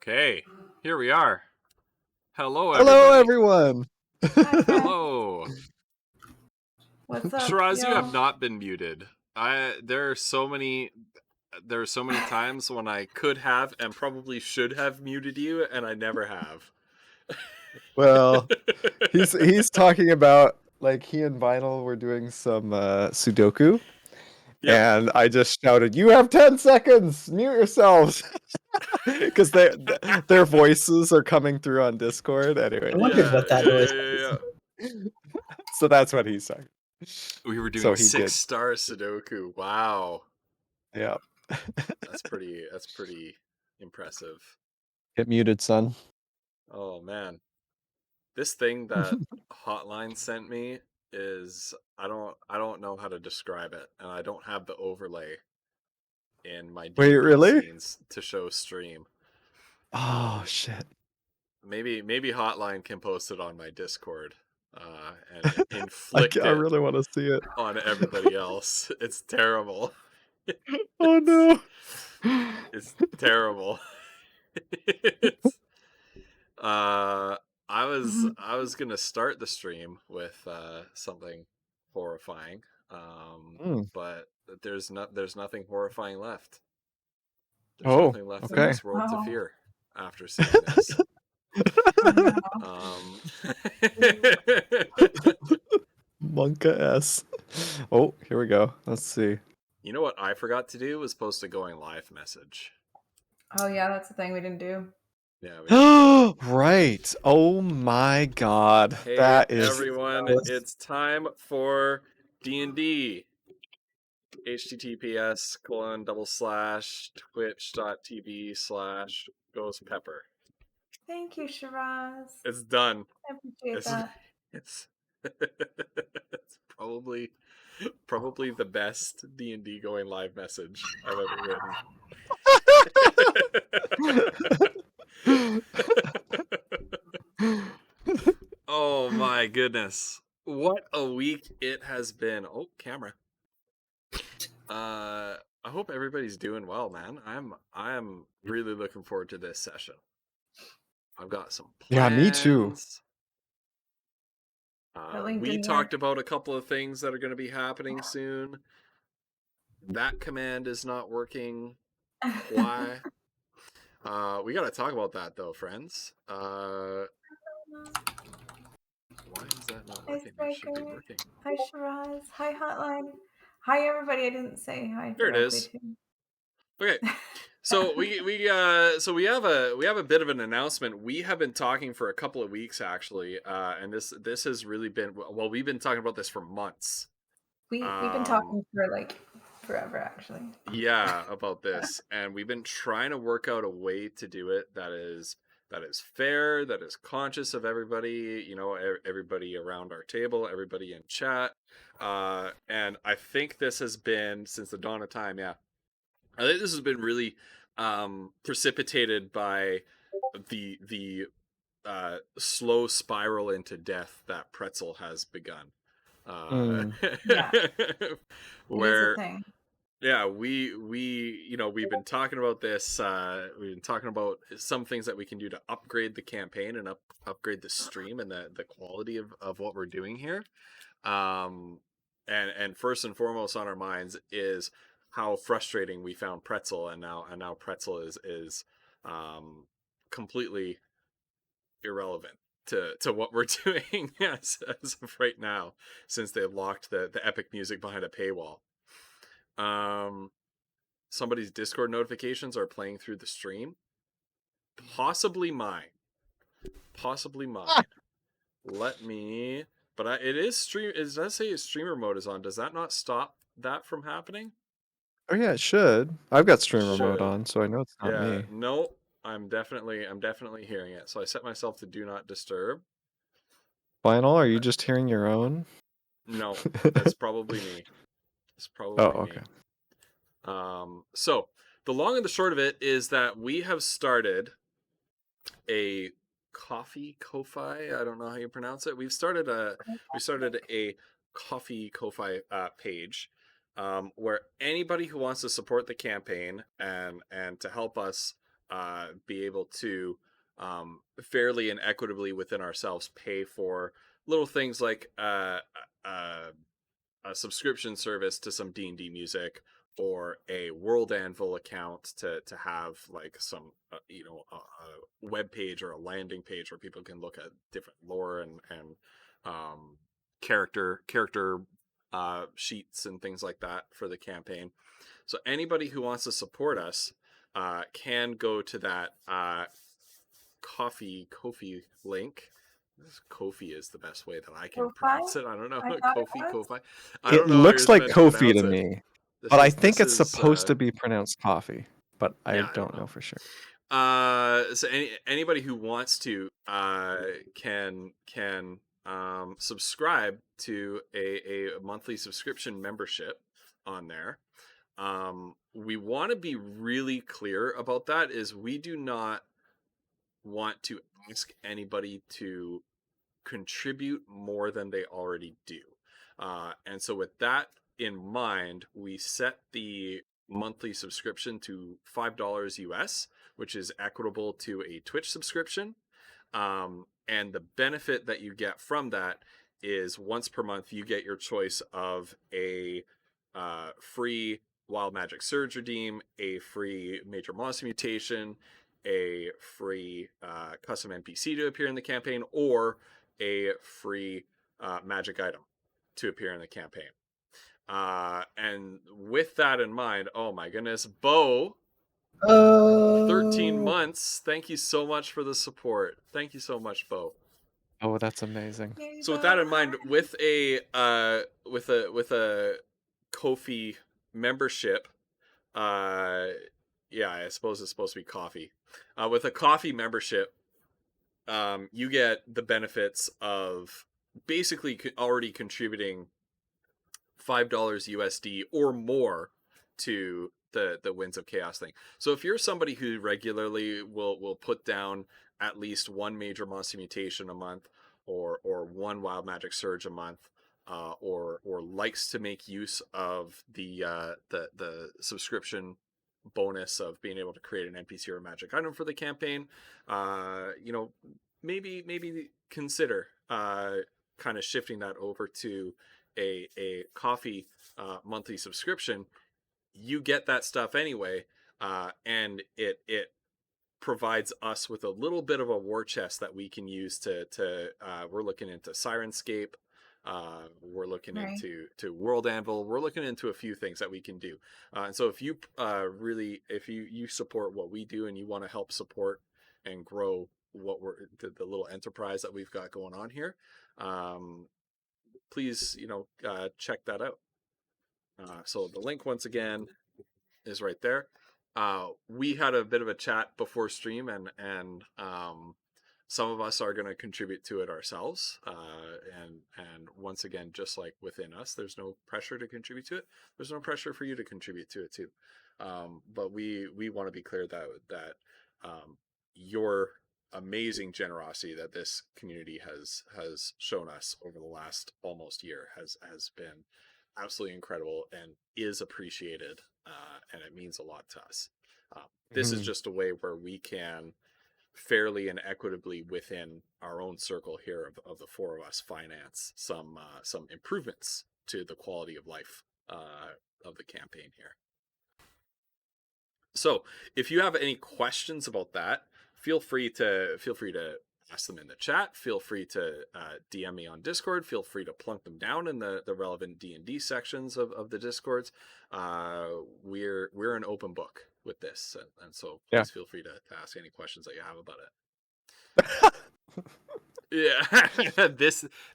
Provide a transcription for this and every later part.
Okay, here we are. Hello, Hello, everybody. everyone. Hello. What's up? Shiraz, you yo? have not been muted. There are so many times when I could have and probably should have muted you, and I never have. Well, he's talking about, like, he and Vinyl were doing some Sudoku, Yep. and I just shouted, "You have 10 seconds! Mute yourselves!" Because their voices are coming through on Discord anyway. I wondered what that noise was. So that's what he's saying. We were doing So he did. 6-star Sudoku. Wow. Yeah. That's pretty impressive. Get muted, son. Oh man. This thing that Hotline sent me is I don't know how to describe it, and I don't have the overlay in my Wait, D&D really? scenes to show stream. Oh, shit. Maybe Hotline can post it on my Discord and inflict I it really want to see it. on everybody else. It's terrible. Oh, no. It's terrible. It's, I was gonna start the stream with something horrifying, but there's nothing horrifying left. There's nothing left in this world to fear after seeing this. Monka S. Oh, here we go. Let's see. You know what I forgot to do was post a going live message. Oh yeah, that's the thing we didn't do. Yeah. Right. Oh my god. Hey That is everyone, it's time for D&D. https://twitch.tv/ghostpepper. Thank you, Shiraz. It's done. I appreciate It's that. it's, it's probably the best D&D going live message I've ever written. Oh my goodness. What a week it has been. Oh, camera. I hope everybody's doing well, man. I'm really looking forward to this session. I've got some plans. Yeah, me too. We talked about a couple of things that are going to be happening soon. That command is not working. Why? We got to talk about that though, friends. Why is that not working? That should be working. Hi, Shiraz. Hi, Hotline. Hi, everybody. I didn't say hi There it directly is. to. Okay. So we have a bit of an announcement. We have been talking for a couple of weeks actually, and this has really been, well, we've been talking about this for months. We've been talking for like forever, actually. Yeah, about this, and we've been trying to work out a way to do it that is fair, that is conscious of everybody, you know, everybody around our table, everybody in chat, and I think this has been since the dawn of time. Yeah, I think this has been really precipitated by the slow spiral into death that Pretzel has begun. Yeah. Where It is a thing. yeah, we you know, we've been talking about this. We've been talking about some things that we can do to upgrade the campaign and upgrade the stream and the quality of what we're doing here. And first and foremost on our minds is how frustrating we found Pretzel, and now Pretzel is completely irrelevant to what we're doing as of right now, since they've locked the epic music behind a paywall. Somebody's Discord notifications are playing through the stream. Possibly mine. Let me. But it is stream. It does say streamer mode is on. Does that not stop that from happening? Oh yeah, it should. I've got streamer mode on, so I know it's not Yeah. me. No, I'm definitely hearing it. So I set myself to do not disturb. Final, are you just hearing your own? No, that's probably me. It's probably okay. me. So the long and the short of it is that we have started a coffee Ko-fi. I don't know how you pronounce it. We started a coffee Ko-fi page where anybody who wants to support the campaign and to help us be able to fairly and equitably within ourselves pay for little things like a subscription service to some D&D music, or a World Anvil account to have like some a web page or a landing page where people can look at different lore and character sheets and things like that for the campaign. So anybody who wants to support us can go to that Ko-fi link. Ko-fi is the best way that I can pronounce it. I don't know. Ko-fi. I don't It know. looks like Ko-fi to me, but I think it's supposed to be pronounced coffee, but I don't know for sure. So anybody who wants to can subscribe to a monthly subscription membership on there. We want to be really clear about that. Is we do not want to ask anybody to contribute more than they already do. And so with that in mind, we set the monthly subscription to $5 US, which is equitable to a Twitch subscription. And the benefit that you get from that is once per month, you get your choice of a free Wild Magic Surge redeem, a free Major Monster Mutation, a free custom NPC to appear in the campaign, or a free magic item to appear in the campaign. And with that in mind, oh my goodness, Bo 13 months. Thank you so much for the support. Thank you so much, Bo. Oh, that's amazing. Yay, So with that in Bo. mind, with a Ko-fi membership, yeah, I suppose it's supposed to be coffee. With a coffee membership, you get the benefits of basically already contributing $5 USD or more to the Winds of Chaos thing. So if you're somebody who regularly will put down at least one major monster mutation a month, or one wild magic surge a month, or likes to make use of the subscription bonus of being able to create an NPC or a magic item for the campaign, maybe consider kind of shifting that over to a coffee monthly subscription. You get that stuff anyway, and it provides us with a little bit of a war chest that we can use to we're looking into Sirenscape, we're looking Right. into World Anvil, we're looking into a few things that we can do, and so if you if you support what we do and you want to help support and grow what we're the little enterprise that we've got going on here, please check that out. So the link once again is right there. We had a bit of a chat before stream, and some of us are going to contribute to it ourselves. And once again, just like within us, there's no pressure to contribute to it. There's no pressure for you to contribute to it too. But we want to be clear that your amazing generosity that this community has shown us over the last almost year has been absolutely incredible and is appreciated, and it means a lot to us. This is just a way where we can fairly and equitably within our own circle here of the four of us finance some improvements to the quality of life of the campaign here. So if you have any questions about that, feel free to ask them in the chat. Feel free to DM me on Discord. Feel free to plunk them down in the relevant D&D sections of the Discords. We're an open book with this, and so please feel free to ask any questions that you have about it. Yeah,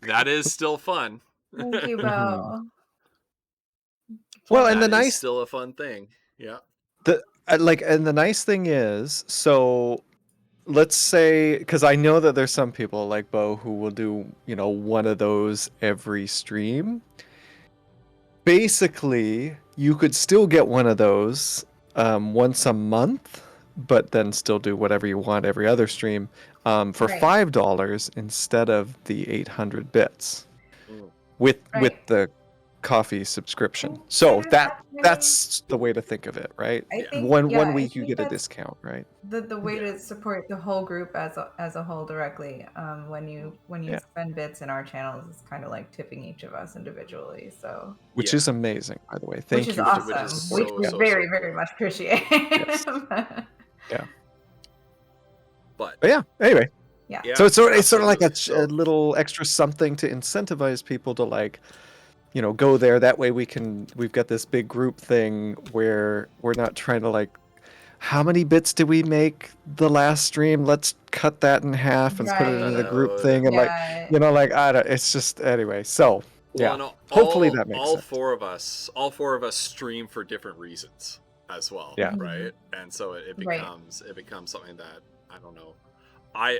that is still fun. Thank you, Bo. Well, and that is still a fun thing. Yeah. And the nice thing is, so let's say, because I know that there's some people like Bo who will do, one of those every stream. Basically, you could still get one of those once a month, but then still do whatever you want every other stream for $5 instead of the 800 bits with the coffee subscription. So that's the way to think of it, right? I think one week you get a discount, right? The way to support the whole group as a whole directly, when you spend bits in our channels, it's kind of like tipping each of us individually. So which is amazing, by the way. Thank you. Awesome. Which we very very much appreciate. Yes. Yeah. But yeah. Anyway. Yeah. So it's sort of like a little extra something to incentivize people to go there. That way we've got this big group thing where we're not trying to how many bits did we make the last stream? Let's cut that in half and put it into the group thing. And I don't, it's just, anyway. So hopefully that makes sense. All four of us stream for different reasons as well. Yeah. Right. And so it becomes something that, I don't know. I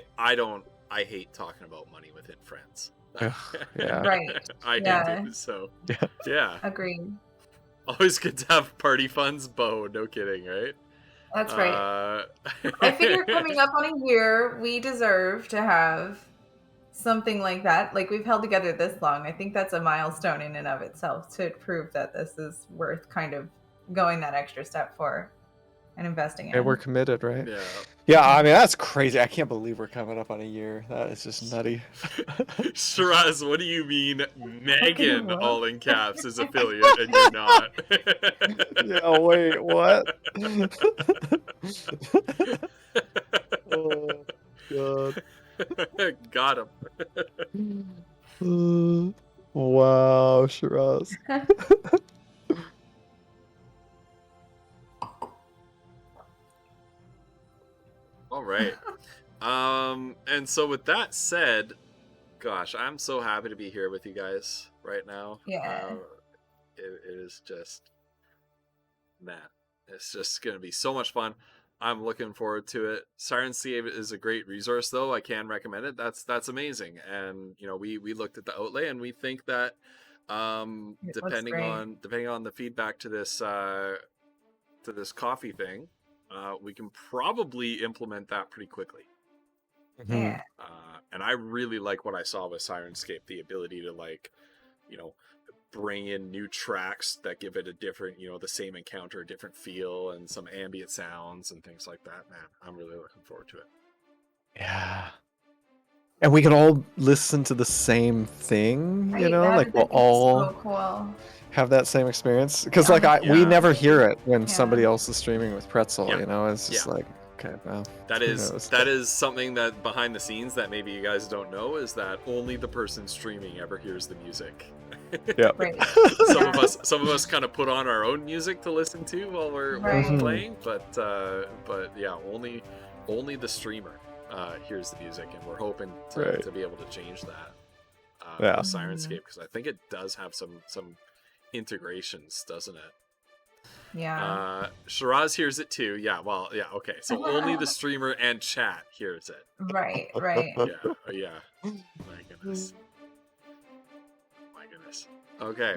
hate talking about money within friends. Yeah. Right. I hate it. So yeah. Agreed. Always good to have party funds, Bo. No kidding, right? That's right. I figure coming up on a year, we deserve to have something like that. Like, we've held together this long. I think that's a milestone in and of itself to prove that this is worth kind of going that extra step for and investing in. Yeah, we're committed, right? Yeah. Yeah, I mean, that's crazy. I can't believe we're coming up on a year. That is just nutty. Shiraz, what do you mean Megan, all in caps, is affiliate and you're not? Yeah, wait, what? Oh, God. Got him. Wow, Shiraz. All right. And so with that said, gosh, I'm so happy to be here with you guys right now. Yeah. It is just, man, it's just going to be so much fun. I'm looking forward to it. Sirenscape is a great resource, though. I can recommend it. That's amazing. And we looked at the outlay, and we think that depending on the feedback to this coffee thing, we can probably implement that pretty quickly. Yeah. And I really like what I saw with Sirenscape, the ability to bring in new tracks that give it a different, the same encounter, a different feel, and some ambient sounds and things like that. Man, I'm really looking forward to it. Yeah. And we can all listen to the same thing, Right, like we'll all so cool. have that same experience. Because we never hear it when somebody else is streaming with Pretzel, it's just like, okay, well. That is something that behind the scenes that maybe you guys don't know is that only the person streaming ever hears the music. Yeah. Right. Some of us kind of put on our own music to listen to while we're playing, but yeah, only the streamer hears the music, and we're hoping to be able to change that with Sirenscape, because I think it does have some integrations, doesn't it? Yeah. Shiraz hears it too. Yeah, well, yeah, okay. So only the streamer and chat hears it. Right. Yeah. My goodness. Okay.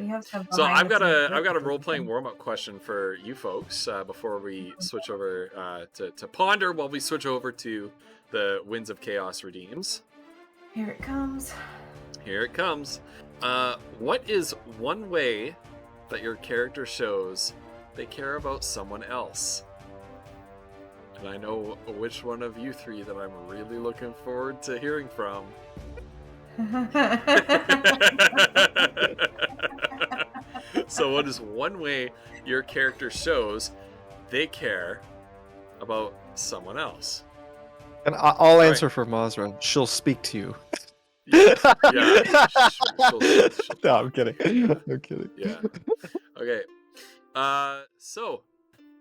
So I've got a role-playing warm-up question for you folks before we switch over to ponder while we switch over to the Winds of Chaos Redeems. Here it comes. What is one way that your character shows they care about someone else? And I know which one of you three that I'm really looking forward to hearing from. So what is one way your character shows they care about someone else? And I'll answer for Mazra. She'll speak to you. Yeah. No, I'm kidding. Yeah. Okay. So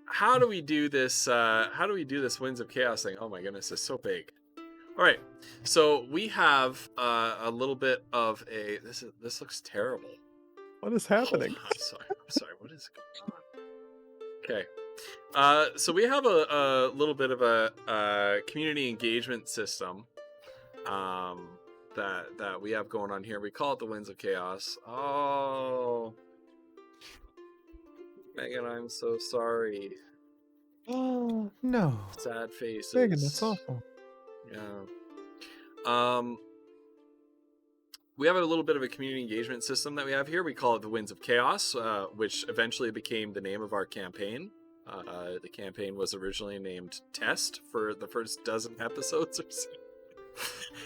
how do we do this? Winds of Chaos thing? Oh my goodness, it's so big. All right. So we have a little bit of a. This looks terrible. What is happening? I'm sorry. What is going on? Okay. So we have a little bit of a community engagement system that we have going on here. We call it the Winds of Chaos. Oh, Megan, I'm so sorry. Oh no. Sad faces. Megan, that's awful. Yeah. We have a little bit of a community engagement system that we have here. We call it the Winds of Chaos, which eventually became the name of our campaign. The campaign was originally named Test for the first dozen episodes or so.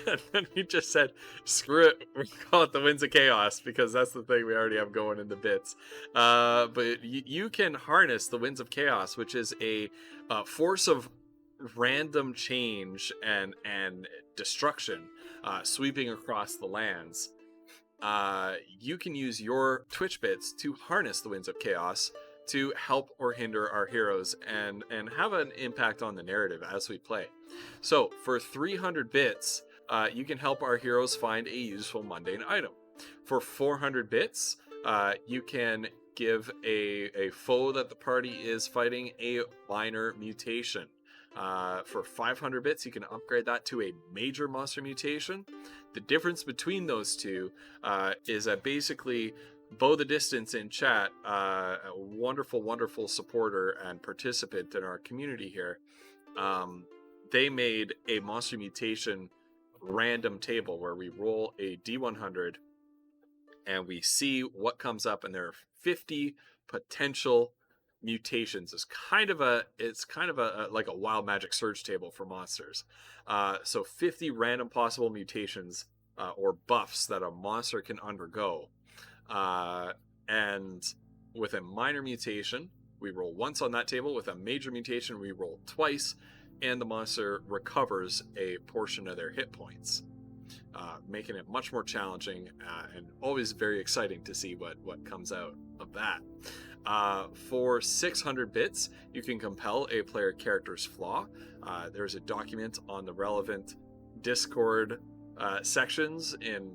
And then we just said, screw it, we'll call it the Winds of Chaos, because that's the thing we already have going in the bits. But you can harness the Winds of Chaos, which is a force of random change and destruction sweeping across the lands. You can use your Twitch bits to harness the Winds of Chaos to help or hinder our heroes and have an impact on the narrative as we play. So for 300 bits, you can help our heroes find a useful mundane item. For 400 bits, you can give a foe that the party is fighting a minor mutation. For 500 bits, you can upgrade that to a major monster mutation. The difference between those two is that basically Bo the Distance in chat, a wonderful supporter and participant in our community here, they made a monster mutation random table where we roll a d100 and we see what comes up, and there are 50 potential mutations. It's kind of a like a wild magic search table for monsters. So 50 random possible mutations or buffs that a monster can undergo. And with a minor mutation, we roll once on that table. With a major mutation, we roll twice, and the monster recovers a portion of their hit points, making it much more challenging and always very exciting to see what comes out of that. For 600 bits, you can compel a player character's flaw. There's a document on the relevant Discord sections in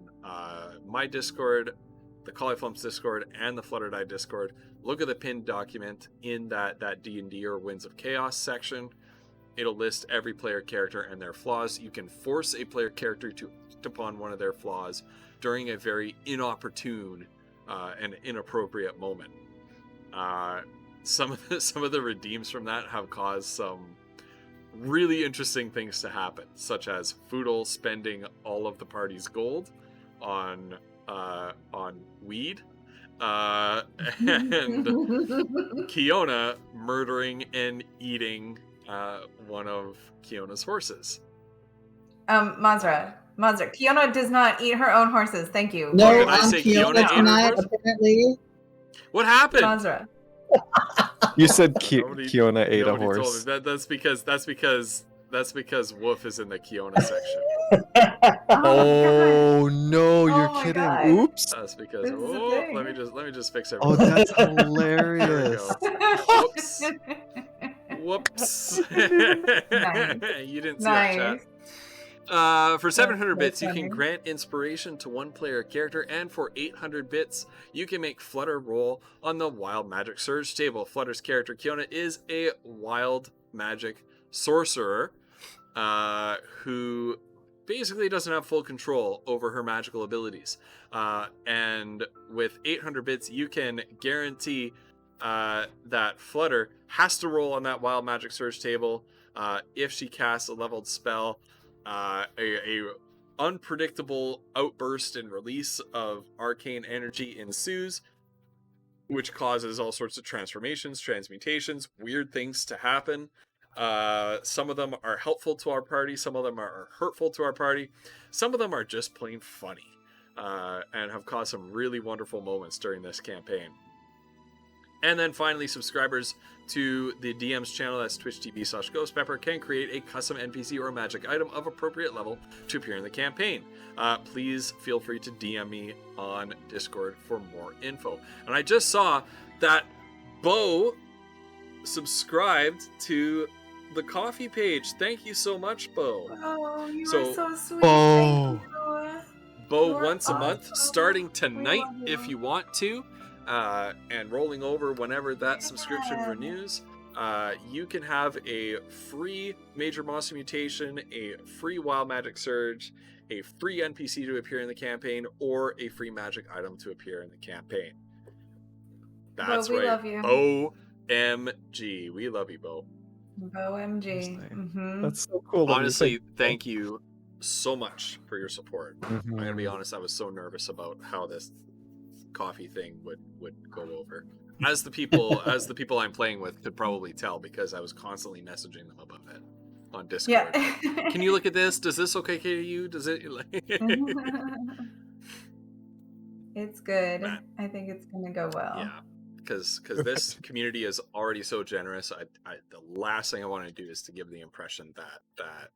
my Discord, the Cauliflumps Discord, and the Flutterdye Discord. Look at the pinned document in that D&D or Winds of Chaos section. It'll list every player character and their flaws. You can force a player character to act upon one of their flaws during a very inopportune and inappropriate moment. Some of the redeems from that have caused some really interesting things to happen, such as Foodle spending all of the party's gold on weed, and Kiona murdering and eating one of Kiona's horses. Mazra, Kiona does not eat her own horses. Thank you. No, Did I say Kiona ate her tonight, horse? apparently. What happened? Mazra. You said Nobody- Kiona ate a Nobody told horse. me. That's because Wolf is in the Kiona section. Oh no, you're my kidding. God. Oops. That's because This is a thing. let me just fix Oh, everything. that's hilarious. Whoops. Whoops. Nice. You didn't see that, chat. Nice. For 700 bits, you funny. can grant inspiration to one player character, and for 800 bits, you can make Flutter roll on the Wild Magic Surge table. Flutter's character, Kiona, is a wild magic sorcerer who basically doesn't have full control over her magical abilities. And with 800 bits, you can guarantee that Flutter has to roll on that Wild Magic Surge table if she casts a leveled spell. A unpredictable outburst and release of arcane energy ensues, which causes all sorts of transformations, transmutations, weird things to happen. Some of them are helpful to our party, some of them are hurtful to our party, some of them are just plain funny, and have caused some really wonderful moments during this campaign. And then finally, subscribers to the DM's channel, that's twitch.tv/ghostpepper, can create a custom NPC or magic item of appropriate level to appear in the campaign. Please feel free to DM me on Discord for more info. And I just saw that Bo subscribed to the coffee page. Thank you so much, Bo. Oh, you So- are so sweet. Oh. Thank you. Bo, You are once a month, awesome. starting We tonight love you. if you want to, and rolling over whenever that subscription Yeah. renews. You can have a free Major Monster Mutation, a free Wild Magic Surge, a free NPC to appear in the campaign, or a free magic item to appear in the campaign. That's we right. love you. OMG. We love you, Bo. OMG. Mm-hmm. That's so cool. of you. Honestly, thank you so much for your support. Mhm. I'm gonna be honest, I was so nervous about how this coffee thing would go over. As the people I'm playing with could probably tell, because I was constantly messaging them about it on Discord. Yeah. Can you look at this? Does this okay to you? Does it It's good. Matt. I think it's gonna go well. Yeah. Because this community is already so generous. The last thing I want to do is to give the impression that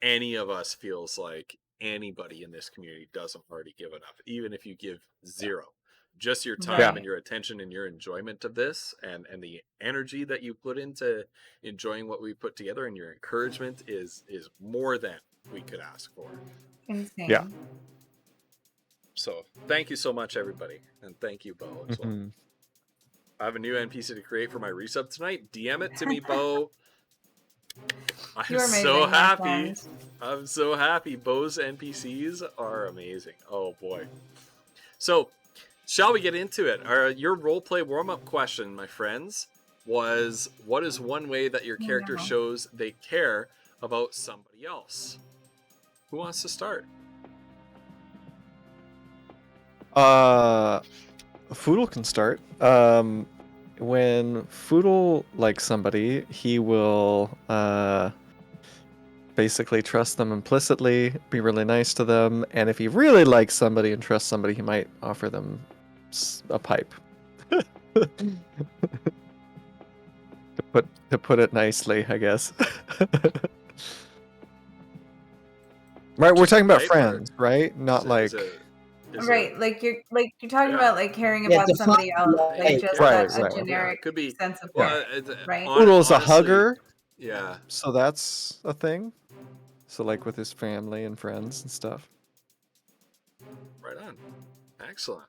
any of us feels like anybody in this community doesn't already give enough, even if you give zero. Just your time Right. and your attention and your enjoyment of this, and the energy that you put into enjoying what we put together, and your encouragement is more than we could ask for. Insane. Yeah. So thank you so much, everybody, and thank you, Bo, as well. Mhm. I have a new NPC to create for my resub tonight. DM it to me, Bo. I'm You're amazing, so my happy. friend. I'm so happy. Bo's NPCs are amazing. Oh boy. So, shall we get into it? Your roleplay warm-up question, my friends, was what is one way that your character No. shows they care about somebody else? Who wants to start? Foodle can start. When Foodle likes somebody, he will basically trust them implicitly, be really nice to them, and if he really likes somebody and trusts somebody, he might offer them a pipe. To put it nicely, I guess. Right, we're talking about Pipe or- friends, right? Not Is like it- Right, like you're talking about like caring Yeah, about somebody define else, right. like just Right, a right. generic It could be. sense of Yeah. care, right? Oodle's a honestly, hugger, Yeah. so that's a thing. So like with his family and friends and stuff. Right on. Excellent.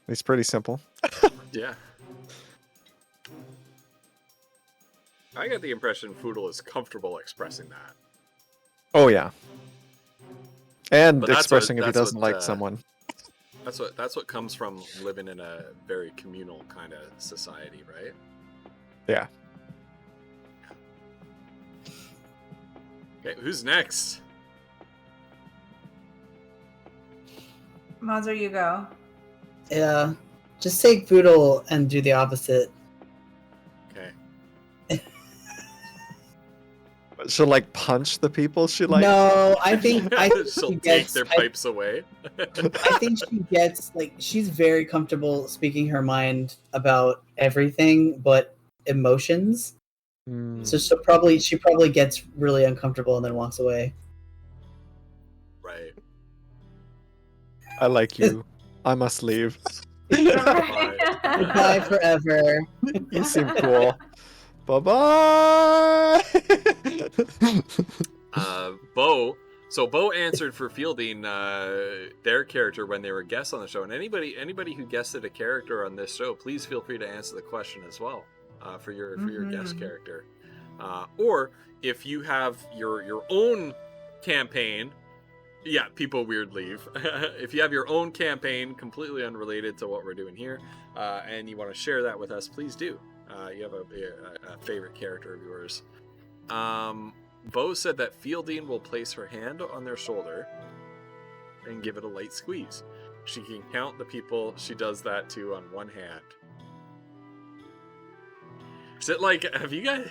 It's pretty simple. Yeah. I get the impression Foodle is comfortable expressing that. Oh yeah. And But that's expressing if he that's doesn't what, like someone. That's what comes from living in a very communal kind of society, right? Yeah. Okay, who's next? Mazur, you go. Yeah, just take Boodle and do the opposite. Okay. She'll like punch the people she likes. No, I think She'll she take gets, their pipes away. I think she gets she's very comfortable speaking her mind about everything but emotions. So she probably gets really uncomfortable and then walks away. Right. I like you. I must leave. Goodbye forever. You seem cool. Bye-bye. Bo. So Bo answered for fielding their character when they were guests on the show, and anybody who guested a character on this show, please feel free to answer the question as well for your guest character. Or if you have your own campaign, yeah, people weird leave. If you have your own campaign completely unrelated to what we're doing here, and you want to share that with us, please do. You have a favorite character of yours. Bo said that Fielding will place her hand on their shoulder and give it a light squeeze. She can count the people she does that to on one hand. Is it like, have you guys...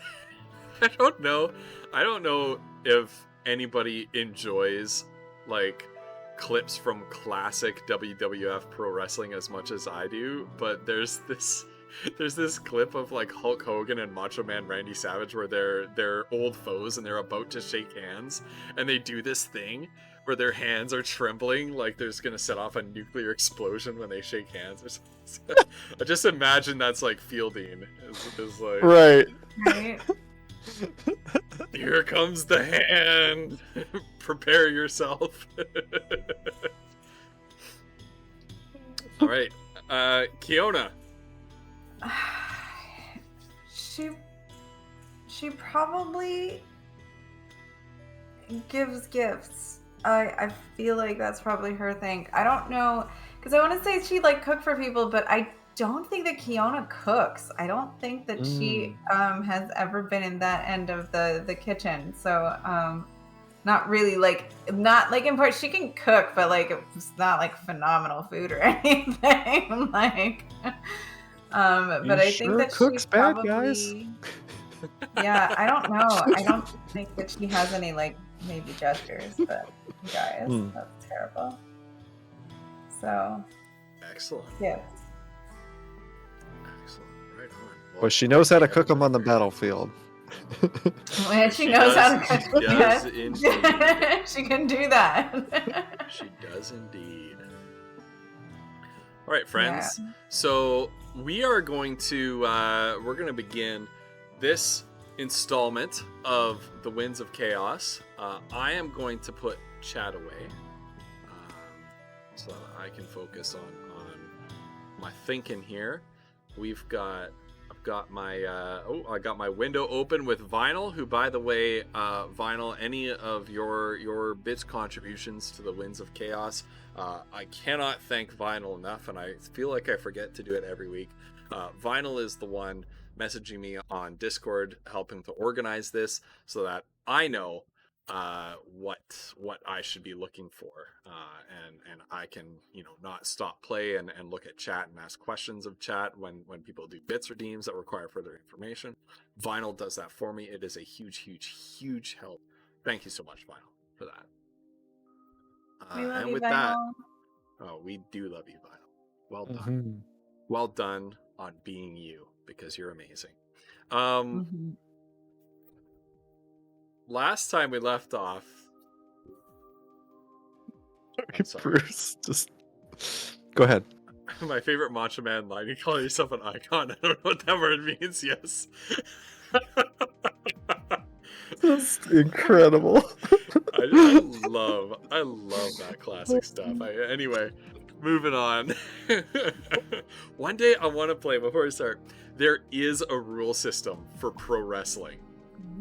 I don't know if anybody enjoys like clips from classic WWF pro wrestling as much as I do, but there's this clip of like Hulk Hogan and Macho Man Randy Savage where they're old foes and they're about to shake hands, and they do this thing where their hands are trembling like there's gonna set off a nuclear explosion when they shake hands or something. I just imagine that's like Fielding is like right. Here comes the hand. Prepare yourself. All right, Kiona. She probably gives gifts. I feel like that's probably her thing. I don't know, because I want to say she like cook for people, but I don't think that Kiona cooks. I don't think that she has ever been in that end of the kitchen. So not really not in part she can cook, but like it's not like phenomenal food or anything. Like but I think that cooks she bad, probably guys. Yeah, I don't know. I don't think that she has any like maybe gestures, but guys, that's terrible. So excellent. Yeah. Excellent. Right on. Well, she knows how to cook them on the battlefield. When she knows how to cook. She does indeed. She can do that. She does indeed. All right, friends. Yeah. So we are going to we're going to begin this installment of the Winds of Chaos. I am going to put chat away so that I can focus on my thinking here. I've got my I got my window open with Vinyl, who, by the way, Vinyl, any of your bits contributions to the Winds of Chaos, I cannot thank Vinyl enough, and I feel like I forget to do it every week. Vinyl is the one messaging me on Discord, helping to organize this so that I know what I should be looking for, and I can not stop play and look at chat and ask questions of chat when people do bits or deems that require further information. Vinyl does that for me. It is a huge help. Thank you so much, Vinyl, for that. We love and you, with Vinyl. that, we do love you, Vinyl. Well done. Well done on being you, because you're amazing. Last time we left off, Bruce just Go ahead. My favorite Macho Man line: "You call yourself an icon." I don't know what that word means. Yes. That's incredible. I love that classic stuff. Anyway, moving on. One day I want to play, before we start, there is a rule system for pro wrestling.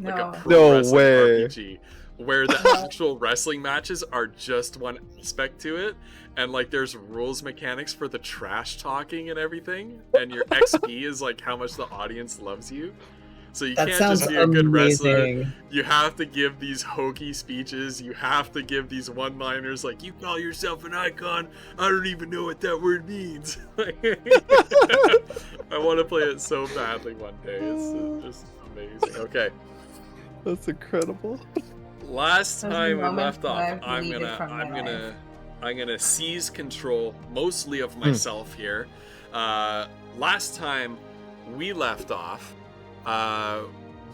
Like a pro wrestling RPG, where the actual wrestling matches are just one aspect to it, and like there's rules mechanics for the trash talking and everything, and your XP is like how much the audience loves you. So you can't just be a good wrestler. You have to give these hokey speeches. You have to give these one-liners like, "You call yourself an icon? I don't even know what that word means." I want to play it so badly one day. It's just amazing. Okay. That's incredible. Last time we left off, I'm gonna seize control mostly of myself here. Last time we left off,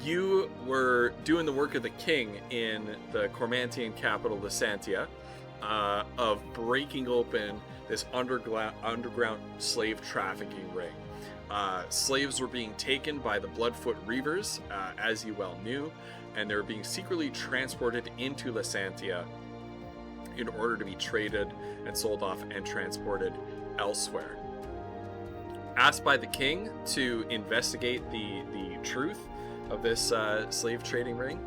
you were doing the work of the king in the Cormantian capital, Lysantia, of breaking open this underground slave trafficking ring. Slaves were being taken by the Bloodfoot Reavers, as you well knew, and they were being secretly transported into Lysantia in order to be traded and sold off and transported elsewhere. Asked by the king to investigate the truth of this slave trading ring,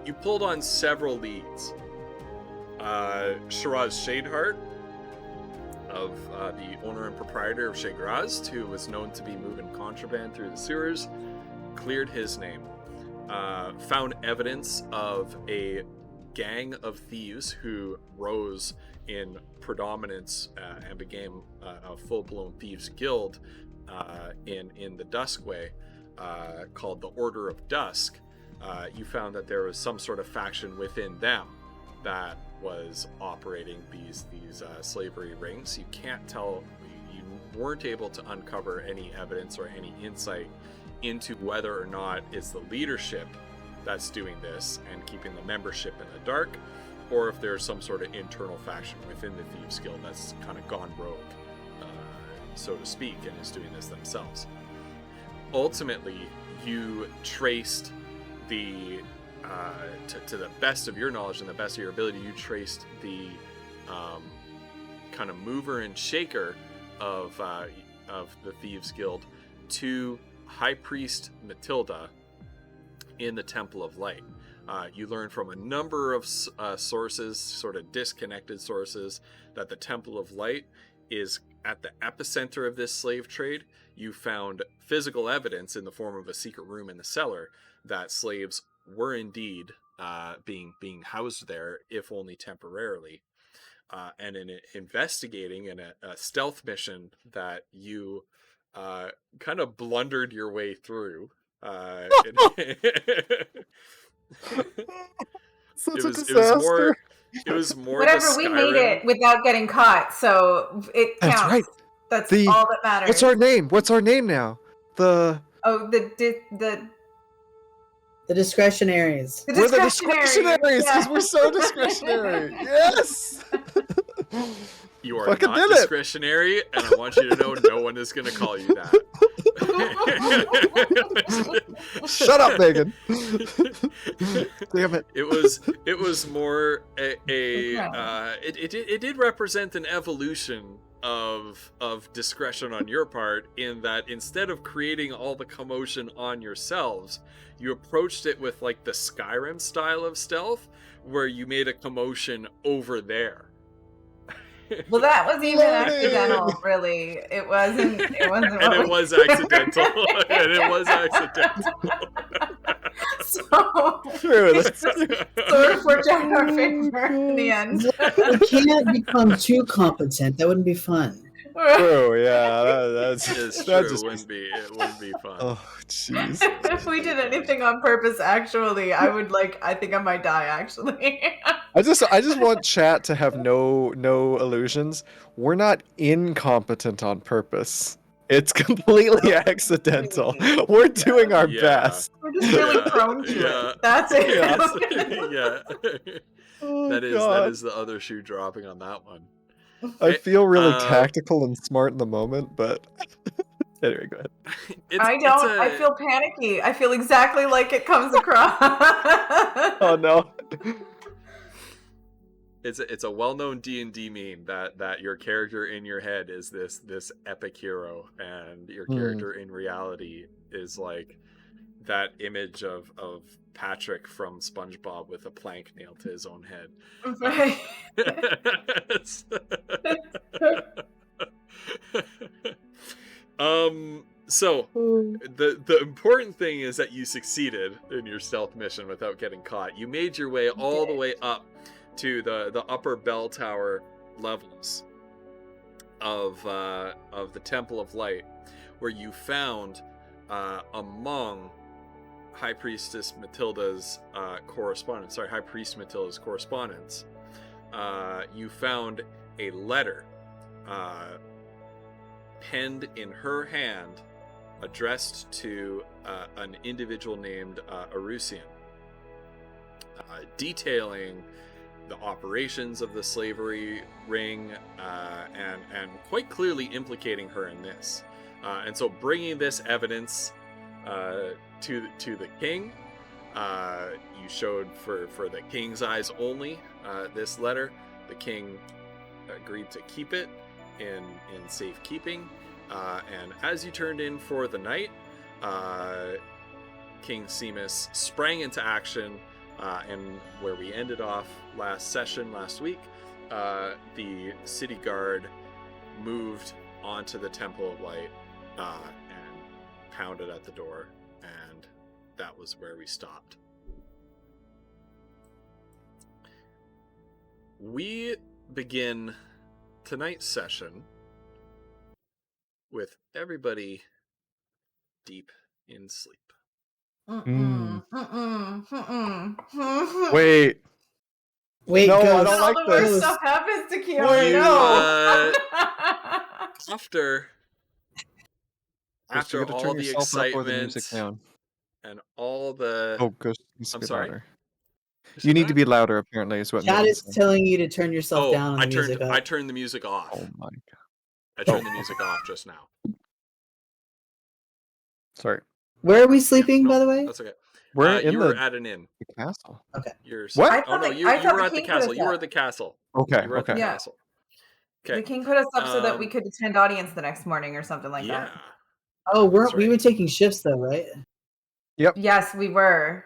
you pulled on several leads. Shiraz Shadeheart, of the owner and proprietor of Shagrazd, who was known to be moving contraband through the sewers, cleared his name. Found evidence of a gang of thieves who rose in predominance and became a full-blown thieves guild in the Duskway, called the Order of Dusk. You found that there was some sort of faction within them that was operating these slavery rings. You can't tell, you weren't able to uncover any evidence or any insight into whether or not it's the leadership that's doing this and keeping the membership in the dark, or if there's some sort of internal faction within the Thieves Guild that's kind of gone rogue, so to speak, and is doing this themselves. Ultimately, you traced the to the best of your knowledge and the best of your ability, you traced the kind of mover and shaker of the Thieves Guild to High Priest Matilda in the Temple of Light. You learn from a number of sources, sort of disconnected sources, that the Temple of Light is at the epicenter of this slave trade. You found physical evidence in the form of a secret room in the cellar that slaves were indeed being housed there, if only temporarily. And in investigating in a stealth mission that you kind of blundered your way through, Such a disaster. It was more whatever, we made it without getting caught, so it counts. That's right. That's all that matters. What's our name? What's our name now? The discretionaries. We're the discretionaries because we're so discretionary. Yes. You are not discretionary, and I want you to know no one is going to call you that. Shut up, Megan. Damn it. It was more it did represent an evolution of discretion on your part, in that instead of creating all the commotion on yourselves, you approached it with like the Skyrim style of stealth, where you made a commotion over there. Well, that was even accidental, really. It wasn't. And it was accidental. And it was accidental. So true. Sort of worked out in our favor in the end. We can't become too competent. That wouldn't be fun. True. Yeah, that's true. It wouldn't be fun. Oh, jeez. If we did anything on purpose, actually, I think I might die. Actually. I just want chat to have no illusions. We're not incompetent on purpose. It's completely accidental. We're doing our best. We're just really prone to it. That's it. Yeah. Oh, that is the other shoe dropping on that one. I feel really tactical and smart in the moment, but anyway, go ahead. I don't. I feel panicky. I feel exactly like it comes across. Oh no. It's a well-known D&D meme that your character in your head is this epic hero, and your character in reality is like that image of Patrick from SpongeBob with a plank nailed to his own head. Right. So the important thing is that you succeeded in your stealth mission without getting caught. You made your way all the way up to the upper bell tower levels of the Temple of Light, where you found among High Priestess Matilda's correspondence. Sorry, High Priest Matilda's correspondence. You found a letter penned in her hand, addressed to an individual named Arusian, detailing the operations of the slavery ring, and quite clearly implicating her in this. And so, bringing this evidence to the king, you showed for the king's eyes only this letter. The king agreed to keep it in safekeeping, and as you turned in for the night, King Seamus sprang into action, and where we ended off last week, the city guard moved onto the Temple of Light and pounded at the door, and that was where we stopped. We begin tonight's session with everybody deep in sleep. Wait, no, Ghost. I don't like the worst this. stuff happens to Kiara. No. After all the excitement down. and all the Ghost, I'm sorry. Louder. You need to be louder, apparently, is what Chat is telling you to turn yourself down on the music. I turned the music off. Oh my god. I turned the music off just now. Sorry. Where are we sleeping, by the way? That's okay. We're you were at an inn. The castle. Okay. What? Oh no, you were at the castle. You were at the castle. Okay. You were at the castle. Okay. The king put us up so that we could attend audience the next morning or something like that. Oh, we were taking shifts though, right? Yep. Yes, we were.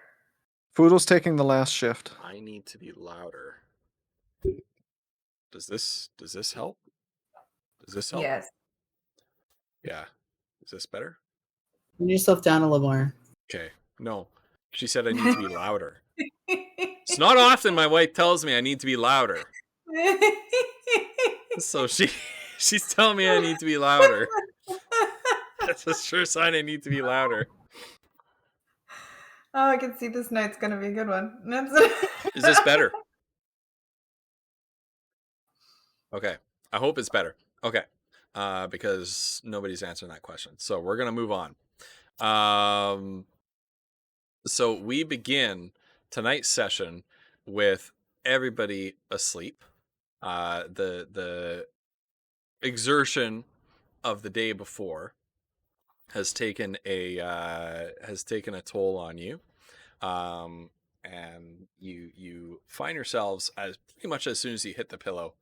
Foodle's taking the last shift. I need to be louder. Does this help? Does this help? Yes. Yeah. Is this better? Turn yourself down a little more. Okay. No. She said I need to be louder. It's not often my wife tells me I need to be louder. So she's telling me I need to be louder. That's a sure sign I need to be louder. Oh, I can see this night's gonna be a good one. Is this better? Okay. I hope it's better. Okay. Because nobody's answering that question. So we're gonna move on. So we begin tonight's session with everybody asleep. The exertion of the day before has taken a toll on you, and you find yourselves, as pretty much as soon as you hit the pillow,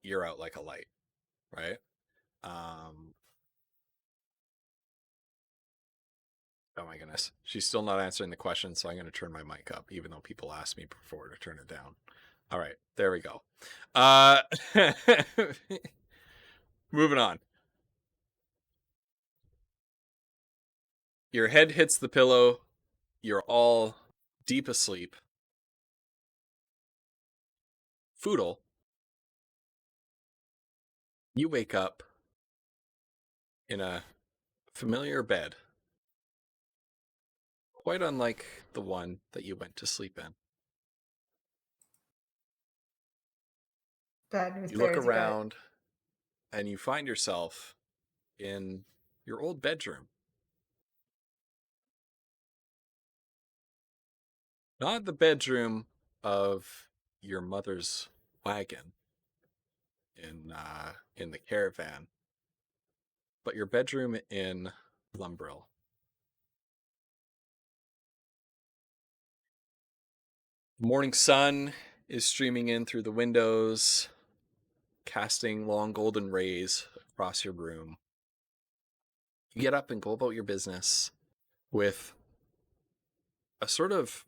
you're out like a light, right? Oh my goodness, she's still not answering the question, so I'm going to turn my mic up, even though people asked me before to turn it down. All right, there we go. Moving on. Your head hits the pillow. You're all deep asleep. Foodle, you wake up in a familiar bed, quite unlike the one that you went to sleep in. You look around and you find yourself in your old bedroom. Not the bedroom of your mother's wagon, in the caravan, but your bedroom in Lumbrill. The morning sun is streaming in through the windows, casting long golden rays across your room. You get up and go about your business with a sort of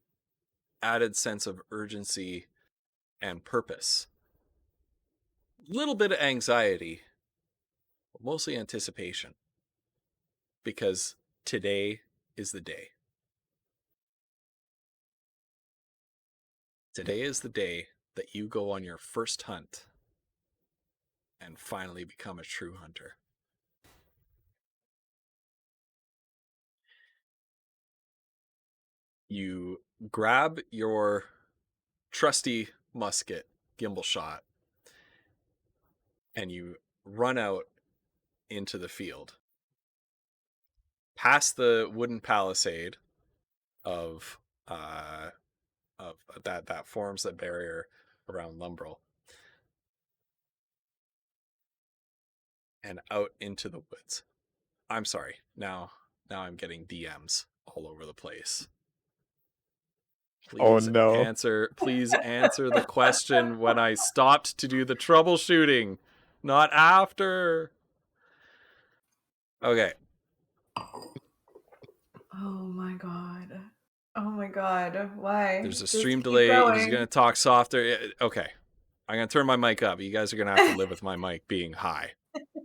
added sense of urgency and purpose. Little bit of anxiety, but mostly anticipation, because today is the day. Today is the day that you go on your first hunt and finally become a true hunter. You grab your trusty musket, gimbal shot, and you run out into the field. Past the wooden palisade of that forms the barrier around Lumbrill, and out into the woods. I'm sorry. Now I'm getting DMs all over the place. Please Please answer the question when I stopped to do the troubleshooting, not after. Okay. Oh my god. Oh my god. Why? There's a stream delay. He's going to talk softer. Okay. I'm going to turn my mic up. You guys are going to have to live with my mic being high.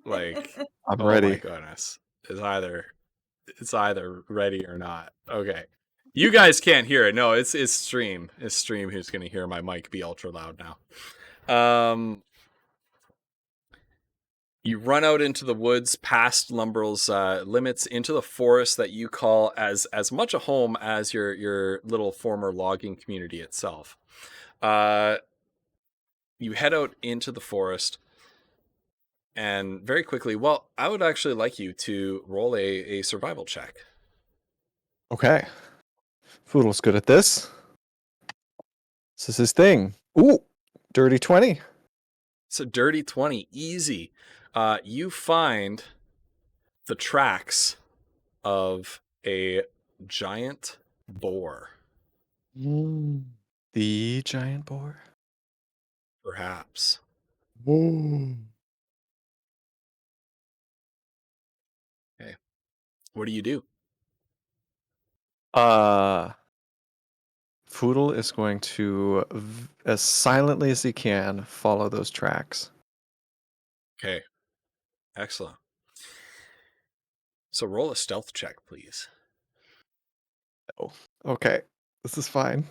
Like, I'm ready. Oh my goodness. It's either ready or not. Okay. You guys can't hear it. No, it's stream. It's stream who's going to hear my mic be ultra loud now. You run out into the woods, past Lumbrill's limits, into the forest that you call as much a home as your little former logging community itself. You head out into the forest, and very quickly, well, I would actually like you to roll a survival check. Okay. Foodle's good at this. This is his thing. Ooh, dirty 20. It's a dirty 20, easy. You find the tracks of a giant boar. The giant boar? Perhaps. Whoa. Okay. What do you do? Foodle is going to, as silently as he can, follow those tracks. Okay. Excellent. So roll a stealth check, please. Oh, okay. This is fine.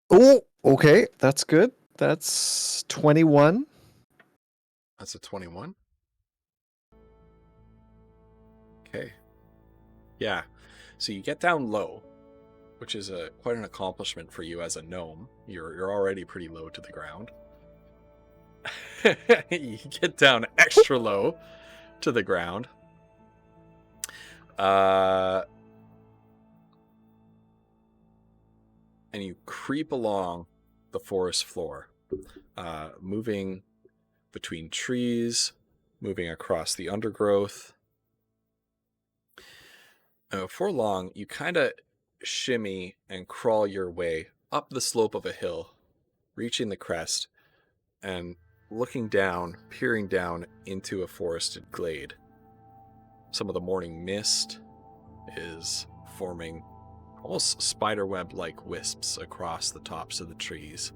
Oh, okay. That's good. That's 21. That's a 21. Okay. Yeah. So you get down low, which is quite an accomplishment for you as a gnome. You're already pretty low to the ground. You get down extra low to the ground. And you creep along the forest floor, moving between trees, moving across the undergrowth. Before long, you kind of shimmy and crawl your way up the slope of a hill, reaching the crest, and looking down, peering down into a forested glade. Some of the morning mist is forming almost spiderweb-like wisps across the tops of the trees.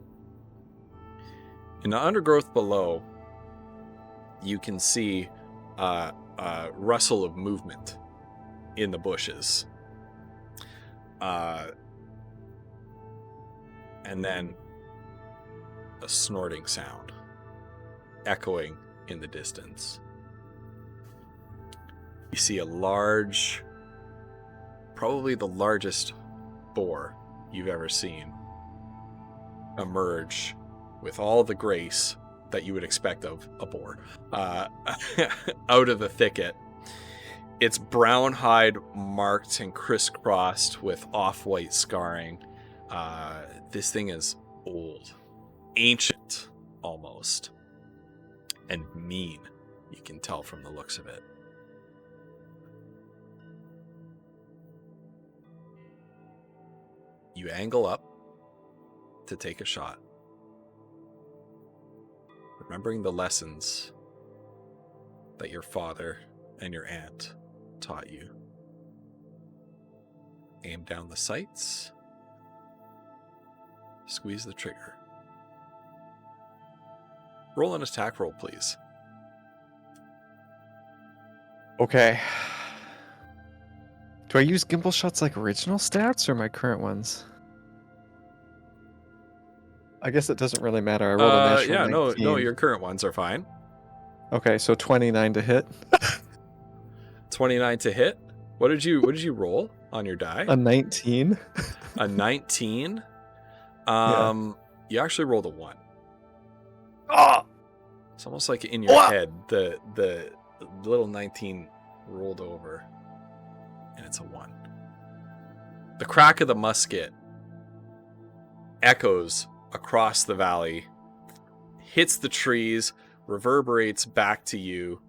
In the undergrowth below, you can see a rustle of movement in the bushes. And then a snorting sound echoing in the distance. You see a large, probably the largest boar you've ever seen, emerge with all the grace that you would expect of a boar out of the thicket. Its brown hide marked and crisscrossed with off-white scarring. This thing is old, ancient, almost. And mean, you can tell from the looks of it. You angle up to take a shot, remembering the lessons that your father and your aunt taught you. Aim down the sights, squeeze the trigger. Roll an attack roll, please. Okay. Do I use Gimbal Shot's like original stats or my current ones? I guess it doesn't really matter. I rolled a natural 19. No, your current ones are fine. Okay, so 29 to hit. 29 to hit. What did you roll on your die? A 19. A 19. Yeah. You actually rolled a 1. Oh! It's almost like in your head, the little 19 rolled over, and it's a 1. The crack of the musket echoes across the valley, hits the trees, reverberates back to you.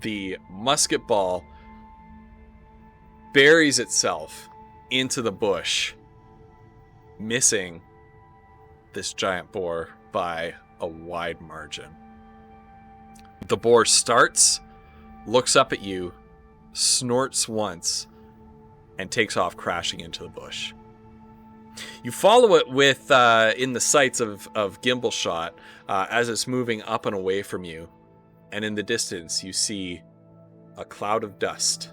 The musket ball buries itself into the bush, missing this giant boar by a wide margin. The boar starts, looks up at you, snorts once, and takes off crashing into the bush. You follow it with in the sights of Gimbal Shot as it's moving up and away from you, and in the distance you see a cloud of dust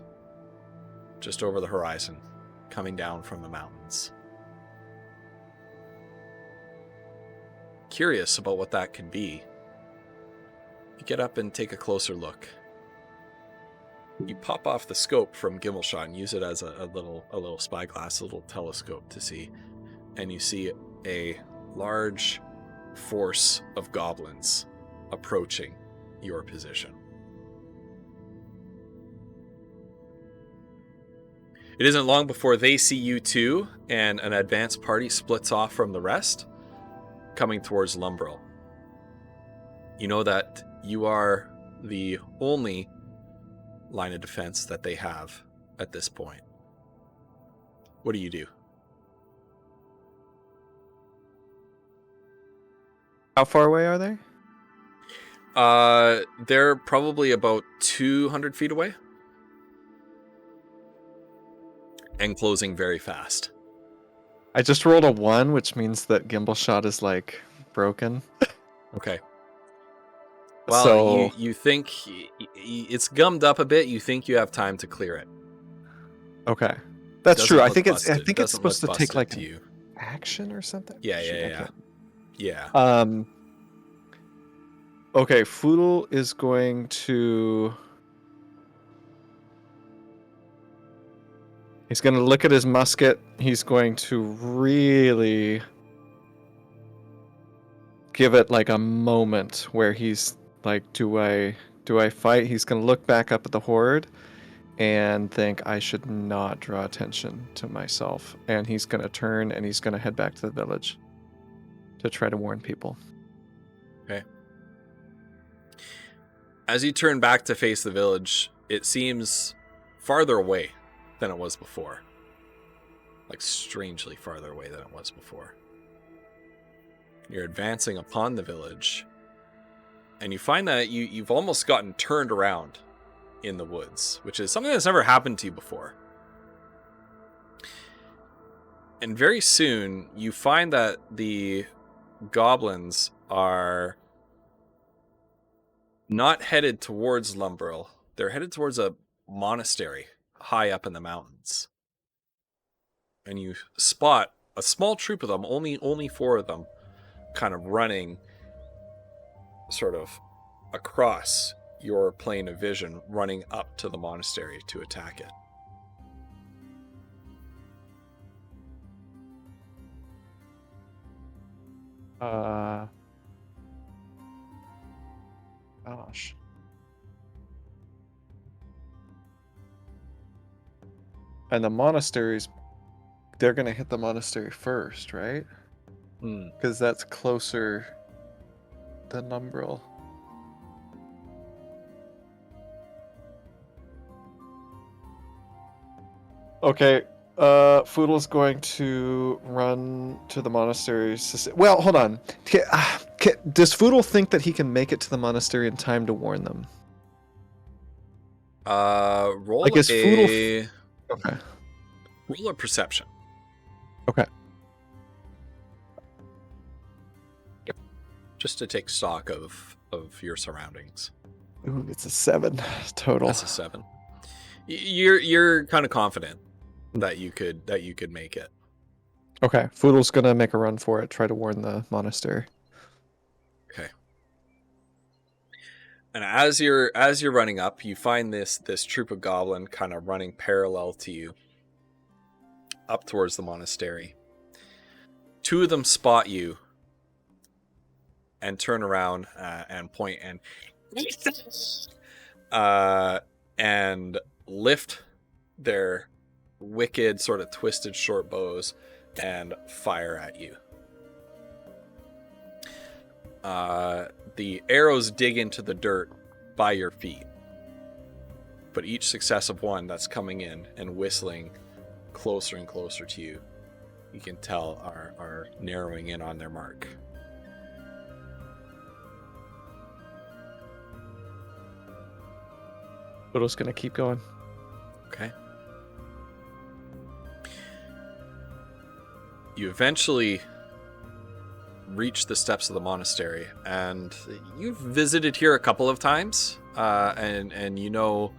just over the horizon coming down from the mountains. Curious about what that could be, you get up and take a closer look. You pop off the scope from Gimbal Shot and use it as a little spyglass, a little telescope to see, and you see a large force of goblins approaching your position. It isn't long before they see you too, and an advance party splits off from the rest, coming towards Lumbrel. You know that you are the only line of defense that they have at this point. What do you do? How far away are they? They're probably about 200 feet away. And closing very fast. I just rolled a 1, which means that Gimbal Shot is like broken. Okay. Well, so you think it's gummed up a bit. You think you have time to clear it. Okay, that's true. I think it's Doesn't supposed to look take busted like to you. action or something. Yeah. Okay, Foodle is going to. He's going to look at his musket. He's going to really give it like a moment where he's like, do I fight? He's going to look back up at the horde and think I should not draw attention to myself. And he's going to turn and he's going to head back to the village to try to warn people. Okay. As you turn back to face the village, it seems farther away than it was before. Like strangely farther away than it was before. You're advancing upon the village, and you find that you've almost gotten turned around in the woods, which is something that's never happened to you before. And very soon, you find that the goblins are not headed towards Lumbrel. They're headed towards a monastery high up in the mountains. And you spot a small troop of them, only 4 of them, kind of running sort of across your plane of vision, running up to the monastery to attack it. Gosh. And the monastery's they're gonna hit the monastery first, right? Because that's closer than Umbral. Okay, Foodle's going to run to the monastery. Well, hold on. Does Foodle think that he can make it to the monastery in time to warn them? Roll Like, is a okay. Roll a perception. Okay. Just to take stock of your surroundings. Ooh, it's a 7 total. That's a 7. You're kind of confident that you could make it. Okay, Foodle's gonna make a run for it, try to warn the monastery. Okay. And as you're running up, you find this troop of goblin kind of running parallel to you up towards the monastery. 2 of them spot you and turn around and point and lift their wicked sort of twisted short bows and fire at you. The arrows dig into the dirt by your feet, but each successive one that's coming in and whistling closer and closer to you, you can tell are narrowing in on their mark. Foodle's gonna keep going. Okay. You eventually reach the steps of the monastery, and you've visited here a couple of times, and you know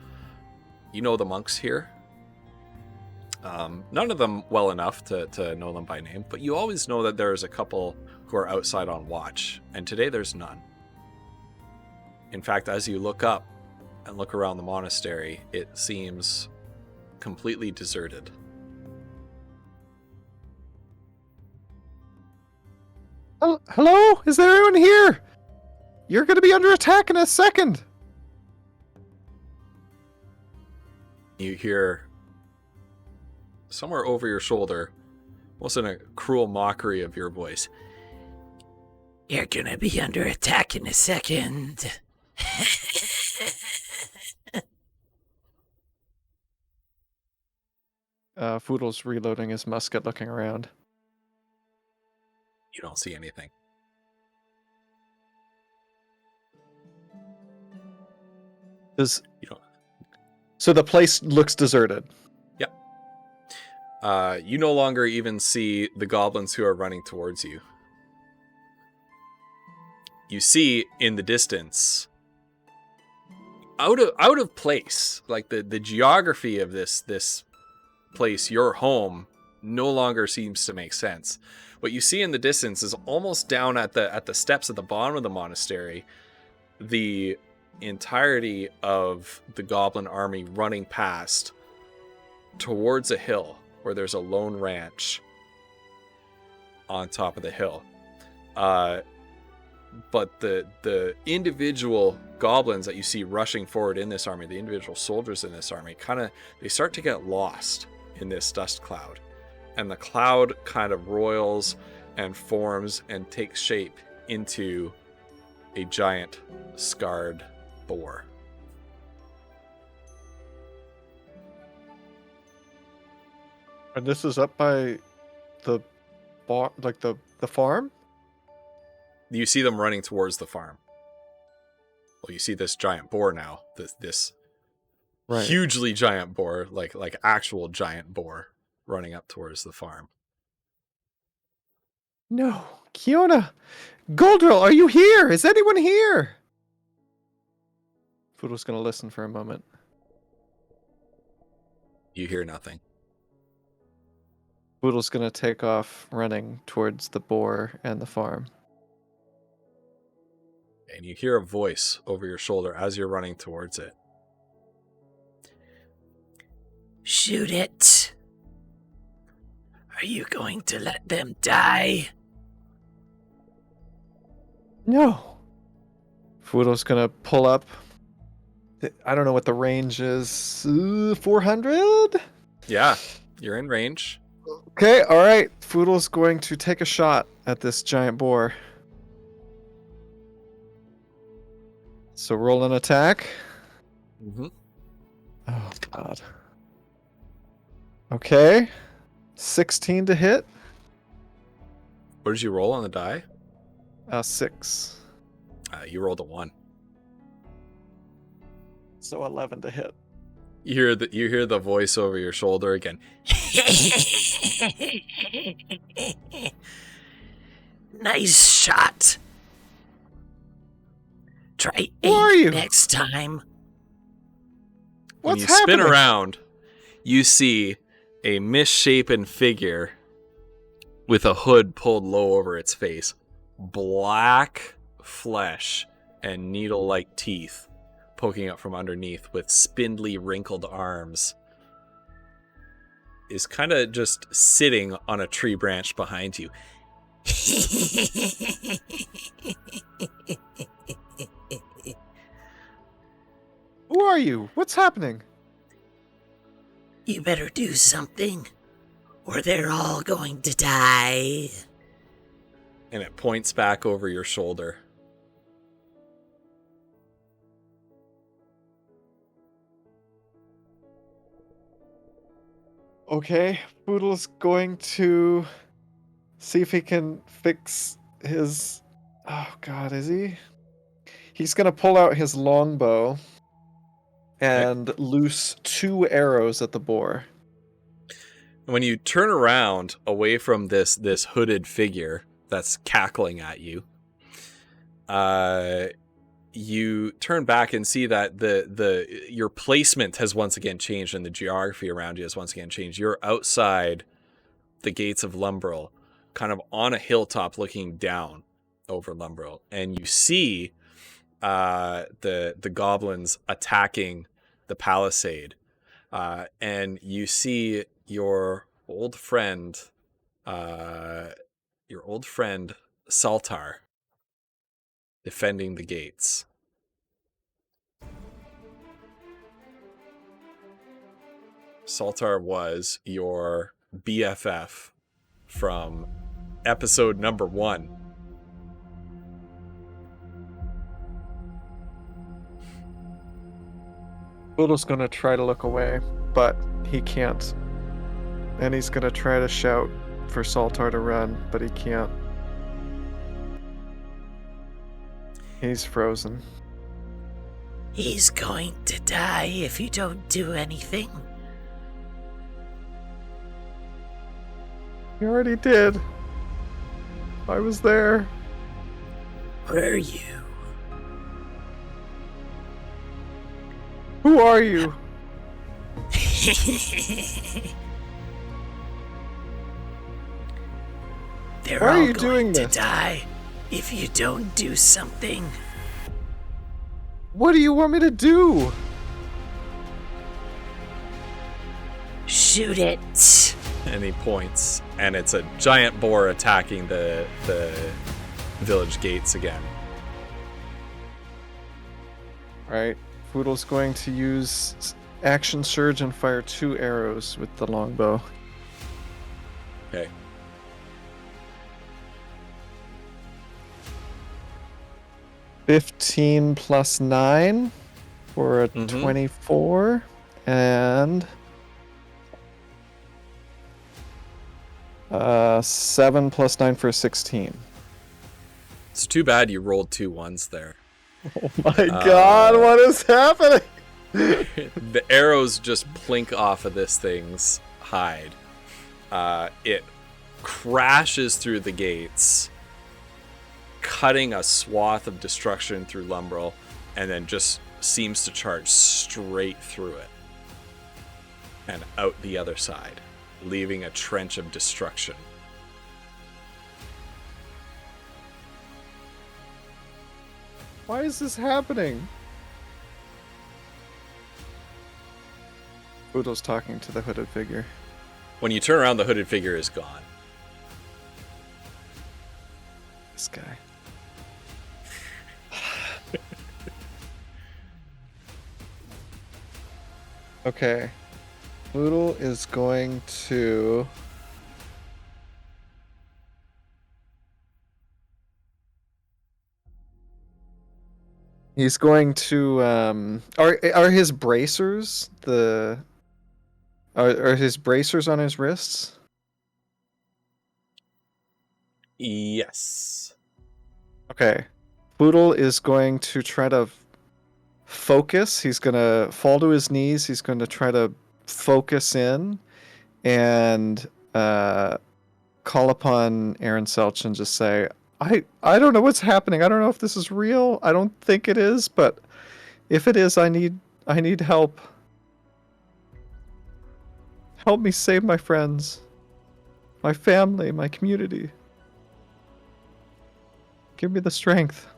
the monks here. None of them well enough to know them by name, but you always know that there's a couple who are outside on watch, and today there's none. In fact, as you look up and look around the monastery, it seems completely deserted. Oh, hello? Is there anyone here? You're going to be under attack in a second. You hear somewhere over your shoulder, almost in a cruel mockery of your voice, "You're gonna be under attack in a second." Foodle's reloading his musket, looking around. you don't see anything. You don't. So the place looks deserted. Yep. You no longer even see the goblins who are running towards you. You see in the distance, out of place, like the geography of this place, your home, no longer seems to make sense. What you see in the distance is almost down at the steps at the bottom of the monastery, the entirety of the goblin army running past towards a hill where there's a lone ranch on top of the hill. But the individual goblins that you see rushing forward in this army, the individual soldiers in this army, they start to get lost in this dust cloud. And the cloud kind of roils and forms and takes shape into a giant scarred boar. And this is up by the bar, like the farm? You see them running towards the farm. Well, you see this giant boar now. This Right. hugely giant boar, like actual giant boar, running up towards the farm. No. Kiona! Goldrill, are you here? Is anyone here? Foodle's gonna listen for a moment. You hear nothing. Foodle's gonna take off running towards the boar and the farm. And you hear a voice over your shoulder as you're running towards it. Shoot it. Are you going to let them die? No. Foodle's gonna pull up. I don't know what the range is. 400? Yeah, you're in range. Okay, all right. Foodle's going to take a shot at this giant boar. So roll an attack. Mm-hmm. Oh, God. Okay. 16 to hit. What did you roll on the die? 6. You rolled a 1. So 11 to hit. You hear the voice over your shoulder again. Nice shot. Try Who are 8 you? next time. When What's you happening? spin around, you see a misshapen figure with a hood pulled low over its face, black flesh and needle-like teeth poking up from underneath with spindly, wrinkled arms, is kind of just sitting on a tree branch behind you. Who are you? What's happening? You better do something, or they're all going to die. And it points back over your shoulder. Okay, Boodle's going to see if he can fix his... Oh, God, is he? He's going to pull out his longbow and loose 2 arrows at the boar. When you turn around away from this hooded figure that's cackling at you, you turn back and see that your placement has once again changed and the geography around you has once again changed. You're outside the gates of Lumbrel, kind of on a hilltop looking down over Lumbrel, and you see the goblins attacking the palisade, and you see your old friend Saltar defending the gates. Saltar was your BFF from episode number 1. Boodle's going to try to look away, but he can't. And he's going to try to shout for Saltar to run, but he can't. He's frozen. He's going to die if you don't do anything. He already did. I was there. Where are you? Who are you? They're Why are all you doing going to this? die if you don't do something. What do you want me to do? Shoot it. And he points, and it's a giant boar attacking the village gates again. Alright, Foodle's going to use action surge and fire 2 arrows with the longbow. Okay. $15 plus 9 for a 24, and 7 plus 9 for a 16. It's too bad you rolled 2 1s there. Oh my god, what is happening? The arrows just plink off of this thing's hide. It crashes through the gates, cutting a swath of destruction through Lumbrel, and then just seems to charge straight through it and out the other side, leaving a trench of destruction. Why is this happening? Boodle's talking to the hooded figure. When you turn around, the hooded figure is gone. This guy. Okay. Boodle is going to He's going to are his bracers are his bracers on his wrists? Yes. Okay. Poodle is going to try to focus. He's going to fall to his knees. He's going to try to focus in and call upon Aaron Selch and just say, I don't know what's happening. I don't know if this is real. I don't think it is, but if it is, I need help. Help me save my friends, my family, my community. Give me the strength.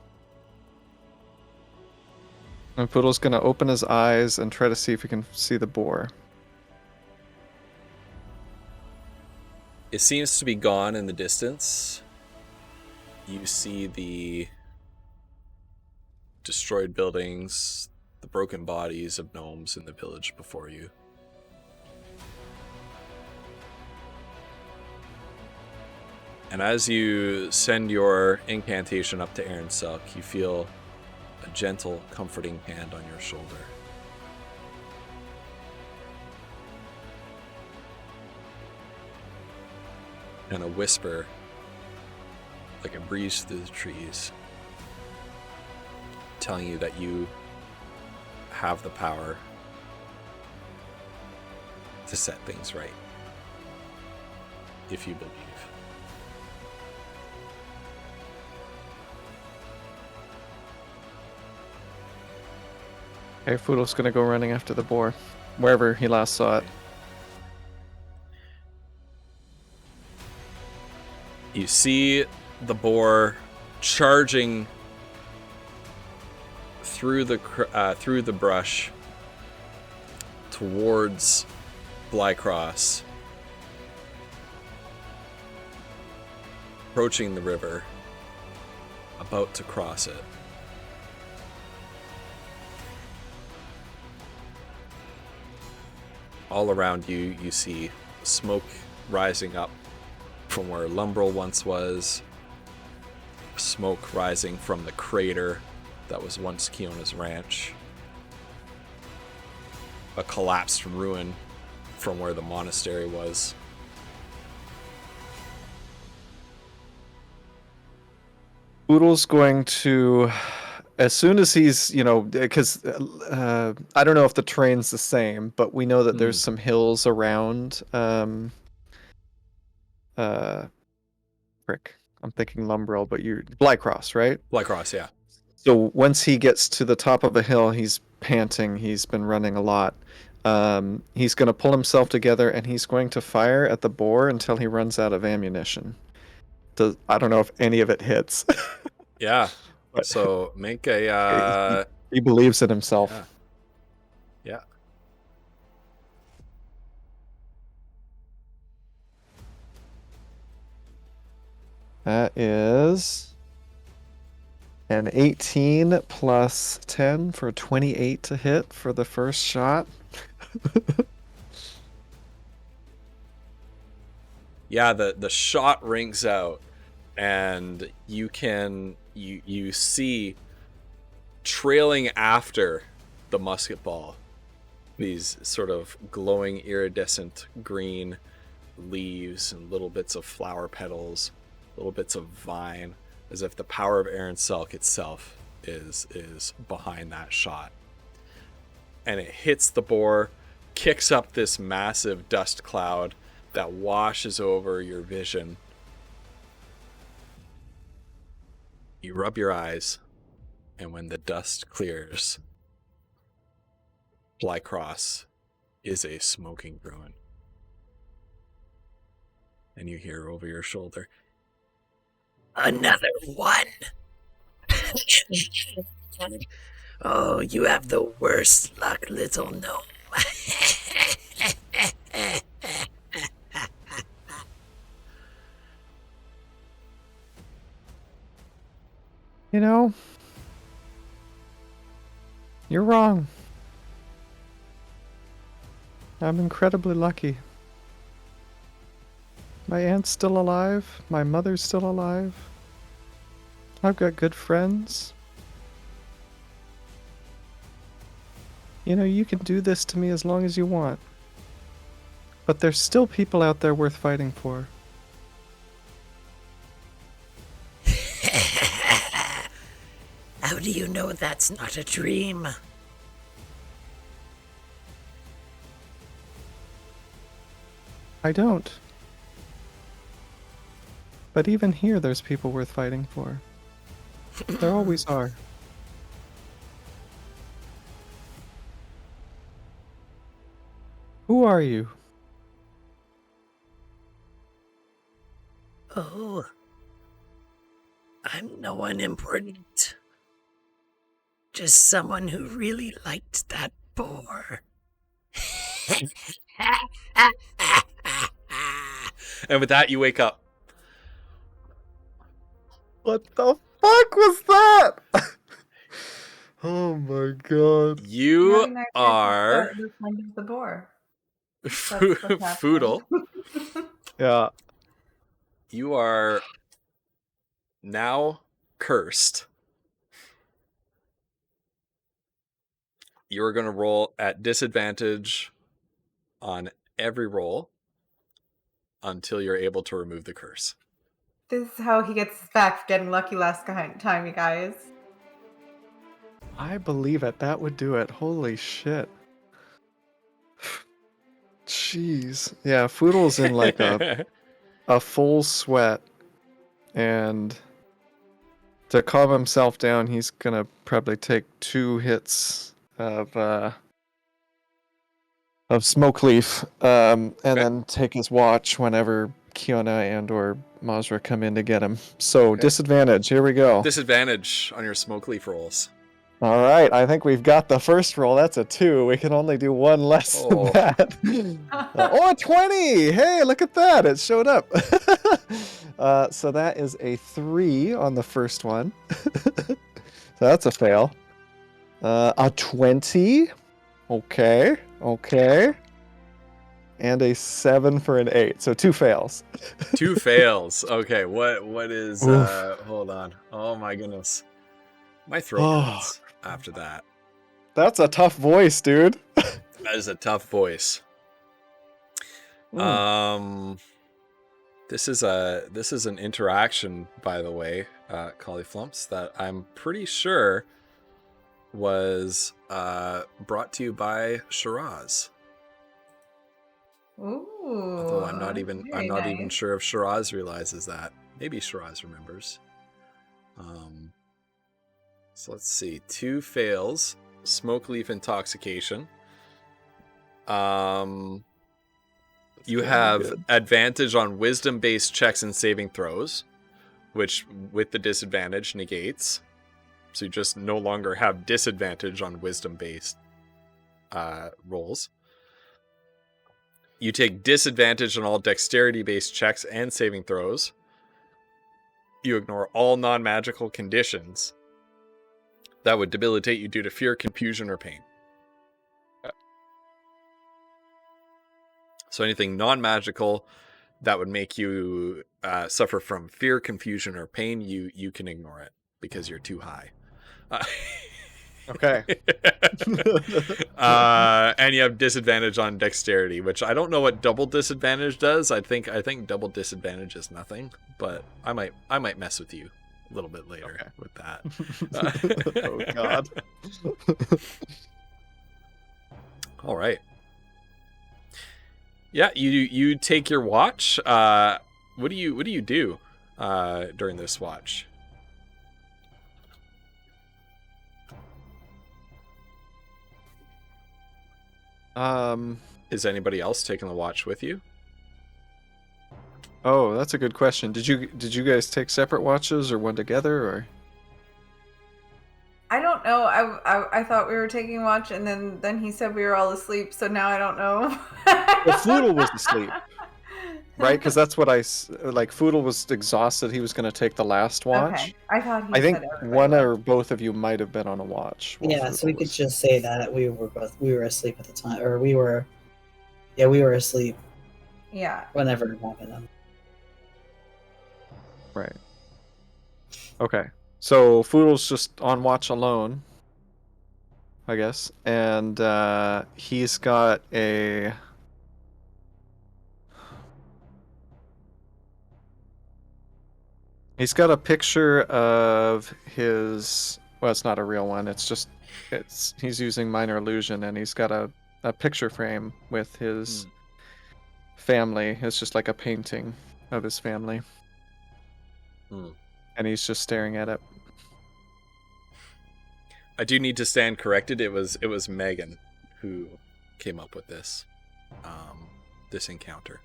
And Poodle's gonna open his eyes and try to see if he can see the boar. It seems to be gone in the distance. You see the destroyed buildings, the broken bodies of gnomes in the village before you. And as you send your incantation up to Aaron Selk, you feel a gentle, comforting hand on your shoulder. And a whisper, like a breeze through the trees, telling you that you have the power to set things right, if you believe. Okay, Poodle's gonna go running after the boar, wherever he last saw it. You see the boar charging through the brush towards Blycross, approaching the river, about to cross it. All around you, you see smoke rising up from where Lumbrel once was, smoke rising from the crater that was once Kiona's ranch, a collapsed ruin from where the monastery was. Poodle's going to, as soon as he's, because I don't know if the terrain's the same, but we know that there's some hills around. Frick, I'm thinking Lumbrel, but you're Blycross, right? Blycross, yeah. So once he gets to the top of a hill, he's panting. He's been running a lot. He's going to pull himself together and he's going to fire at the boar until he runs out of ammunition. I don't know if any of it hits. Yeah. So make a... He believes in himself. Yeah. That is an 18 plus 10 for 28 to hit for the first shot. Yeah, the shot rings out, and you see trailing after the musket ball these sort of glowing iridescent green leaves and little bits of flower petals, little bits of vine, as if the power of Aaron Selk itself is behind that shot. And it hits the boar, kicks up this massive dust cloud that washes over your vision. You rub your eyes, and when the dust clears, Blycross is a smoking ruin. And you hear over your shoulder, "Another one." Oh, you have the worst luck, little gnome. You know, you're wrong. I'm incredibly lucky. My aunt's still alive. My mother's still alive. I've got good friends. You know, you can do this to me as long as you want. But there's still people out there worth fighting for. How do you know that's not a dream? I don't. But even here, there's people worth fighting for. There always are. Who are you? Oh, I'm no one important. Just someone who really liked that boar. And with that, you wake up. What the fuck was that? Oh my god. You are the boar. Foodle. Yeah. You are now cursed. You're going to roll at disadvantage on every roll until you're able to remove the curse. This is how he gets back for getting lucky last time, you guys. I believe it. That would do it. Holy shit. Jeez. Yeah, Foodle's in like a full sweat. And to calm himself down, he's gonna probably take 2 hits of smoke leaf, and then take his watch whenever Kiona and or Mazra come in to get him. So disadvantage, here we go. Disadvantage on your smoke leaf rolls. All right, I think we've got the first roll. That's a 2. We can only do 1 less than that. A 20! Hey, look at that. It showed up. So that is a 3 on the first one. So that's a fail. A 20. Okay. And a 7 for an 8. So 2 fails. 2 fails. Okay, what is hold on. Oh my goodness. My throat hurts after that. That's a tough voice, dude. That is a tough voice. This is an interaction, by the way, Cauliflumps, that I'm pretty sure was brought to you by Shiraz. Ooh. Although I'm not even sure if Shiraz realizes that. Maybe Shiraz remembers. So let's see. 2 fails. Smoke leaf intoxication. You have advantage on wisdom-based checks and saving throws, which with the disadvantage negates. So you just no longer have disadvantage on wisdom-based rolls. You take disadvantage on all dexterity-based checks and saving throws. You ignore all non-magical conditions that would debilitate you due to fear, confusion, or pain. So anything non-magical that would make you suffer from fear, confusion, or pain, you can ignore it because you're too high. Okay. And you have disadvantage on dexterity, which I don't know what double disadvantage does. I think double disadvantage is nothing, but I might mess with you a little bit later with that. Oh god. All right. Yeah, you take your watch. What do you do during this watch? Is anybody else taking the watch with you? Oh, that's a good question. Did you guys take separate watches or one together or? I don't know. I thought we were taking watch, and then he said we were all asleep. So now I don't know. Well, Foodle was asleep, right? Because that's what Foodle was exhausted. He was going to take the last watch. Okay, I thought. I think one or both of you might have been on a watch. Yeah, so we could just say that we were asleep at the time, or we were asleep. Yeah. Whenever it happened. Right. Okay. So Foodle's just on watch alone. I guess, and he's got a. He's got a picture of his. Well, it's not a real one. He's using minor illusion, and he's got a picture frame with his family. It's just like a painting of his family, and he's just staring at it. I do need to stand corrected. It was Megan who came up with this encounter.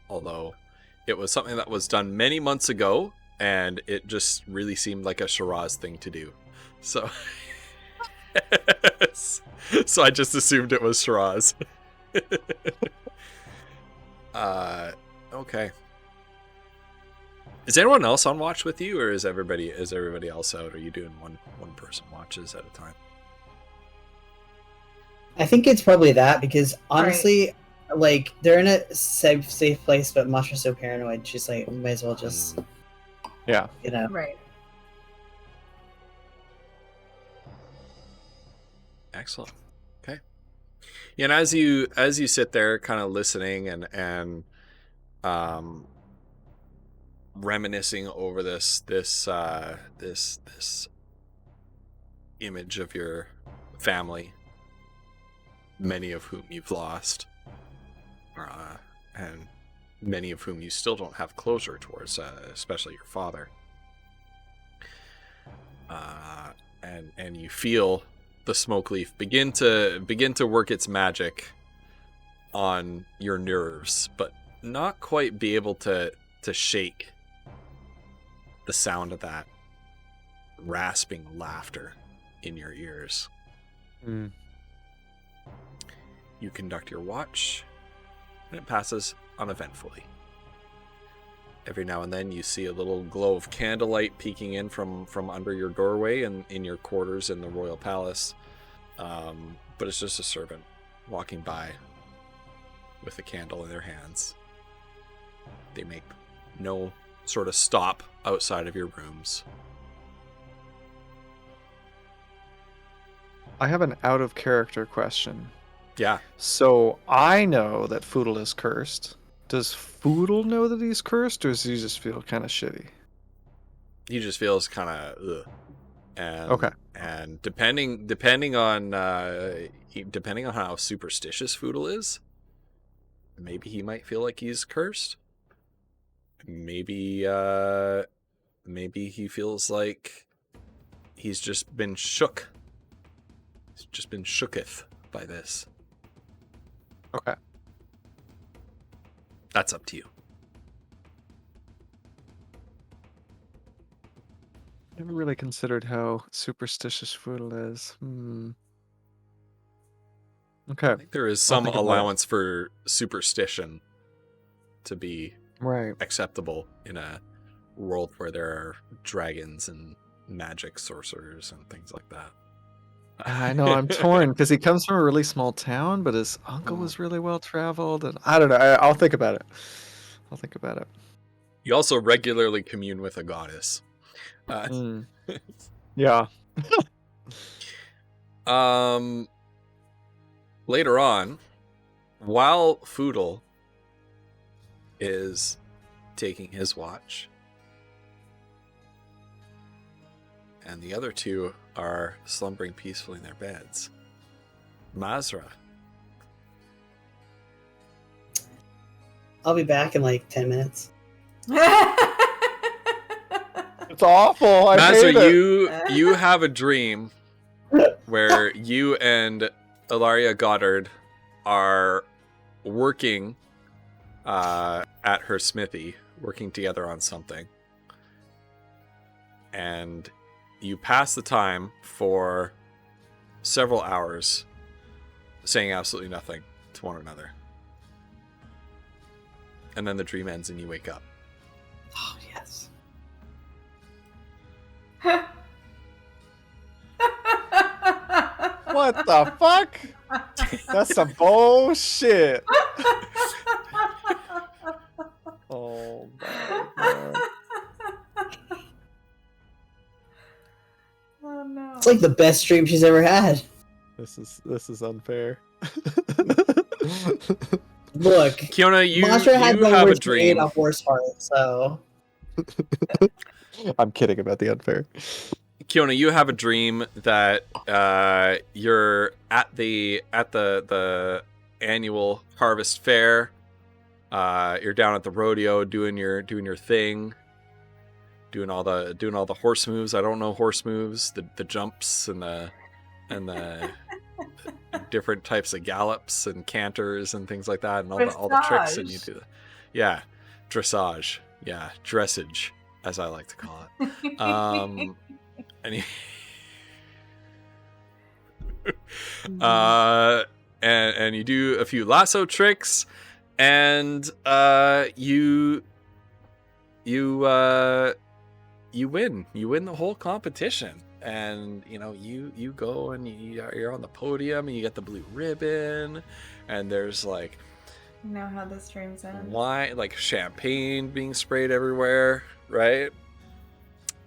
Although it was something that was done many months ago, and it just really seemed like a Shiraz thing to do. So, so I just assumed it was Shiraz. Okay. Is anyone else on watch with you, or is everybody else out? Or are you doing one person watches at a time? I think it's probably that, because honestly, like, they're in a safe place, but Masha's so paranoid. She's like, we might as well just, yeah, you know. Right. Excellent. Okay. Yeah, and as you sit there, kind of listening and reminiscing over this image of your family, many of whom you've lost, and many of whom you still don't have closure towards, especially your father. And you feel the smoke leaf begin to work its magic on your nerves, but not quite be able to shake the sound of that rasping laughter in your ears. You conduct your watch, and it passes uneventfully. Every now and then you see a little glow of candlelight peeking in from under your doorway and in your quarters in the royal palace. But it's just a servant walking by with a candle in their hands. They make no sort of stop outside of your rooms. I have an out of character question. Yeah. So I know that Foodle is cursed. Does Foodle know that he's cursed, or does he just feel kind of shitty? He just feels kind of and okay. And depending on how superstitious Foodle is, maybe he might feel like he's cursed. Maybe he feels like he's just been shook. He's just been shooketh by this. Okay. That's up to you. Never really considered how superstitious Foodle is. Okay. I think there is some allowance for superstition to be acceptable in a world where there are dragons and magic sorcerers and things like that. I know, I'm torn because he comes from a really small town, but his uncle was really well traveled, and I don't know. I'll think about it. You also regularly commune with a goddess. Yeah. Later on, while Foodle is taking his watch, and the other two are slumbering peacefully in their beds, Mazra. I'll be back in like 10 minutes. It's awful. I hate it. You have a dream where you and Ilaria Goddard are working at her smithy, working together on something. And you pass the time for several hours saying absolutely nothing to one another. And then the dream ends and you wake up. Oh, yes. What the fuck? That's some bullshit. Oh my god. Oh no. It's like the best dream she's ever had. This is unfair. Look, Kiona, you Masha had the have a worst made dream. a horse heart, so I'm kidding about the unfair. Kiona, you have a dream that you're at the annual harvest fair. You're down at the rodeo doing your thing, doing all the horse moves. I don't know horse moves, the jumps and the different types of gallops and canters and things like that, and all the tricks, and you do dressage, dressage, as I like to call it. And and you do a few lasso tricks, and you win the whole competition. And you go and you're on the podium and you get the blue ribbon, and there's like, You know how the streams end. wine, like champagne being sprayed everywhere, right?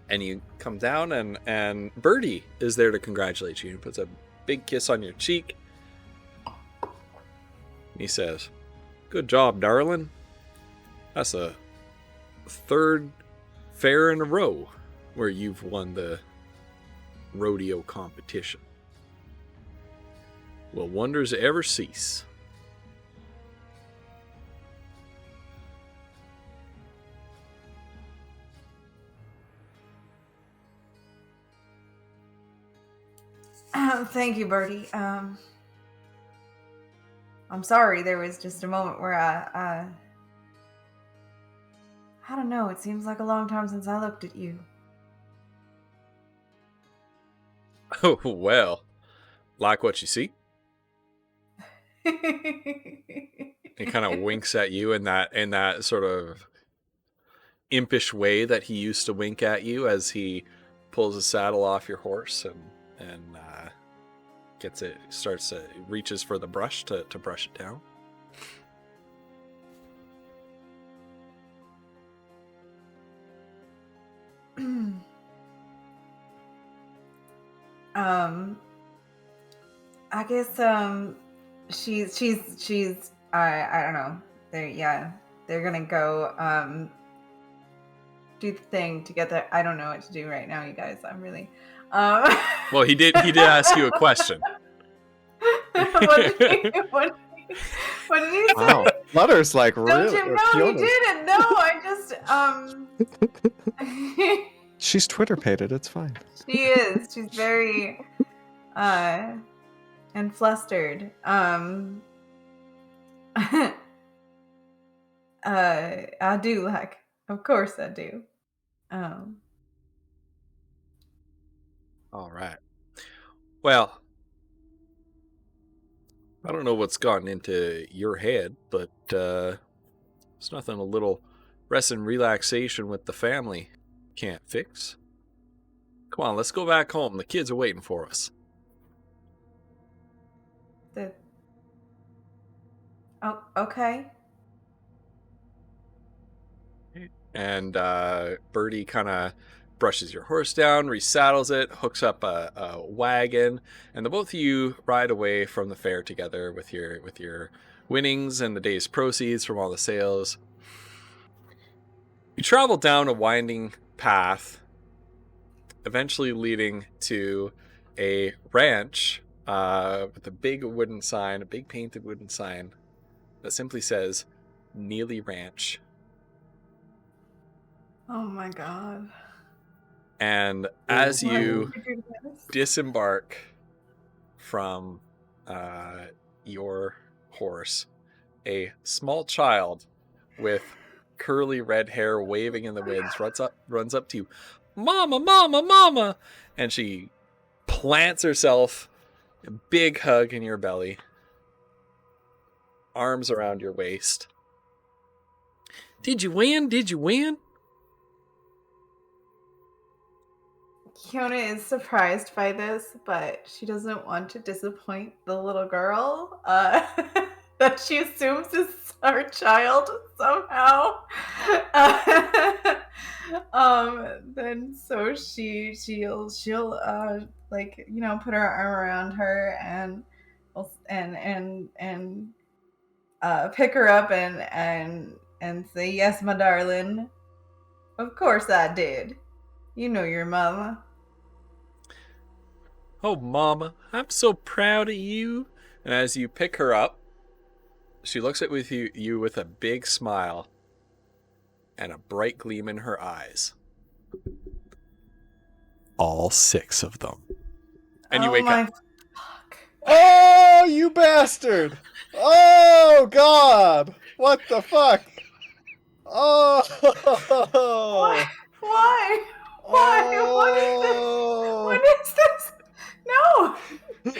And you come down and Birdie is there to congratulate you and puts a big kiss on your cheek. He says, "Good job, darling. That's a third fair in a row where you've won the rodeo competition. Will wonders ever cease?" Thank you, Birdie. I'm sorry. There was just a moment where I don't know. It seems like a long time since I looked at you. Oh, well, like what you see? He kind of winks at you in that sort of impish way that he used to wink at you as he pulls the saddle off your horse and reaches for the brush to brush it down. I guess she's I don't know. They're gonna go do the thing together. I don't know what to do right now, you guys. I'm really Well, he did ask you a question. what did he say? Wow, Flutter's like Don't really. you know you didn't? No, I just She's Twitter pated. It's fine. She is. She's very and flustered. I do like, of course I do. All right. Well, I don't know what's gotten into your head, but it's nothing a little rest and relaxation with the family can't fix. Come on, let's go back home. The kids are waiting for us. Okay. And Birdie kind of brushes your horse down, resaddles it, hooks up a wagon, and the both of you ride away from the fair together with your winnings and the day's proceeds from all the sales. You travel down a winding path, eventually leading to a ranch with a big painted wooden sign that simply says Neely Ranch. Oh my god. And as you disembark from your horse, a small child with curly red hair waving in the winds runs up to you. "Mama, mama, mama!" And she plants herself, a big hug in your belly, arms around your waist. "Did you win? Did you win?" Kiona is surprised by this, but she doesn't want to disappoint the little girl. that she assumes is our child somehow. Then so she'll like, you know, put her arm around her and pick her up and say, "Yes, my darling. Of course I did. You know your mama." Oh, Mama, I'm so proud of you. And as you pick her up, she looks at you with a big smile and a bright gleam in her eyes. All 6 of them. And you wake up. Fuck. Oh, you bastard! Oh, God! What the fuck? Oh! Why? Why? Oh. What is this? No! No!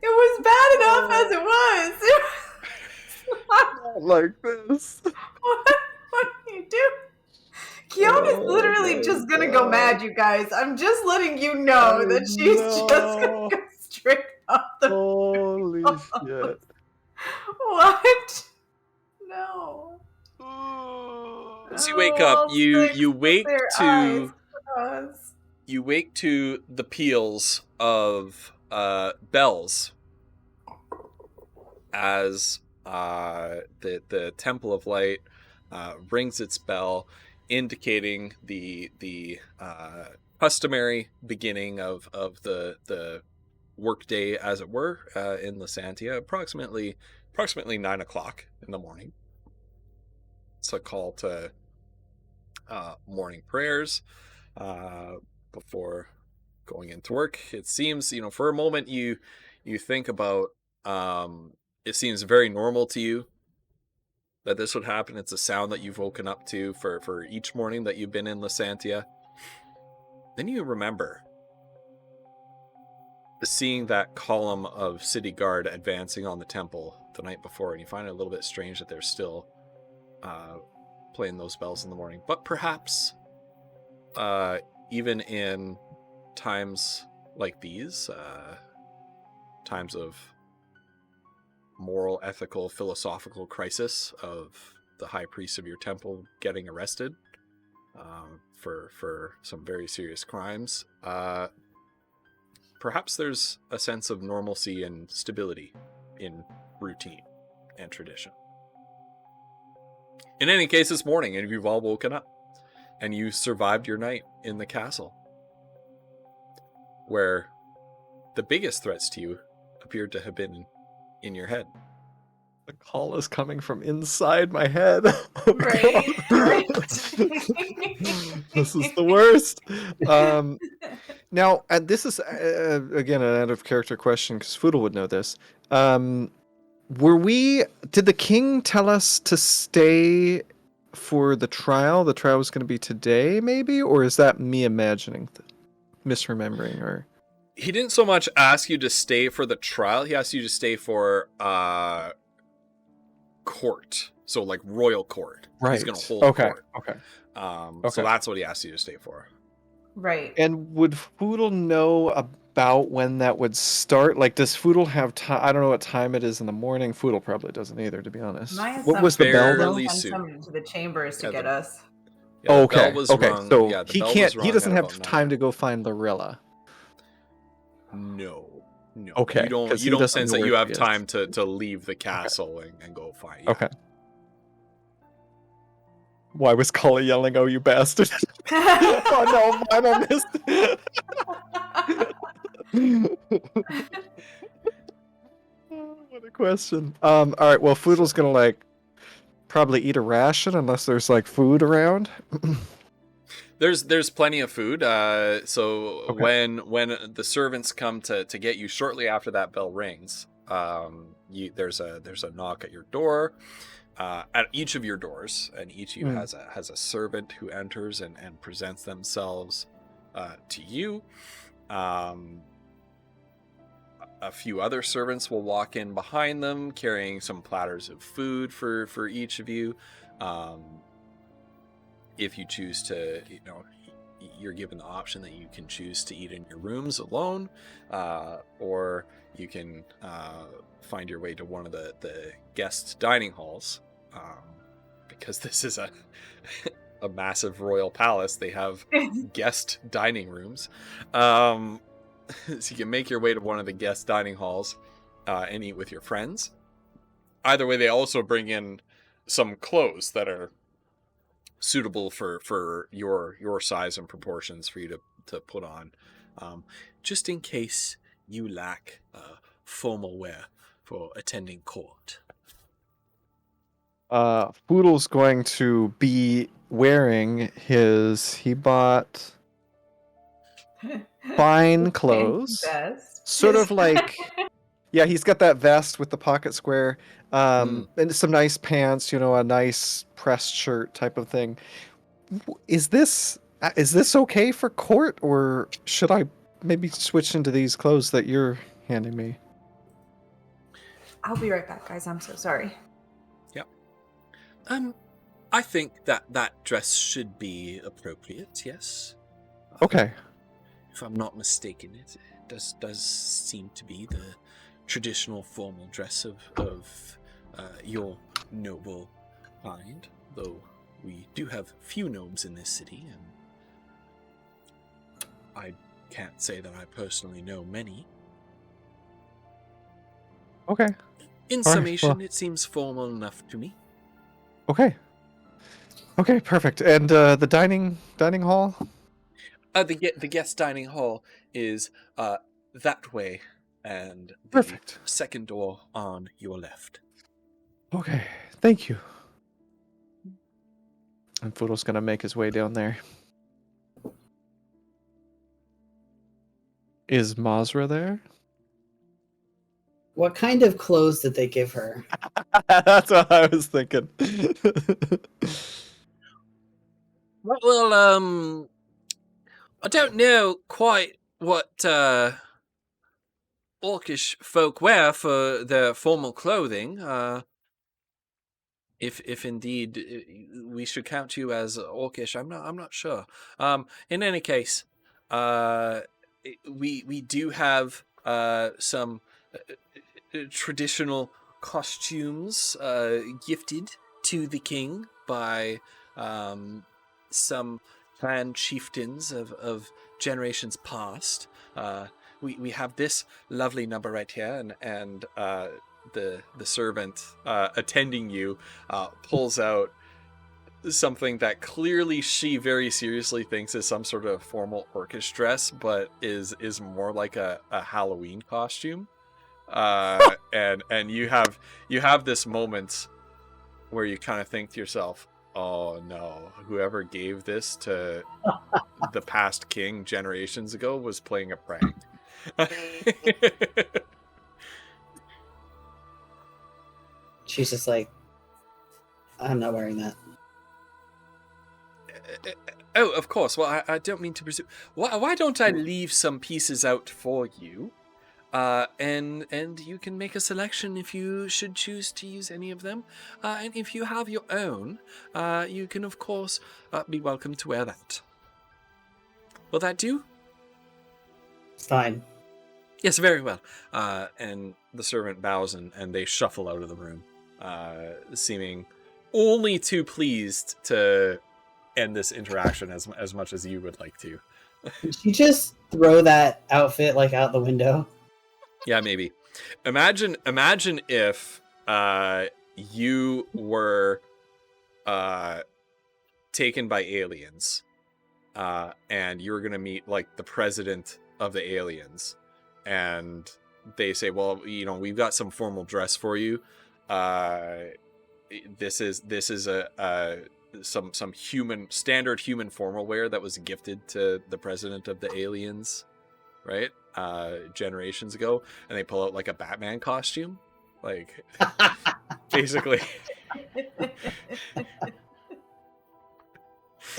It was bad enough as it was. Not like this. What do you do? Kiona's literally just gonna go mad, you guys. I'm just letting you know that she's just gonna go straight off the Holy shit. What? No. As you wake up, you wake to the peals of bells as the Temple of Light rings its bell, indicating the customary beginning of the workday, as it were, in Lysantia, approximately 9 o'clock in the morning. It's a call to morning prayers before going into work. It seems, for a moment you think about, it seems very normal to you that this would happen. It's a sound that you've woken up to for each morning that you've been in Lysantia. Then you remember seeing that column of city guard advancing on the temple the night before, and you find it a little bit strange that they're still playing those bells in the morning. But perhaps even in times like these, times of moral, ethical, philosophical crisis of the high priest of your temple getting arrested for some very serious crimes, perhaps there's a sense of normalcy and stability in routine and tradition. In any case, this morning, and you've all woken up, and you survived your night in the castle, where the biggest threats to you appeared to have been in your head. The call is coming from inside my head. Oh, Right. This is the worst. Now, this is, again, an out-of-character question, because Foodle would know this. Did the king tell us to stay for the trial? The trial was going to be today, maybe? Or is that me imagining, misremembering? Or he didn't so much ask you to stay for the trial. He asked you to stay for court. So, like, royal court. Right. He's going to hold court. Okay. So that's what he asked you to stay for. Right. And would Foodle know about when that would start? Like, does Foodle have time? I don't know what time it is in the morning. Foodle probably doesn't either, to be honest. What was the bell, though? Soon. To the chambers to get us. Yeah, okay. Bell was rung. So yeah, he can't. He doesn't have time to go find Lorilla. No. Okay. You don't sense that you have time to leave the castle and go find. Yeah. Okay. Why was Cully yelling, "Oh, you bastard"? Oh no, I don't miss it. What a question. All right, well, Foodle's gonna probably eat a ration unless there's food around. There's plenty of food. So okay. when the servants come to get you shortly after that bell rings, there's a knock at your door. At each of your doors, and each of you has a servant who enters and presents themselves to you. A few other servants will walk in behind them, carrying some platters of food for each of you. If you choose to, you're given the option that you can choose to eat in your rooms alone, or you can find your way to one of the guest dining halls. Because this is a massive royal palace, they have guest dining rooms. So you can make your way to one of the guest dining halls and eat with your friends. Either way, they also bring in some clothes that are suitable for your size and proportions for you to put on, just in case you lack formal wear for attending court. Foodle's going to be wearing he bought fine clothes, sort of like, yeah, he's got that vest with the pocket square, and some nice pants, a nice pressed shirt type of thing. Is this okay for court, or should I maybe switch into these clothes that you're handing me? I'll be right back, guys. I'm so sorry. Yep. I think that dress should be appropriate, yes. Okay. If I'm not mistaken, it does seem to be the traditional formal dress of your noble kind, though we do have few gnomes in this city, and I can't say that I personally know many. Okay. In summation, it seems formal enough to me. Okay. Okay, perfect. And the dining hall? The guest dining hall is that way, and the perfect. second door on your left. Okay, thank you. And Foodle's gonna make his way down there. Is Mazra there? What kind of clothes did they give her? That's what I was thinking. Well, I don't know quite what orcish folk wear for their formal clothing. If indeed we should count you as orcish, I'm not sure. In any case, we do have some traditional costumes gifted to the king by some clan chieftains of generations past. We have this lovely number right here, and the servant attending you pulls out something that clearly she very seriously thinks is some sort of formal orcish dress, but is more like a Halloween costume. And you have this moment where you kind of think to yourself, oh no, whoever gave this to the past king generations ago was playing a prank. She's just like, I'm not wearing that. Oh, of course. Well, I don't mean to presume. Why don't I leave some pieces out for you? And you can make a selection if you should choose to use any of them. And if you have your own, you can, of course, be welcome to wear that. Will that do? It's fine. Yes, very well. And the servant bows and they shuffle out of the room, seeming only too pleased to end this interaction as much as you would like to. Did she just throw that outfit out the window? Yeah, maybe. Imagine if you were taken by aliens, and you were gonna meet the president of the aliens, and they say, "Well, we've got some formal dress for you. This is some standard human formal wear that was gifted to the president of the aliens, right? Generations ago," and they pull out a Batman costume, basically.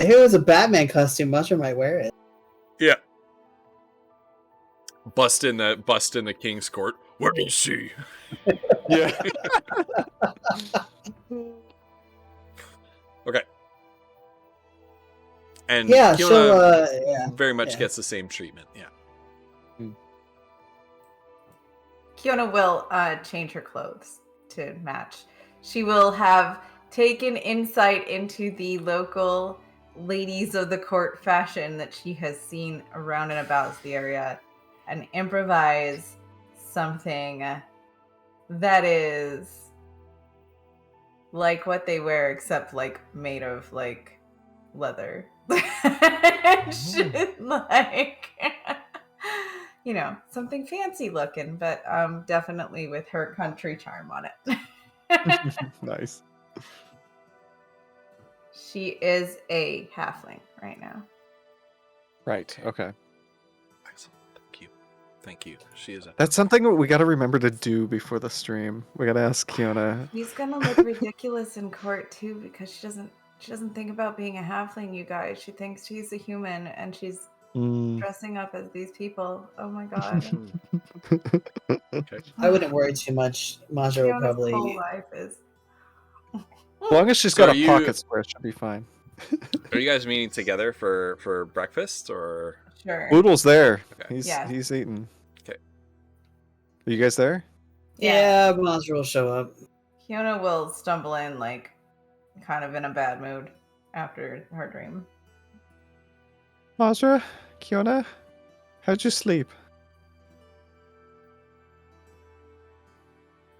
If it was a Batman costume, Mushroom might wear it. Yeah. Bust in the king's court. Where is she? Yeah. Okay. And Yeah, Kiona yeah, very much yeah. gets the same treatment. Yeah. Kiona will change her clothes to match. She will have taken insight into the local ladies of the court fashion that she has seen around and about the area and improvise something that is like what they wear, except like made of like leather. Shit, like you know, something fancy looking, but definitely with her country charm on it. Nice. She is a halfling right now. Right. Okay. Excellent. Thank you. She is a. That's something we got to remember to do before the stream. We got to ask Kiona. She's gonna look ridiculous in court too because she doesn't think about being a halfling, you guys. She thinks she's a human and she's dressing up as these people. Oh my god. Okay. I wouldn't worry too much. Maja will Fiona's whole probably. life is. As long as she's So got are a you- pocket square, she'll be fine. Are you guys meeting together for breakfast or? Sure. Boodle's there. Okay. He's eating. Okay. Are you guys there? Yeah, Maja will show up. Kiona will stumble in like kind of in a bad mood after her dream. Mazra, Kiona, how'd you sleep?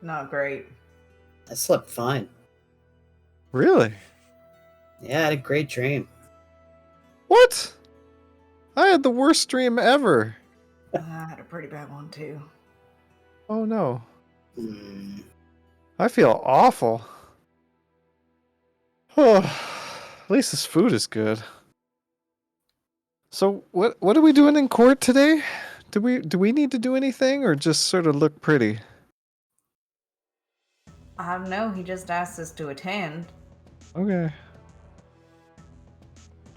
Not great. I slept fine. Really? Yeah, I had a great dream. What? I had the worst dream ever. I had a pretty bad one too. Oh no. Hmm. I feel awful. Oh, at least this food is good. So what are we doing in court today? Do we need to do anything or just sort of look pretty? I don't know. He just asked us to attend. Okay.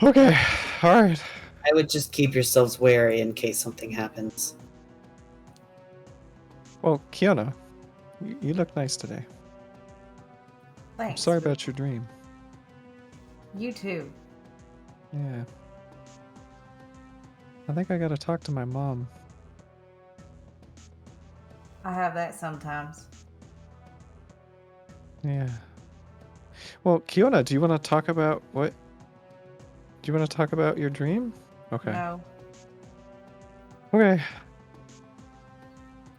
Okay. All right. I would just keep yourselves wary in case something happens. Well, Kiona, you look nice today. I'm Thanks. sorry about your dream. You too. Yeah. I think I gotta talk to my mom. I have that sometimes. Yeah. Well, Kiona, do you want to talk about what? Do you want to talk about your dream? Okay. No. Okay.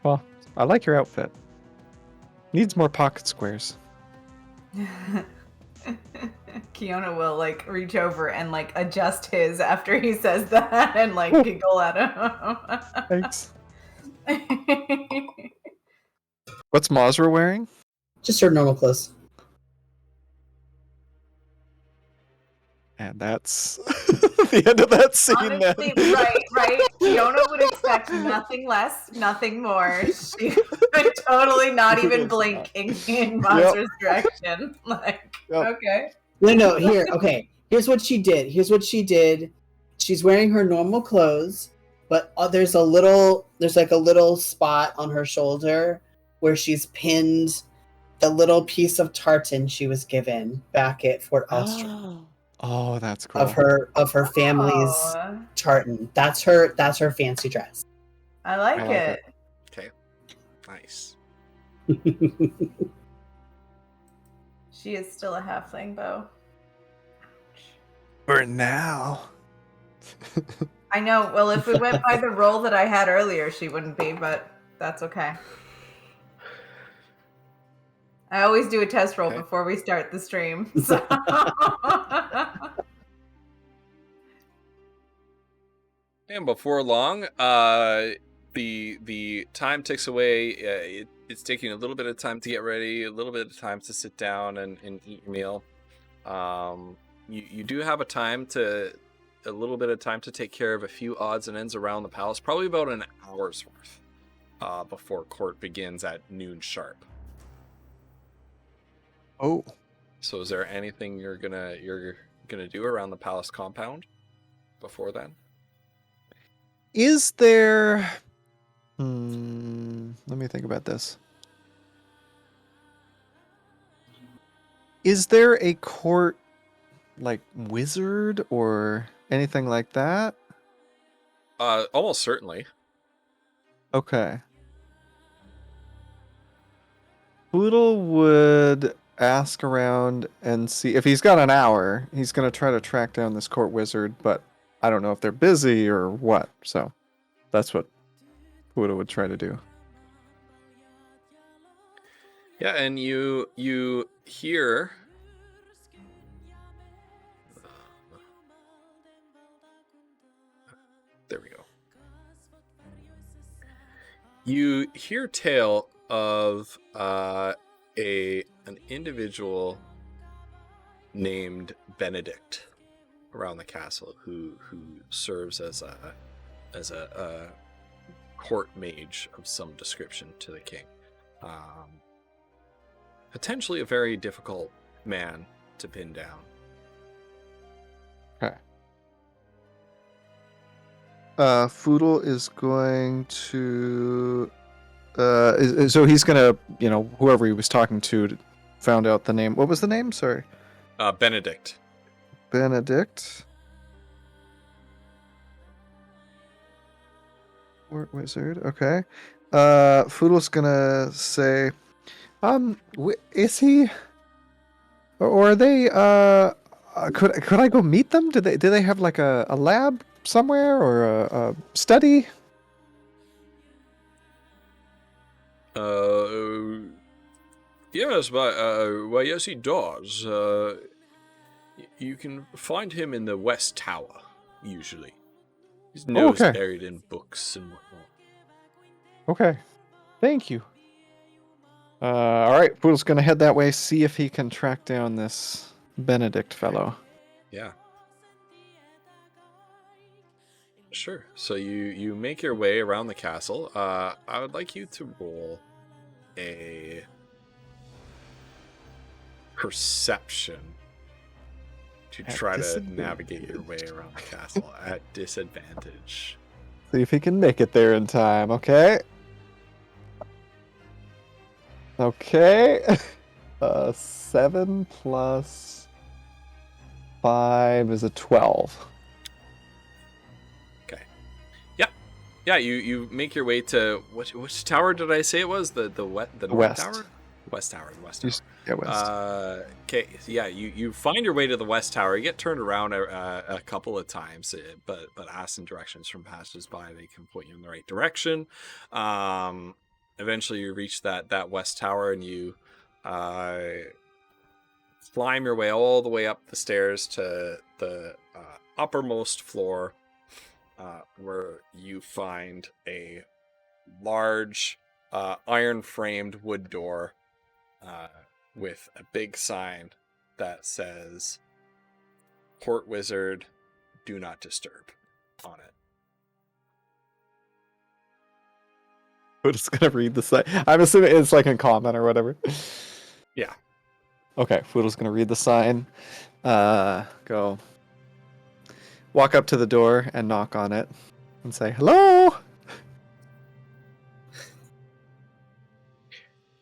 Well, I like your outfit. Needs more pocket squares. Kiona will like reach over and like adjust his after he says that and like giggle at him. Thanks. What's Mazra wearing? Just her normal clothes. And that's the end of that scene. Honestly, then. right. Kiona would expect nothing less, nothing more. She would totally not even blinking in Mazra's direction. Like, okay. No, here, okay. Here's what she did. She's wearing her normal clothes, but there's like a little spot on her shoulder where she's pinned the little piece of tartan she was given back at Fort Austria. Oh, that's cool. Of her family's tartan. That's her fancy dress. I like it. Okay. Nice. She is still a halfling, though. For now. I know. Well, if we went by the roll that I had earlier, she wouldn't be, but that's okay. I always do a test roll before we start the stream. So. And before long, the time ticks away. It's taking a little bit of time to get ready, a little bit of time to sit down and eat your meal. You do have a little bit of time to take care of a few odds and ends around the palace, probably about an hour's worth before court begins at noon sharp. Oh. So is there anything you're gonna do around the palace compound before then? Is there... let me think about this. Is there a court like wizard or anything like that? Almost certainly. Okay. Poodle would ask around and see if he's got an hour. He's gonna try to track down this court wizard, but I don't know if they're busy or what. So that's what Poodle would try to do. Yeah, and you hear there we go. You hear tale of an individual named Benedict around the castle who serves as a court mage of some description to the king. Potentially a very difficult man to pin down. Okay. Foodle is going to so he's gonna, whoever he was talking to found out the name. What was the name? Sorry. Benedict. Benedict. Court wizard. Okay. Foodle's gonna say, is he, or are they? Could I go meet them? Do they have like a lab somewhere or a study? Yes, well, yes, he does. You can find him in the West Tower, usually. His nose buried in books and whatnot. Okay, thank you. All right, Poodle's gonna head that way, see if he can track down this Benedict fellow. Yeah. Sure. So you make your way around the castle. I would like you to roll a perception to try to navigate your way around the castle at disadvantage. See if he can make it there in time, okay? Okay. 7 plus 5 is a 12. Okay. Yep. Yeah, you make your way to which tower did I say it was? The North West Tower? West Tower, the West Tower. Yeah, West. Okay, yeah, you find your way to the West Tower. You get turned around a couple of times, but asking directions from passers-by, they can point you in the right direction. Eventually, you reach that West Tower, and you climb your way all the way up the stairs to the uppermost floor, where you find a large iron-framed wood door with a big sign that says "Court Wizard, do not disturb" on it. We're just gonna read the sign. I'm assuming it's like in common or whatever. Yeah. Okay, Foodle's gonna read the sign. Go. Walk up to the door and knock on it and say, "Hello."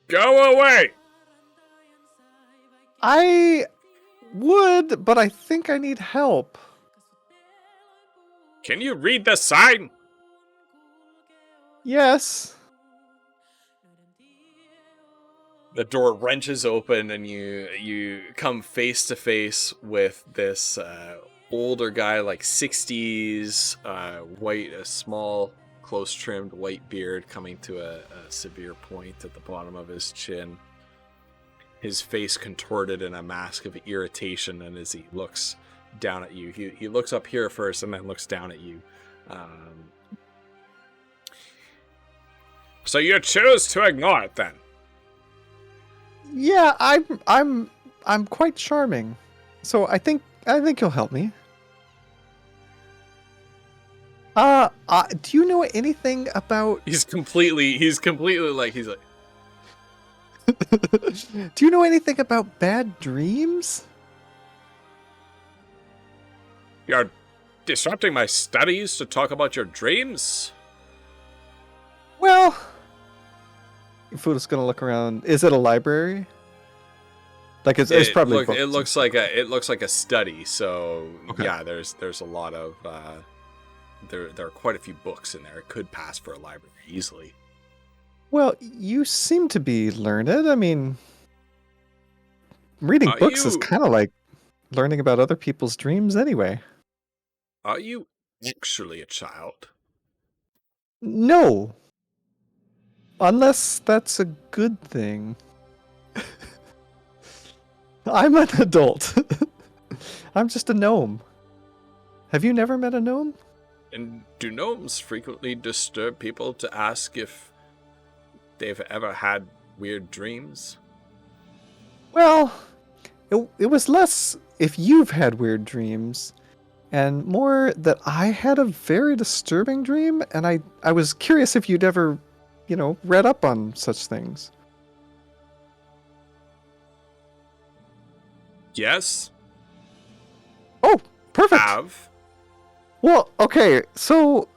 Go away! I would, but I think I need help. Can you read the sign? Yes. The door wrenches open and you come face to face with this older guy, like 60s, white, a small, close-trimmed white beard coming to a severe point at the bottom of his chin. His face contorted in a mask of irritation, and as he looks down at you, he looks up here first and then looks down at you. So you choose to ignore it then? Yeah, I'm quite charming, so I think you'll help me. Do you know anything about? He's completely like he's like. Do you know anything about bad dreams? You're disrupting my studies to talk about your dreams? Well, Foodle's gonna look around. Is it a library? Like it's probably books it and looks stuff. like a study. So Okay. yeah, there's a lot of there are quite a few books in there. It could pass for a library easily. Well, you seem to be learned. I mean, reading books is kind of like learning about other people's dreams anyway. Are you actually a child? No. Unless that's a good thing. I'm an adult. I'm just a gnome. Have you never met a gnome? And do gnomes frequently disturb people to ask if they've ever had weird dreams? Well, it was less if you've had weird dreams, and more that I had a very disturbing dream, and I was curious if you'd ever, read up on such things. Yes. Oh, perfect. Have. Well, okay, so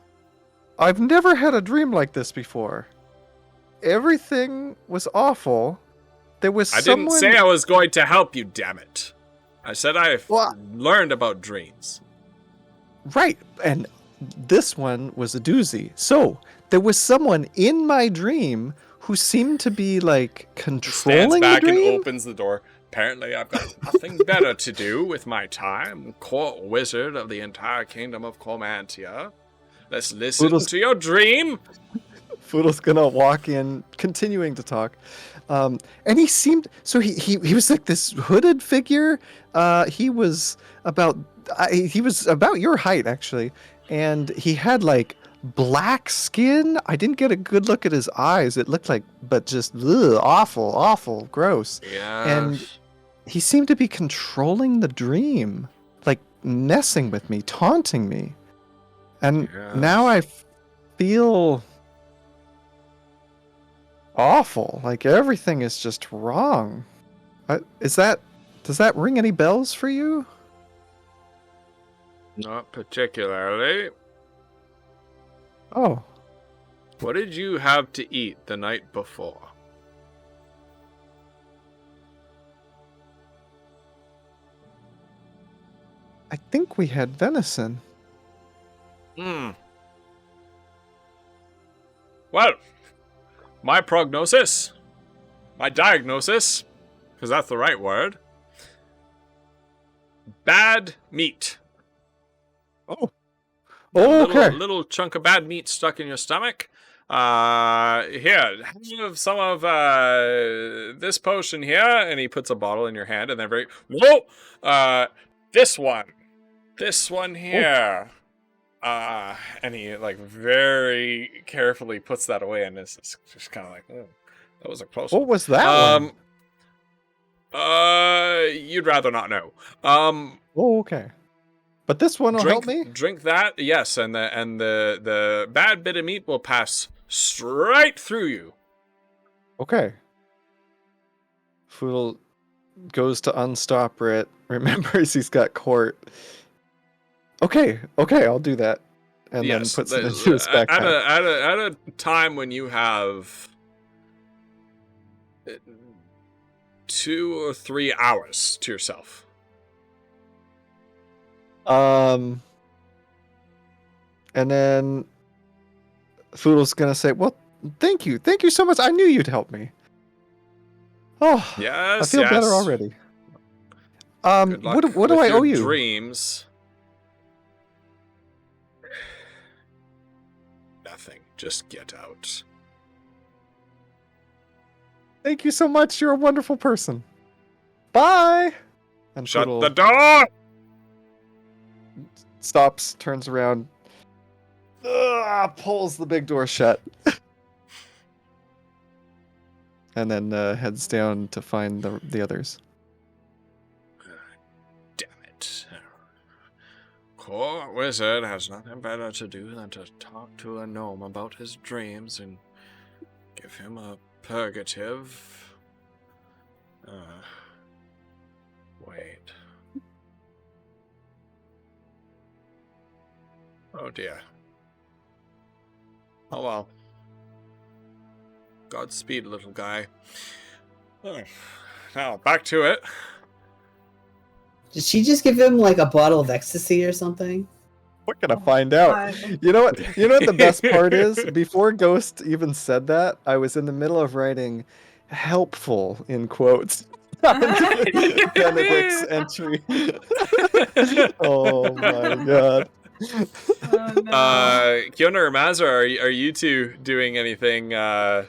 I've never had a dream like this before. Everything was awful. There was I someone... didn't say I was going to help you, damn it. I said I've Well, learned about dreams. Right, and this one was a doozy. So, there was someone in my dream who seemed to be, like, controlling Stands back the dream? and opens the door. Apparently, I've got nothing better to do with my time. Court wizard of the entire kingdom of Cormantia. Let's listen to your dream. Foodle's gonna walk in, continuing to talk. And he seemed... So he was like this hooded figure. He was about your height, actually. And he had, like, black skin. I didn't get a good look at his eyes. It looked like... But just awful, gross. Yeah. And he seemed to be controlling the dream. Like, messing with me, taunting me. And now I feel... awful. Like, everything is just wrong. Does that ring any bells for you? Not particularly. Oh. What did you have to eat the night before? I think we had venison. Well, my prognosis, my diagnosis, because that's the right word, bad meat. Oh. Oh, okay. Little chunk of bad meat stuck in your stomach. Here, have some of this potion here, and he puts a bottle in your hand, and then this one here. And he very carefully puts that away, and it's just kind of like, oh, that was a close one. What was that one? You'd rather not know. Oh, okay. But this one will help me? Drink that, yes, and the bad bit of meat will pass straight through you. Okay. Foodle goes to unstopper it, remembers he's got court. Okay, I'll do that. And then puts it into his backpack. At a time when you have 2 or 3 hours to yourself. And then Foodle's gonna say, well, thank you so much. I knew you'd help me. Oh, yes, I feel better already. What do I owe you? Dreams. Nothing. Just get out. Thank you so much. You're a wonderful person. Bye. And Shut Foodle the door. stops, turns around, pulls the big door shut, and then heads down to find the others. Damn it. Court wizard has nothing better to do than to talk to a gnome about his dreams and give him a purgative. Wait. Oh dear. Oh well. Godspeed, little guy. Oh. now back to it. Did she just give him like a bottle of ecstasy or something? We're gonna find out. You know what? You know what the best part is? Before Ghost even said that, I was in the middle of writing "helpful" in quotes. Benedict's entry. Oh my god. Oh, no. Kiona or Mazza, are you two doing anything? Are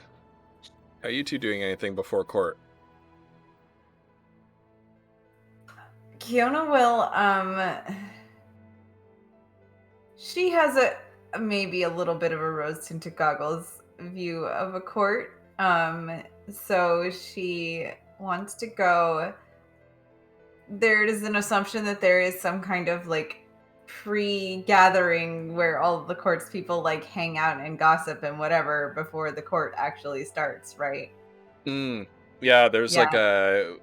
you two doing anything before court? Kiona will, she has maybe a little bit of a rose-tinted goggles view of a court. So she wants to go. There is an assumption that there is some kind of like pre-gathering where all of the court's people like hang out and gossip and whatever before the court actually starts, right? Yeah, there's like a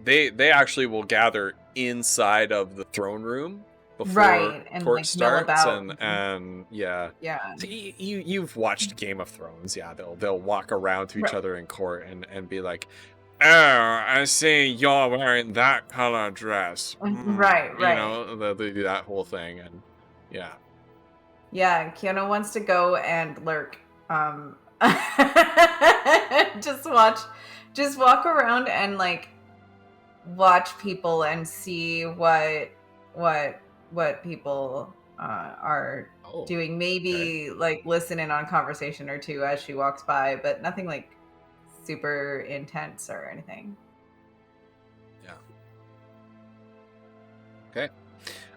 they actually will gather inside of the throne room before and court like starts, mill about. and yeah. So you've watched Game of Thrones. Yeah, they'll walk around to each other in court and be like, "Oh, I see you're wearing that color dress." Right. You know, they do that whole thing, and yeah. Yeah, Kiona wants to go and lurk. Just walk around and like watch people and see what people are doing. Maybe like listen in on a conversation or two as she walks by, but nothing like super intense or anything. Yeah. Okay.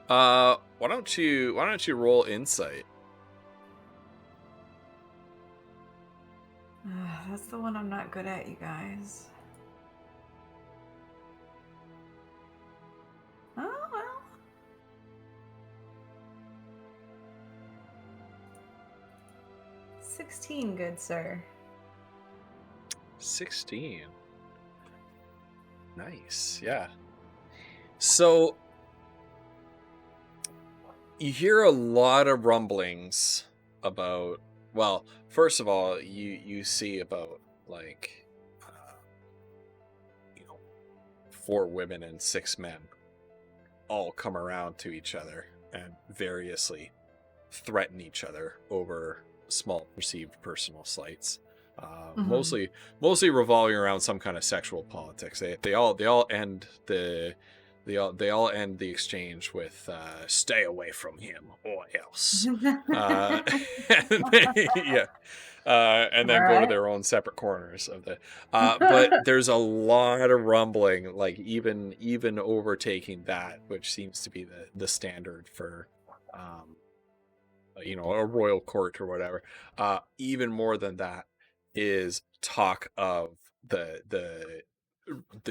Why don't you roll insight? That's the one I'm not good at, you guys. Oh, well. $16, good sir. 16. Nice, yeah. So you hear a lot of rumblings about, well, first of all, you see about like 4 women and 6 men all come around to each other and variously threaten each other over small perceived personal slights. Mostly revolving around some kind of sexual politics. They all end the exchange with "Stay away from him or else," and then go to their own separate corners of the. But there's a lot of rumbling, like even overtaking that, which seems to be the standard for, a royal court or whatever. Even more than that is talk of the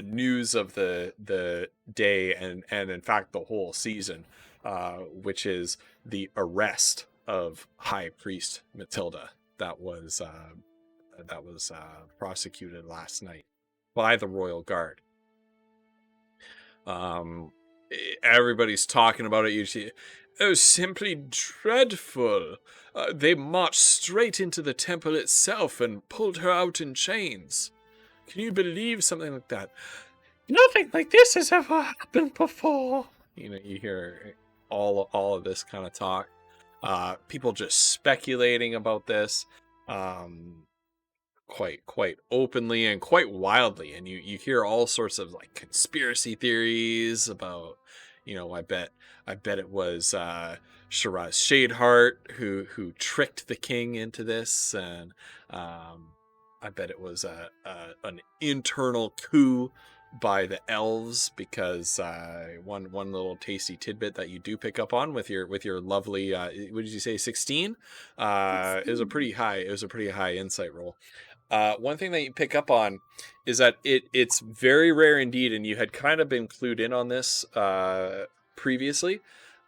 news of the day and in fact the whole season, which is the arrest of High Priest Matilda that was prosecuted last night by the Royal Guard. Everybody's talking about it. Usually, oh, simply dreadful. They marched straight into the temple itself and pulled her out in chains. Can you believe something like that? Nothing like this has ever happened before. You hear all of this kind of talk. People just speculating about this, quite openly and quite wildly. And you hear all sorts of like conspiracy theories about, I bet it was Shiraz Shadeheart who tricked the king into this, and I bet it was an internal coup by the elves, because one little tasty tidbit that you do pick up on with your lovely what did you say, 16? It was a pretty high insight roll. One thing that you pick up on is that it's very rare indeed, and you had kind of been clued in on this previously,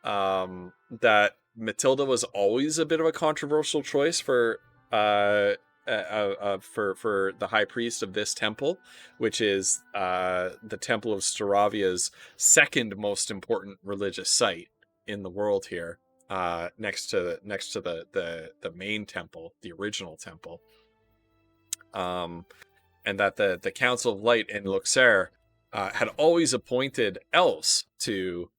that Matilda was always a bit of a controversial choice for the high priest of this temple, which is the Temple of Staravia's second most important religious site in the world here, next to the main temple, the original temple. and that the Council of Light in Luxair had always appointed elves to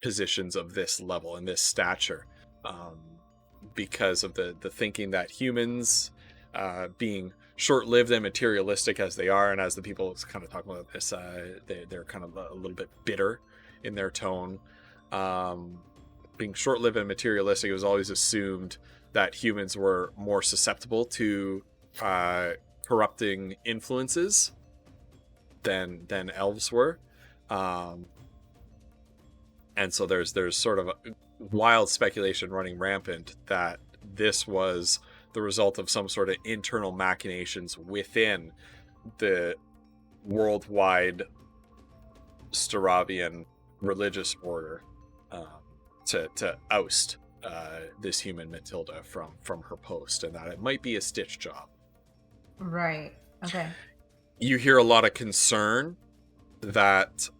positions of this level and this stature, because of the thinking that humans, being short-lived and materialistic as they are, and as the people kind of talk about this, they're kind of a little bit bitter in their tone. Being short-lived and materialistic, it was always assumed that humans were more susceptible to corrupting influences than elves were. And so there's sort of a wild speculation running rampant that this was the result of some sort of internal machinations within the worldwide Staravian religious order, to oust this human Matilda from her post, and that it might be a stitch job. Right. Okay. You hear a lot of concern that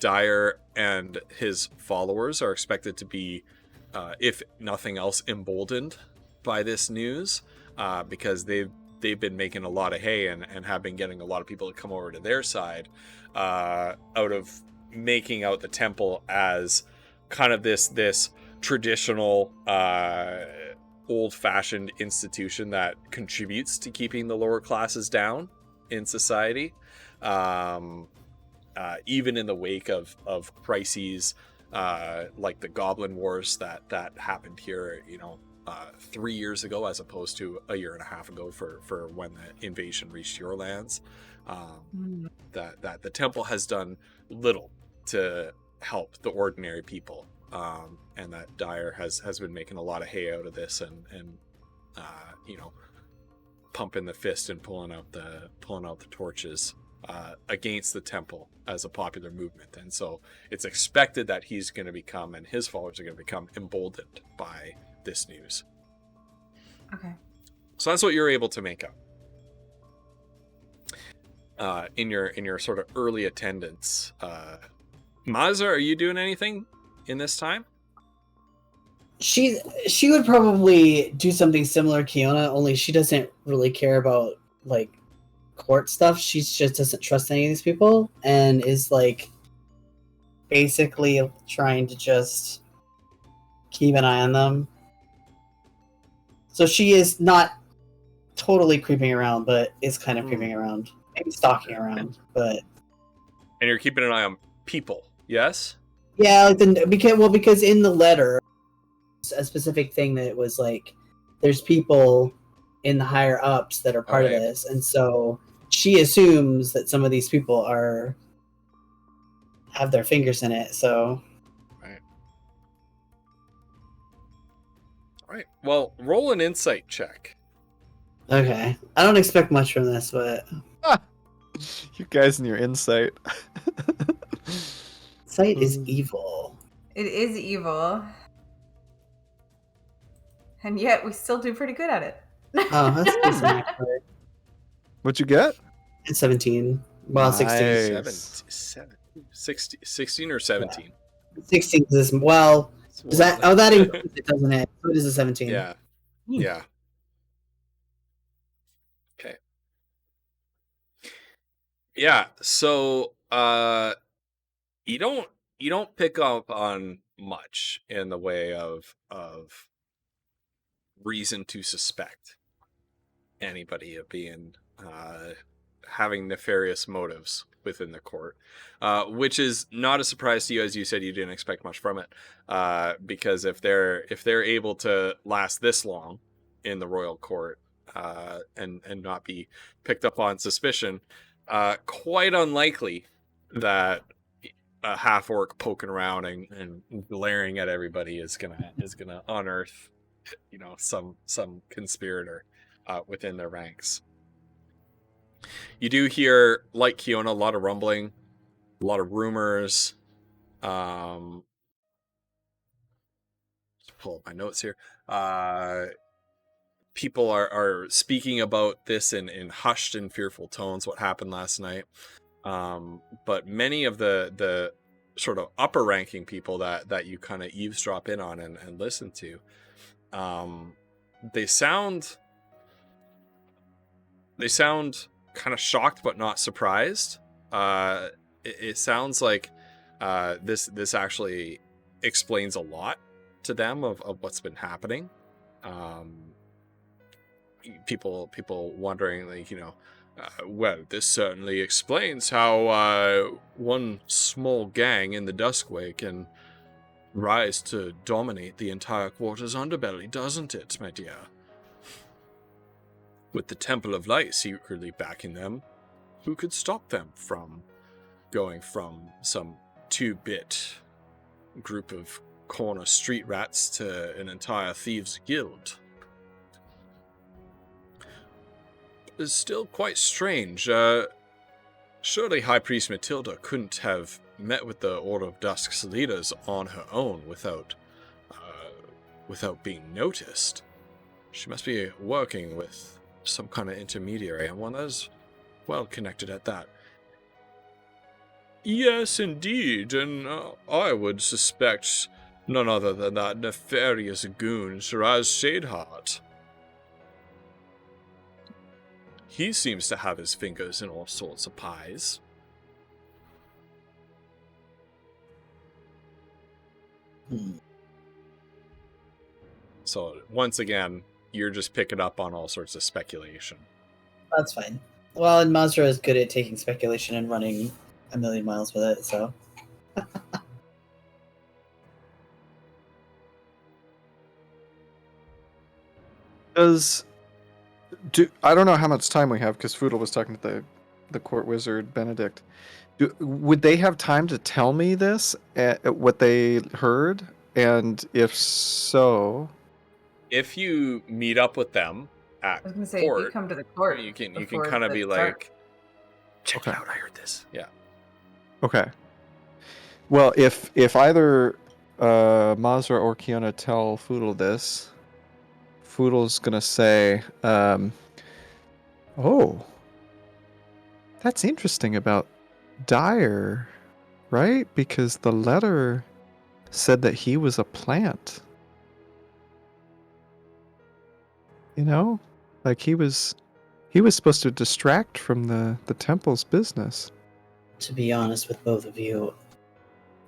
Dyer and his followers are expected to be, if nothing else, emboldened by this news, because they've been making a lot of hay and have been getting a lot of people to come over to their side, out of making out the temple as kind of this traditional, old-fashioned institution that contributes to keeping the lower classes down in society. Even in the wake of crises like the Goblin Wars that happened here, 3 years ago, as opposed to a year and a half ago for when the invasion reached your lands, that the temple has done little to help the ordinary people, and that Dyer has been making a lot of hay out of this, and pumping the fist and pulling out the torches against the temple as a popular movement. And so it's expected that he's going to become, and his followers are going to become, emboldened by this news. Okay. So that's what you're able to make out in your sort of early attendance. Mazza, are you doing anything in this time? She would probably do something similar, Kiona, only she doesn't really care about like court stuff. She just doesn't trust any of these people, and is like basically trying to just keep an eye on them. So she is not totally creeping around, but is kind of creeping around, maybe stalking around. But and you're keeping an eye on people, yes? Yeah, like because in the letter, a specific thing that was like, there's people in the higher ups that are part of this, and so she assumes that some of these people have their fingers in it. So, All right. Well, roll an insight check. Okay, I don't expect much from this, but you guys and your insight. Sight is evil. It is evil. And yet we still do pretty good at it. Oh, that's decent, actually. What'd you get? It's 17. Well, 16. Nice. 16 or 17? Yeah. 16 is, well, does that, that includes it, doesn't it? So it is a 17. Yeah. Yeah. Okay. Yeah, so you don't pick up on much in the way of reason to suspect anybody of being having nefarious motives within the court, which is not a surprise to you. As you said, you didn't expect much from it, because if they're able to last this long in the royal court, and not be picked up on suspicion, quite unlikely that a half orc poking around and glaring at everybody is gonna unearth some conspirator within their ranks. You do hear, like Kiona, a lot of rumbling, a lot of rumors. Let's pull up my notes here. People are speaking about this in hushed and fearful tones, what happened last night. But many of the sort of upper ranking people that you kind of eavesdrop in on and listen to, they sound They sound kind of shocked but not surprised. It sounds like this actually explains a lot to them of what's been happening. People wondering, like, well, this certainly explains how one small gang in the Duskway can rise to dominate the entire quarter's underbelly, doesn't it, my dear? With the Temple of Light secretly backing them, who could stop them from going from some 2-bit group of corner street rats to an entire thieves guild? It's still quite strange. Surely High Priest Matilda couldn't have met with the Order of Dusk's leaders on her own without being noticed. She must be working with some kind of intermediary, and one that's well connected at that. Yes, indeed, and I would suspect none other than that nefarious goon, Shiraz Shadeheart. He seems to have his fingers in all sorts of pies. So, once again, you're just picking up on all sorts of speculation. That's fine. Well, and Mazra is good at taking speculation and running a million miles with it, so. I don't know how much time we have, because Foodle was talking to the court wizard, Benedict. Would they have time to tell me this, what they heard? And if so... If you meet up with them at I was gonna say, court, if you come to the court, you can kind of be like, check it out, I heard this. Yeah. Okay. Well, if either Mazra or Kiana tell Foodle this, Foodle's gonna say, oh, that's interesting about Dyer, right? Because the letter said that he was a plant. Like he was supposed to distract from the temple's business. To be honest with both of you,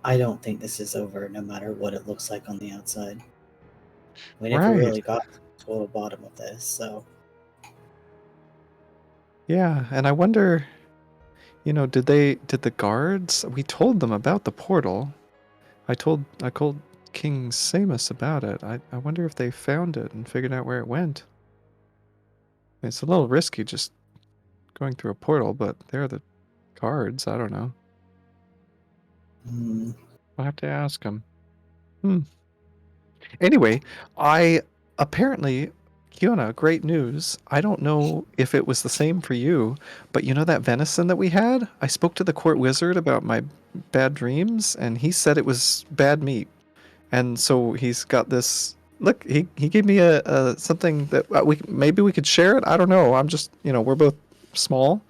I don't think this is over, no matter what it looks like on the outside. We never really got to the total bottom of this, so. Yeah, and I wonder, did the guards? We told them about the portal. I told King Samus about it. I wonder if they found it and figured out where it went. It's a little risky just going through a portal, but they're the guards. I don't know. I'll have to ask them. Anyway, apparently, Kiona, great news. I don't know if it was the same for you, but that venison that we had? I spoke to the court wizard about my bad dreams, and he said it was bad meat. And so he's got this... Look, he gave me a something that maybe we could share it. I don't know. I'm just, we're both small.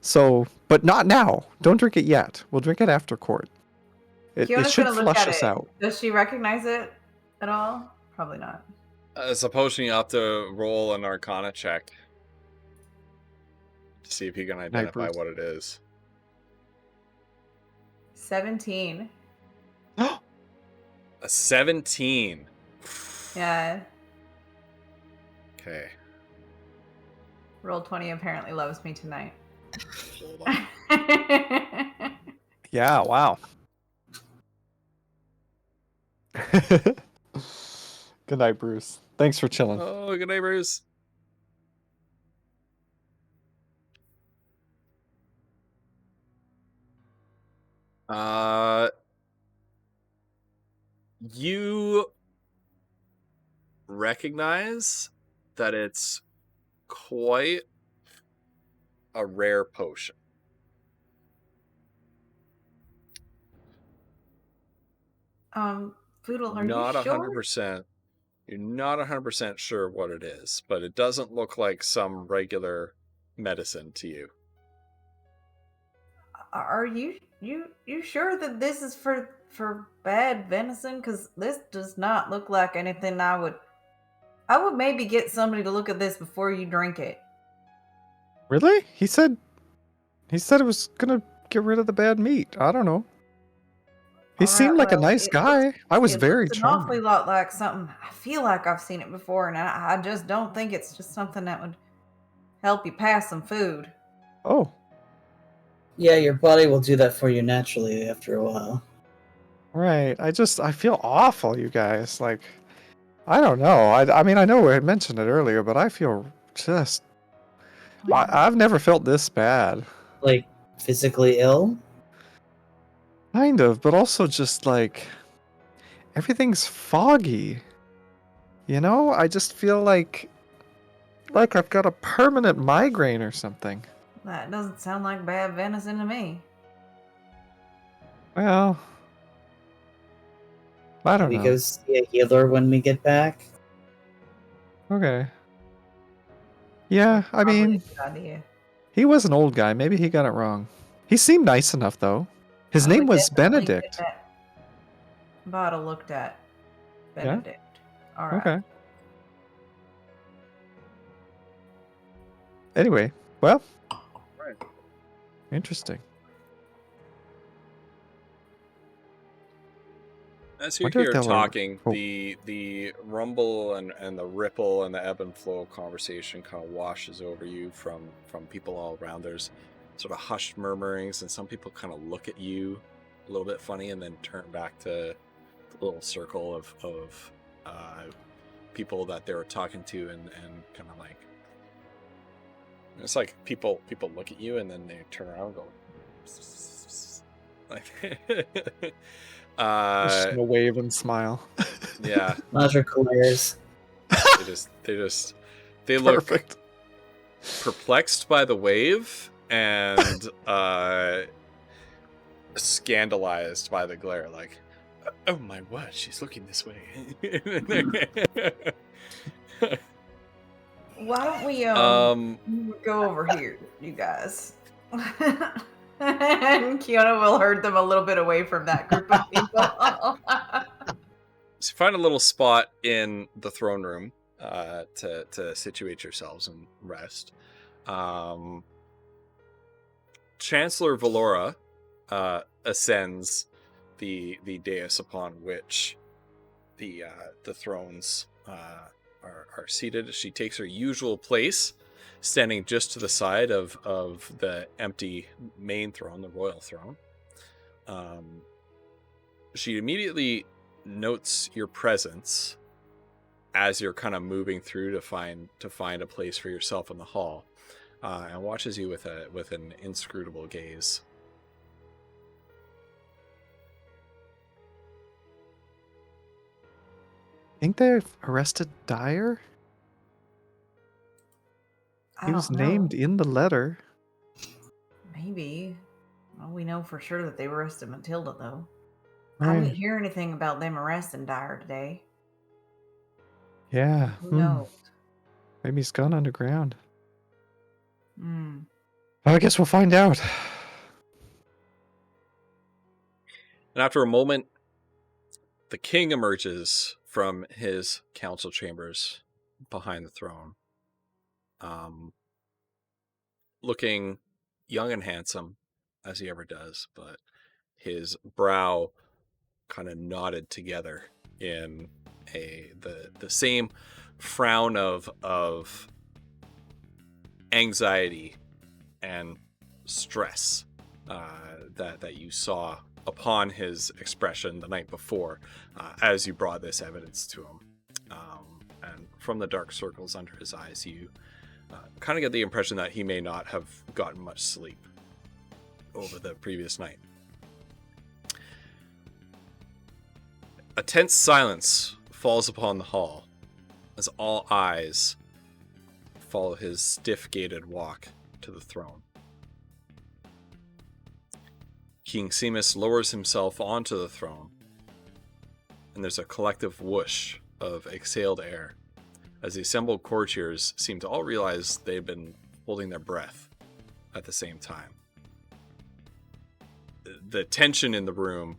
So, but not now. Don't drink it yet. We'll drink it after court. It should flush us out. Does she recognize it at all? Probably not. Suppose you have to roll an Arcana check to see if you can identify what it is. 17. A 17. Yeah. Okay. Roll 20 apparently loves me tonight. Hold on. Yeah, wow. Good night, Bruce. Thanks for chilling. Oh, good night, Bruce. You recognize that it's quite a rare potion. Foodle, are not you sure? 100%. You're not 100% sure what it is, but it doesn't look like some regular medicine to you. Are you sure that this is for bad venison? Because this does not look like anything I would maybe get somebody to look at this before you drink it. Really? He said it was gonna get rid of the bad meat. I don't know. He seemed like a nice guy. I was very It looks an awfully charming. lot like something. I feel like I've seen it before, and I just don't think it's just something that would help you pass some food. Oh. Yeah, your body will do that for you naturally after a while. Right. I feel awful, you guys. Like, I don't know. I mean, I know we had mentioned it earlier, but I feel just... I've never felt this bad. Like, physically ill? Kind of, but also just like... Everything's foggy. You know? I just feel like I've got a permanent migraine or something. That doesn't sound like bad venison to me. Well... I don't Maybe know. go see a healer when we get back. Okay. Yeah, I Probably mean... a good idea. He was an old guy. Maybe he got it wrong. He seemed nice enough, though. His I name would was definitely get Benedict. that bottle looked at. Benedict. All right. Okay. Anyway, well, Right. interesting. As you're Wonder if here they'll- talking, oh. the rumble and the ripple and the ebb and flow conversation kind of washes over you from people all around. There's sort of hushed murmurings, and some people kind of look at you a little bit funny and then turn back to the little circle of people that they were talking to, and kind of like, it's like people look at you and then they turn around and go like Just gonna wave and smile. yeah. Magical layers. They look Perfect. perplexed by the wave and scandalized by the glare, like, oh my word, she's looking this way. Why don't we go over here, you guys? And Kiona will herd them a little bit away from that group of people. So you find a little spot in the throne room to situate yourselves and rest. Chancellor Valora ascends the dais upon which the thrones are seated. She takes her usual place, standing just to the side of the empty main throne, the royal throne. She immediately notes your presence as you're kind of moving through to find a place for yourself in the hall, and watches you with an inscrutable gaze. Think they've arrested Dyer? He was named in the letter. Maybe. Well, we know for sure that they arrested Matilda, though. Right. I didn't hear anything about them arresting Dyer today. Yeah. Who knows? Maybe he's gone underground. Hmm. Well, I guess we'll find out. And after a moment, the king emerges from his council chambers behind the throne, looking young and handsome as he ever does, but his brow kind of knotted together in the same frown of anxiety and stress that you saw upon his expression the night before, as you brought this evidence to him. And from the dark circles under his eyes, you kind of get the impression that he may not have gotten much sleep over the previous night. A tense silence falls upon the hall as all eyes follow his stiff-gaited walk to the throne. King Seamus lowers himself onto the throne, and there's a collective whoosh of exhaled air as the assembled courtiers seem to all realize they've been holding their breath at the same time. The tension in the room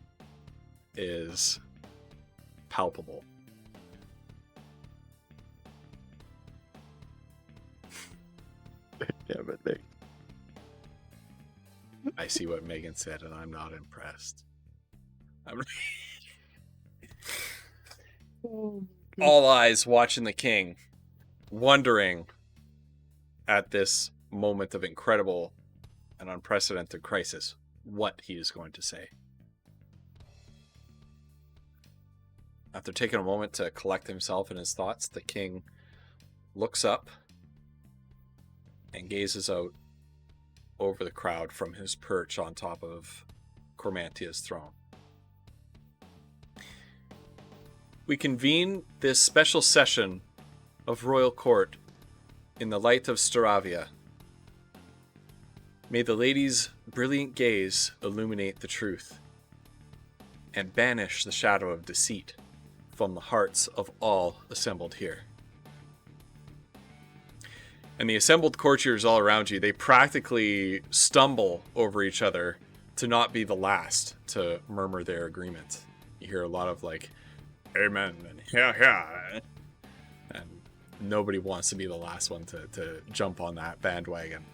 is palpable. Yeah, at me. I see what Megan said, and I'm not impressed. All eyes watching the king, wondering at this moment of incredible and unprecedented crisis what he is going to say. After taking a moment to collect himself and his thoughts, the king looks up and gazes out over the crowd from his perch on top of Cormantia's throne. We convene this special session of royal court in the light of Staravia. May the lady's brilliant gaze illuminate the truth and banish the shadow of deceit from the hearts of all assembled here. And the assembled courtiers all around you, they practically stumble over each other to not be the last to murmur their agreement. You hear a lot of like, amen, and yeah. And nobody wants to be the last one to jump on that bandwagon.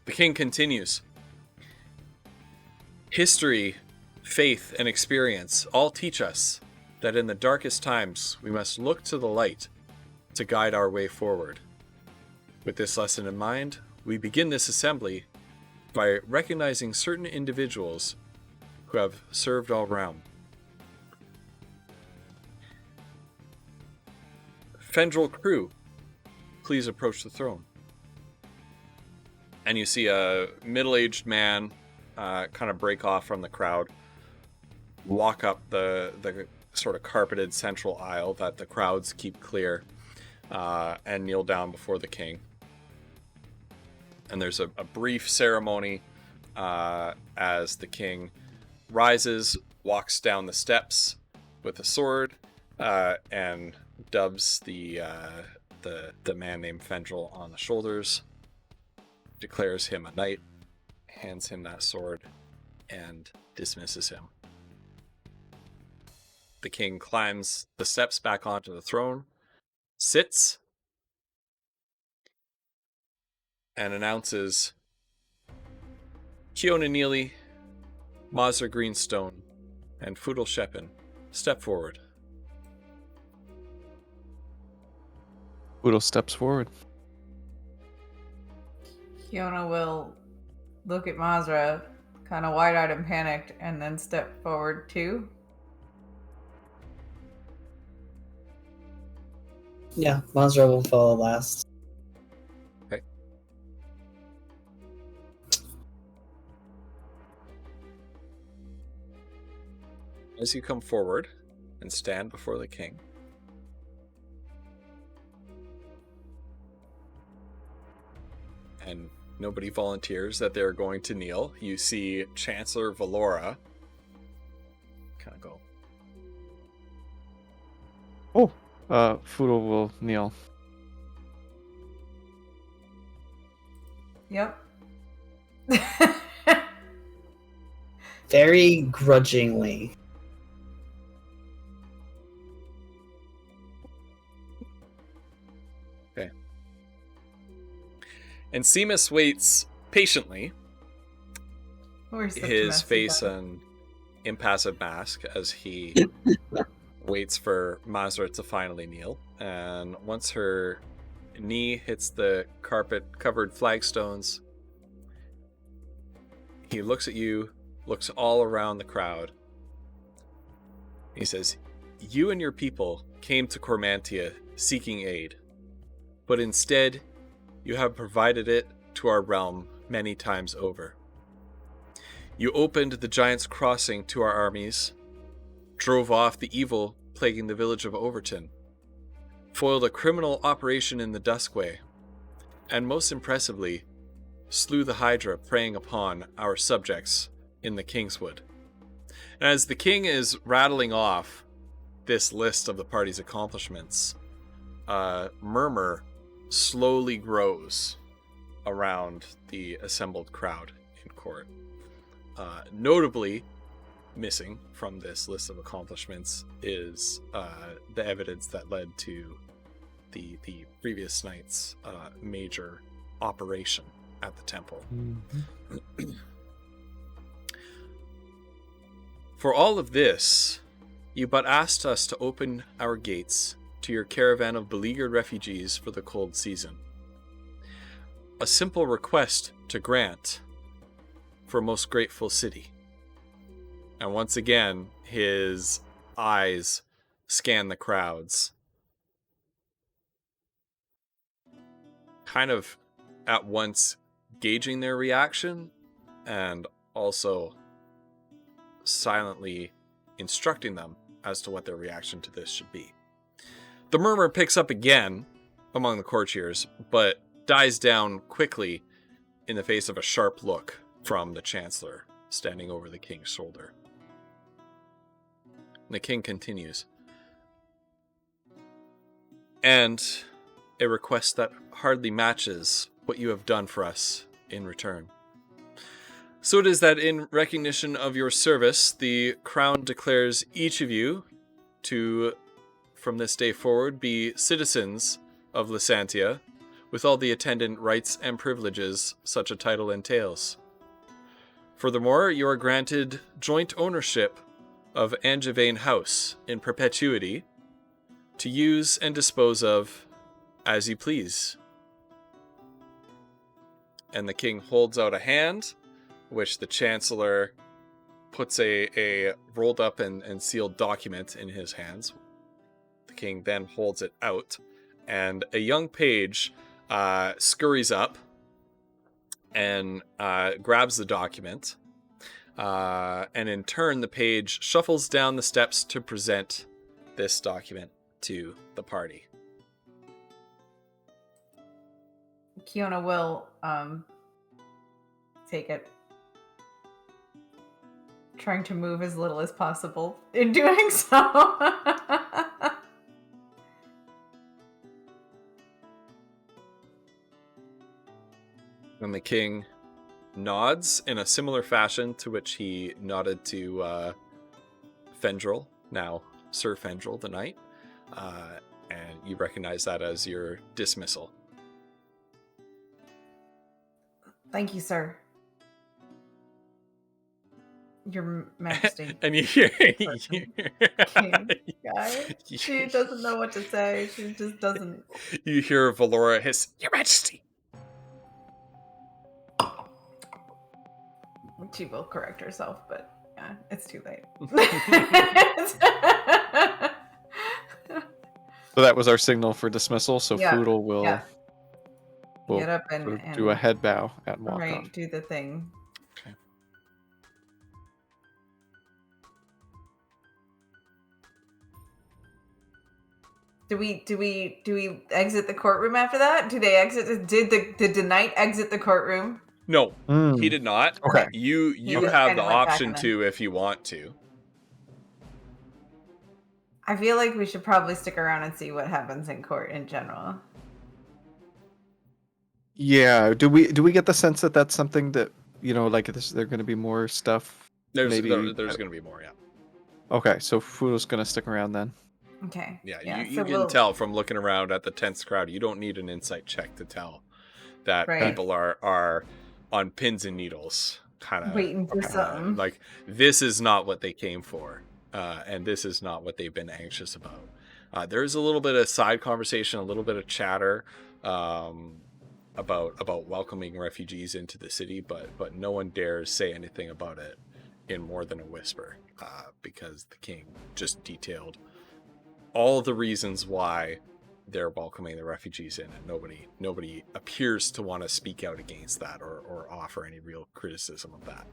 The king continues. History, faith, and experience all teach us that in the darkest times we must look to the light to guide our way forward. With this lesson in mind, we begin this assembly by recognizing certain individuals who have served our realm. Fendrel Crew, please approach the throne. And you see a middle-aged man kind of break off from the crowd, walk up the sort of carpeted central aisle that the crowds keep clear, and kneel down before the king. And there's a brief ceremony as the king rises, walks down the steps with a sword, and dubs the man named Fendrel on the shoulders, declares him a knight, hands him that sword, and dismisses him. The king climbs the steps back onto the throne, sits, and announces Kiona Neely, Mazra Greenstone, and Foodle Shepin, step forward. Foodle steps forward. Kiona will look at Mazra, kind of wide-eyed and panicked, and then step forward too. Yeah, Mazra will follow last. Okay. As you come forward and stand before the king, and nobody volunteers that they're going to kneel, you see Chancellor Valora kind of go, Oh, Foodle will kneel. Yep. Very grudgingly. okay. And Seamus waits patiently, We're such his messy face guys. an impassive mask as he waits for Mazra to finally kneel. And once her knee hits the carpet-covered flagstones, he looks at you, looks all around the crowd. He says, "You and your people came to Cormantia seeking aid, but instead you have provided it to our realm many times over. You opened the Giant's Crossing to our armies, drove off the evil plaguing the village of Overton, foiled a criminal operation in the Duskway, and most impressively, slew the Hydra preying upon our subjects in the Kingswood." And as the king is rattling off this list of the party's accomplishments, a murmur slowly grows around the assembled crowd in court. Notably missing from this list of accomplishments is the evidence that led to the previous night's major operation at the temple. Mm-hmm. For all of this, you but asked us to open our gates to your caravan of beleaguered refugees for the cold season. A simple request to grant for most grateful city. And once again, his eyes scan the crowds, kind of at once gauging their reaction and also silently instructing them as to what their reaction to this should be. The murmur picks up again among the courtiers, but dies down quickly in the face of a sharp look from the Chancellor standing over the king's shoulder. The king continues. And a request that hardly matches what you have done for us in return. So it is that in recognition of your service, the crown declares each of you to, from this day forward, be citizens of Lysantia, with all the attendant rights and privileges such a title entails. Furthermore, you are granted joint ownership of Angevin House in perpetuity, to use and dispose of as you please. And the king holds out a hand, which the Chancellor puts a rolled up and sealed document in his hands. The king then holds it out, and a young page scurries up and grabs the document. And in turn, the page shuffles down the steps to present this document to the party. Kiona will take it, trying to move as little as possible in doing so. And the king nods in a similar fashion to which he nodded to Fendril, now Sir Fendril the Knight, and you recognize that as your dismissal. Thank you, sir. Your Majesty. And you hear, King guy. She doesn't know what to say. She just doesn't. You hear Valora hiss, "Your Majesty." She will correct herself, but yeah, it's too late. So that was our signal for dismissal. So Yeah, Foodle will get up and, sort of do a head bow and walk right, off. do the thing. Okay. Do we exit the courtroom after that? Do they exit? Did the knight exit the courtroom? No, he did not. Okay. You just have kinda the went back option and then- to if you want to. I feel like we should probably stick around and see what happens in court in general. Yeah. Do we get the sense that that's something that, you know, like there's going to be more stuff? There's Maybe- there's going to be more, yeah. Okay, so Foodle's going to stick around then. Okay. Yeah, you so can we'll- tell from looking around at the tense crowd. You don't need an insight check to tell that Right. people are on pins and needles, kind of Waiting for something. like this is not what they came for, and this is not what they've been anxious about. There's a little bit of side conversation, a little bit of chatter about welcoming refugees into the city, but no one dares say anything about it in more than a whisper, because the king just detailed all the reasons why they're welcoming the refugees in, and nobody appears to want to speak out against that or offer any real criticism of that.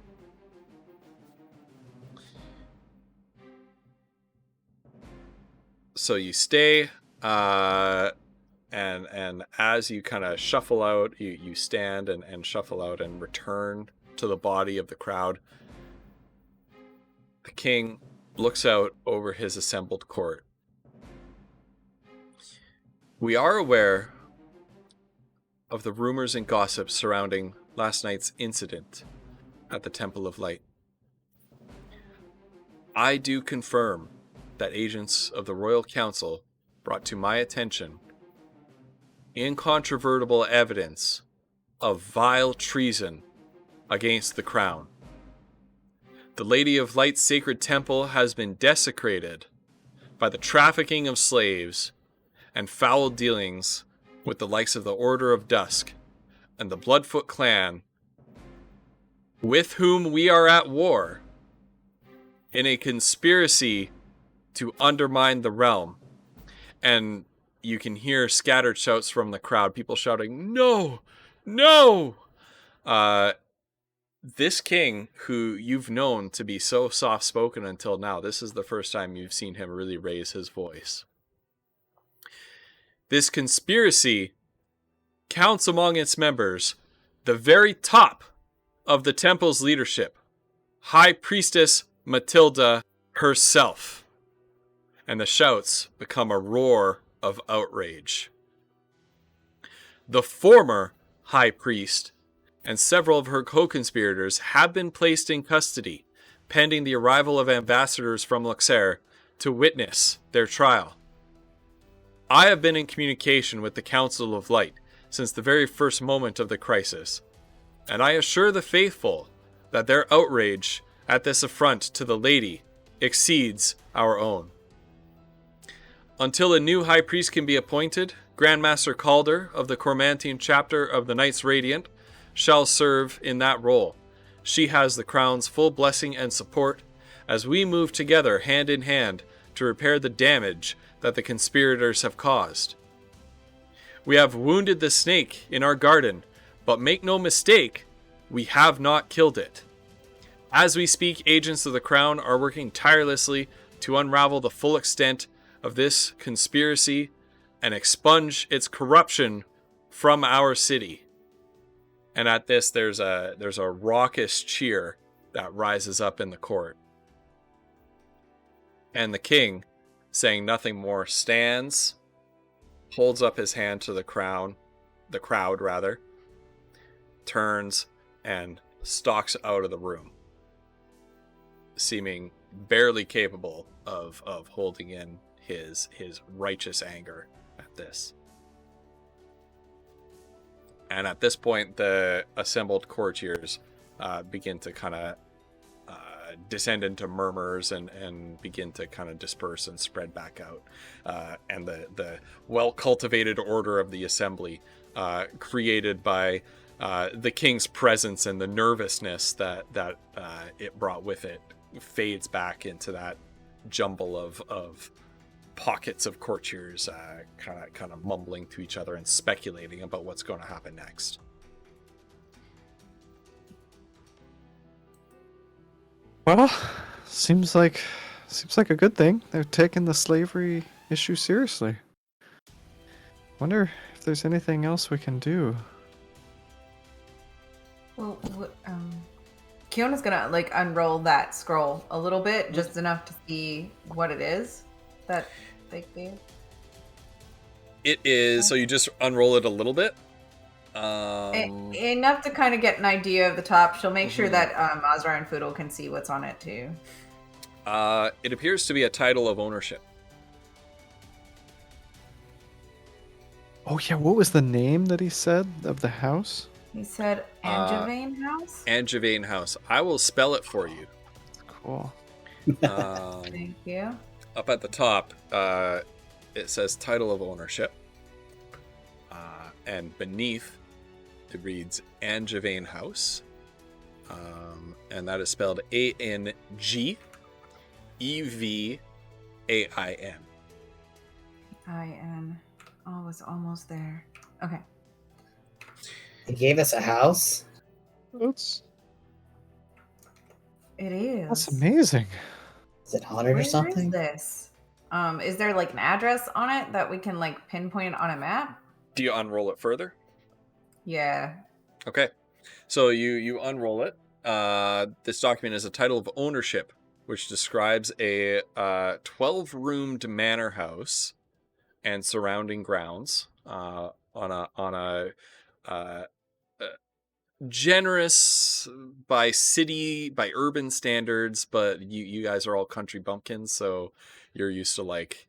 So you stay, and as you kind of shuffle out, you stand and shuffle out and return to the body of the crowd. The king looks out over his assembled court. We are aware of the rumors and gossip surrounding last night's incident at the Temple of Light. I do confirm that agents of the Royal Council brought to my attention incontrovertible evidence of vile treason against the crown. The Lady of Light's sacred temple has been desecrated by the trafficking of slaves and foul dealings with the likes of the Order of Dusk and the Bloodfoot clan, with whom we are at war, in a conspiracy to undermine the realm. And you can hear scattered shouts from the crowd, people shouting, "No! No!" This king, who you've known to be so soft-spoken until now, this is the first time you've seen him really raise his voice. This conspiracy counts among its members the very top of the temple's leadership, High Priestess Matilda herself. And the shouts become a roar of outrage. The former High Priest and several of her co-conspirators have been placed in custody, pending the arrival of ambassadors from Luxair to witness their trial. I have been in communication with the Council of Light since the very first moment of the crisis, and I assure the faithful that their outrage at this affront to the Lady exceeds our own. Until a new High Priest can be appointed, Grandmaster Calder of the Cormantian chapter of the Knights Radiant shall serve in that role. She has the crown's full blessing and support as we move together hand in hand to repair the damage that the conspirators have caused. We have wounded the snake in our garden, but make no mistake, we have not killed it. As we speak, agents of the crown are working tirelessly to unravel the full extent of this conspiracy and expunge its corruption from our city. And at this, there's a raucous cheer that rises up in the court. And the king, saying nothing more, stands, holds up his hand to the crowd, turns, and stalks out of the room, seeming barely capable of holding in his righteous anger at this. And at this point, the assembled courtiers begin to kind of descend into murmurs and begin to kind of disperse and spread back out. And the well-cultivated order of the assembly, created by the king's presence and the nervousness that it brought with it, fades back into that jumble of pockets of courtiers kind of mumbling to each other and speculating about what's going to happen next. Well, seems like a good thing. They're taking the slavery issue seriously. Wonder if there's anything else we can do. Well, Kiona's gonna like unroll that scroll a little bit, just enough to see what it is that they gave. It is, so you just unroll it a little bit. Enough to kind of get an idea of the top. She'll make sure that Azra and Foodle can see what's on it too. It appears to be a title of ownership. Oh yeah, what was the name that he said of the house? He said Angevine House? Angevine House. I will spell it for you. Cool. Thank you. Up at the top, it says title of ownership. And beneath, it reads Angevine House. And that is spelled Angevin. I-N. Oh, it's almost there. Okay. They gave us a house? That's It is. amazing. Is it haunted Where or something? is this? Is there like an address on it that we can like pinpoint on a map? Do you unroll it further? Yeah. Okay. So you unroll it. This document is a title of ownership, which describes a 12-roomed manor house and surrounding grounds on a generous by urban standards, but you guys are all country bumpkins, so you're used to like,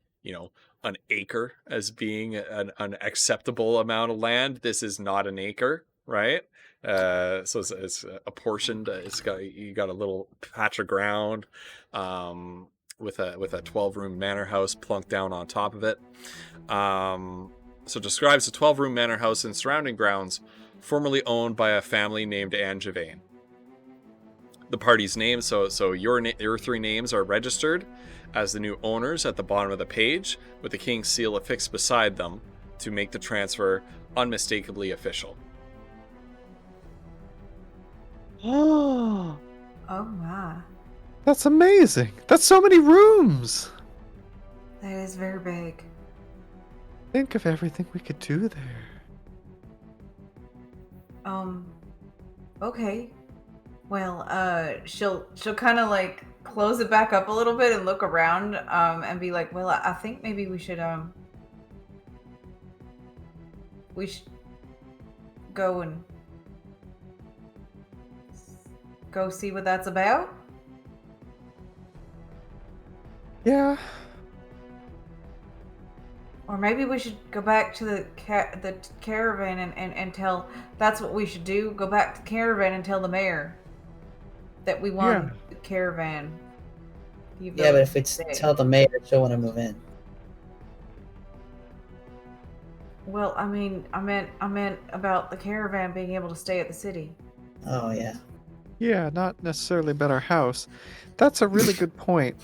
an acre as being an acceptable amount of land. This is not an acre. right? So it's apportioned. You got a little patch of ground, with a 12-room manor house plunked down on top of it. So describes a 12-room manor house and surrounding grounds, formerly owned by a family named Angevin. The party's name, so your three names are registered as the new owners at the bottom of the page, with the king's seal affixed beside them to make the transfer unmistakably official. Oh, Oh my. that's amazing. That's so many rooms. That is very big. Think of everything we could do there. Okay. Well, she'll kind of like close it back up a little bit and look around, and be like, well, I think maybe we should go and go see what that's about. Yeah. Or maybe we should go back to the caravan and tell, that's what we should do. Go back to the caravan and tell the mayor that we want the caravan. Yeah, but if it's tell the mayor, she'll want to move in. Well, I mean, I meant about the caravan being able to stay at the city. Oh yeah. Yeah, not necessarily about our house. That's a really good point.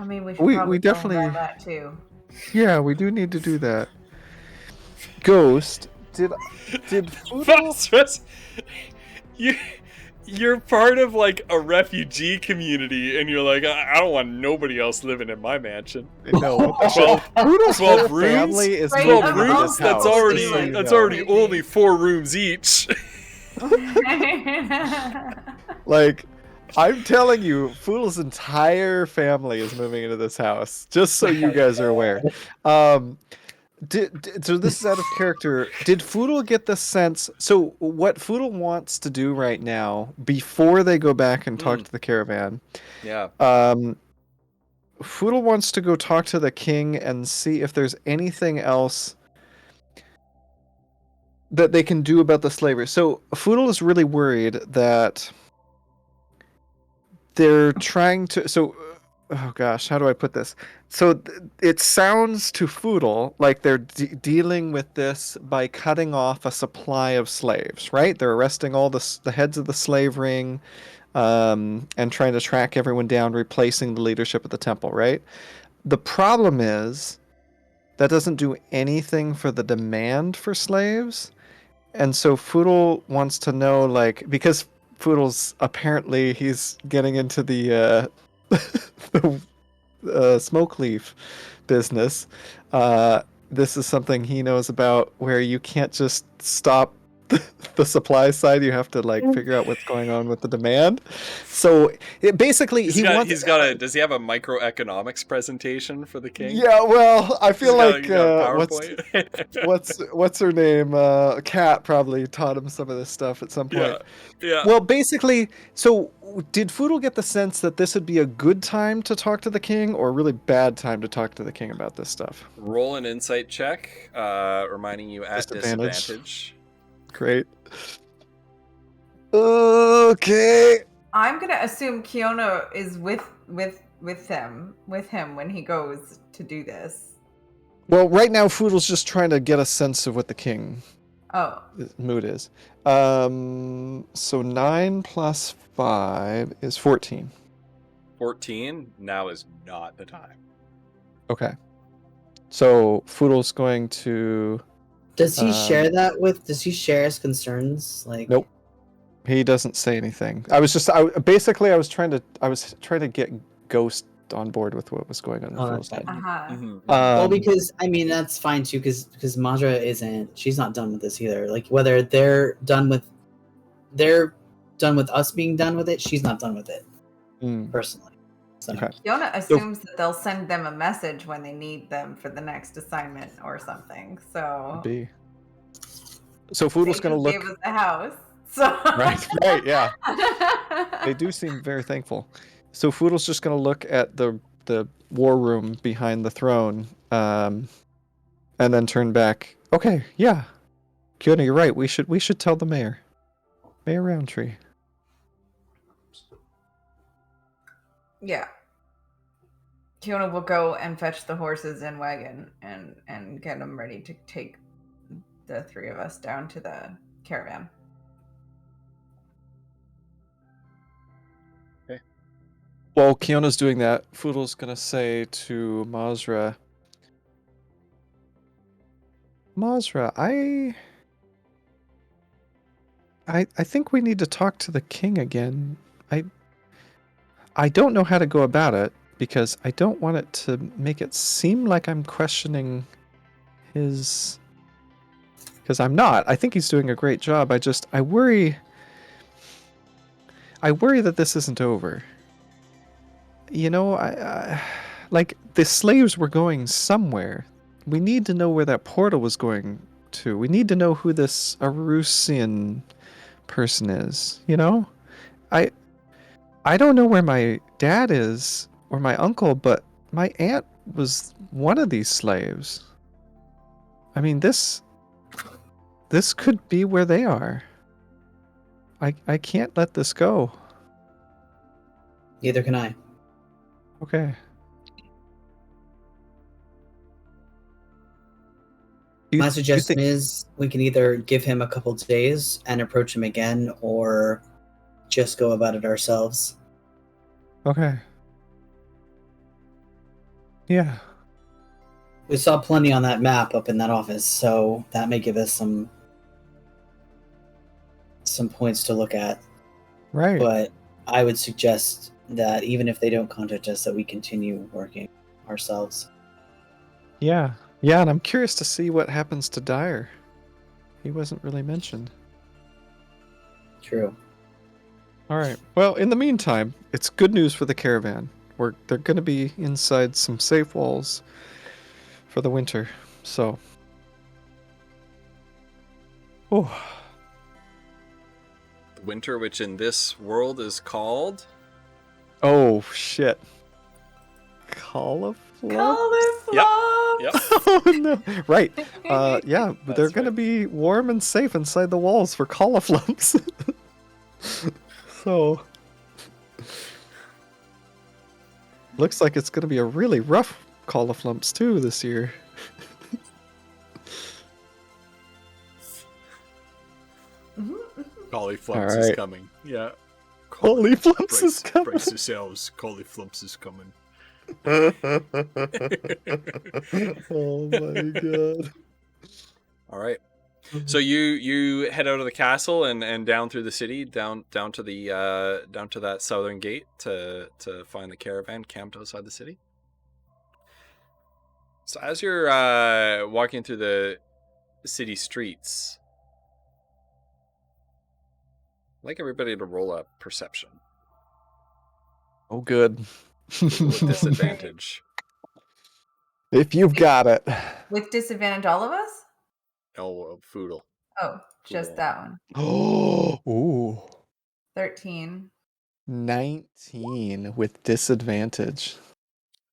I mean, we should probably tell them definitely about that too. Yeah, we do need to do that. Ghost, did Phosphorus, you're part of like a refugee community, and you're like, I don't want nobody else living in my mansion. No, 12 rooms. Family is Right, 12 I'm rooms. also That's feeling already crazy. only 4 rooms each. Like, I'm telling you, Foodle's entire family is moving into this house. Just so you guys are aware. So this is out of character. Did Foodle get the sense? So what Foodle wants to do right now, before they go back and talk to the caravan, Yeah. Foodle wants to go talk to the king and see if there's anything else that they can do about the slavery. So Foodle is really worried that they're trying to. So, oh gosh, how do I put this? So it sounds to Foodle like they're dealing with this by cutting off a supply of slaves, right? They're arresting all the heads of the slave ring, and trying to track everyone down, replacing the leadership of the temple, right? The problem is that doesn't do anything for the demand for slaves. And so Foodle wants to know, like, because Foodle's apparently he's getting into the smoke leaf business. This is something he knows about, where you can't just stop the supply side. You have to like figure out what's going on with the demand. So it basically does he have a microeconomics presentation for the king? Yeah, well, I feel like PowerPoint? what's her name? Kat probably taught him some of this stuff at some point. Yeah. Well, basically, so did Foodle get the sense that this would be a good time to talk to the king, or a really bad time to talk to the king about this stuff? Roll an insight check, reminding you at disadvantage. Great. Okay. I'm gonna assume Kiona is with him when he goes to do this. Well, right now Foodle's just trying to get a sense of what the king mood is. So 9 plus 5 is 14. 14? Now is not the time. Okay. So Foodle's going to... Does he share that with? Does he share his concerns? Like, nope. He doesn't say anything. I was trying to get Ghost on board with what was going on in Foodle's side. Well, because I mean that's fine too, because Madra she's not done with this either. Like whether they're done with us being done with it, she's not done with it personally. So. Okay. Kiona assumes that they'll send them a message when they need them for the next assignment or something. So Foodle's going to look. Gave us the house. So. Right, yeah. They do seem very thankful. So Foodle's just going to look at the war room behind the throne, and then turn back. Okay, yeah. Kiona, you're right. We should tell the mayor. Mayor Roundtree. Yeah. Kiona will go and fetch the horses and wagon and get them ready to take the three of us down to the caravan. Okay. While Kiona's doing that, Foodle's gonna say to Mazra, I think we need to talk to the king again. I don't know how to go about it because I don't want it to make it seem like I'm questioning his... Because I'm not. I think he's doing a great job. I worry that this isn't over. You know, like the slaves were going somewhere. We need to know where that portal was going to. We need to know who this Arusian person is, you know? I don't know where my dad is or my uncle, but my aunt was one of these slaves. I mean, this could be where they are. I can't let this go. Neither can I. Okay. My suggestion is we can either give him a couple days and approach him again, or just go about it ourselves. Okay. Yeah. We saw plenty on that map up in that office, so that may give us some points to look at. Right. But I would suggest that even if they don't contact us, that we continue working ourselves. Yeah. Yeah, and I'm curious to see what happens to Dyer. He wasn't really mentioned. True. All right. Well, in the meantime, it's good news for the caravan. They're going to be inside some safe walls for the winter. So. Oh. The winter, which in this world is called. Oh shit. Cauliflower. Yep. Oh no. Right. Yeah, That's they're going to right. be warm and safe inside the walls for cauliflumps. So looks like it's going to be a really rough cauliflumps too this year. Cauliflumps All is right. coming. Yeah. Cauliflumps is coming. Brace yourselves. Cauliflumps is coming. Oh my god. All right. So you head out of the castle and down through the city, down to that southern gate to find the caravan camped outside the city. So as you're walking through the city streets, I'd like everybody to roll a perception Oh good. with disadvantage. If you've got it. With disadvantage, all of us? Oh, Foodle. Oh, just that one. Oh, ooh. 13. 19 with disadvantage.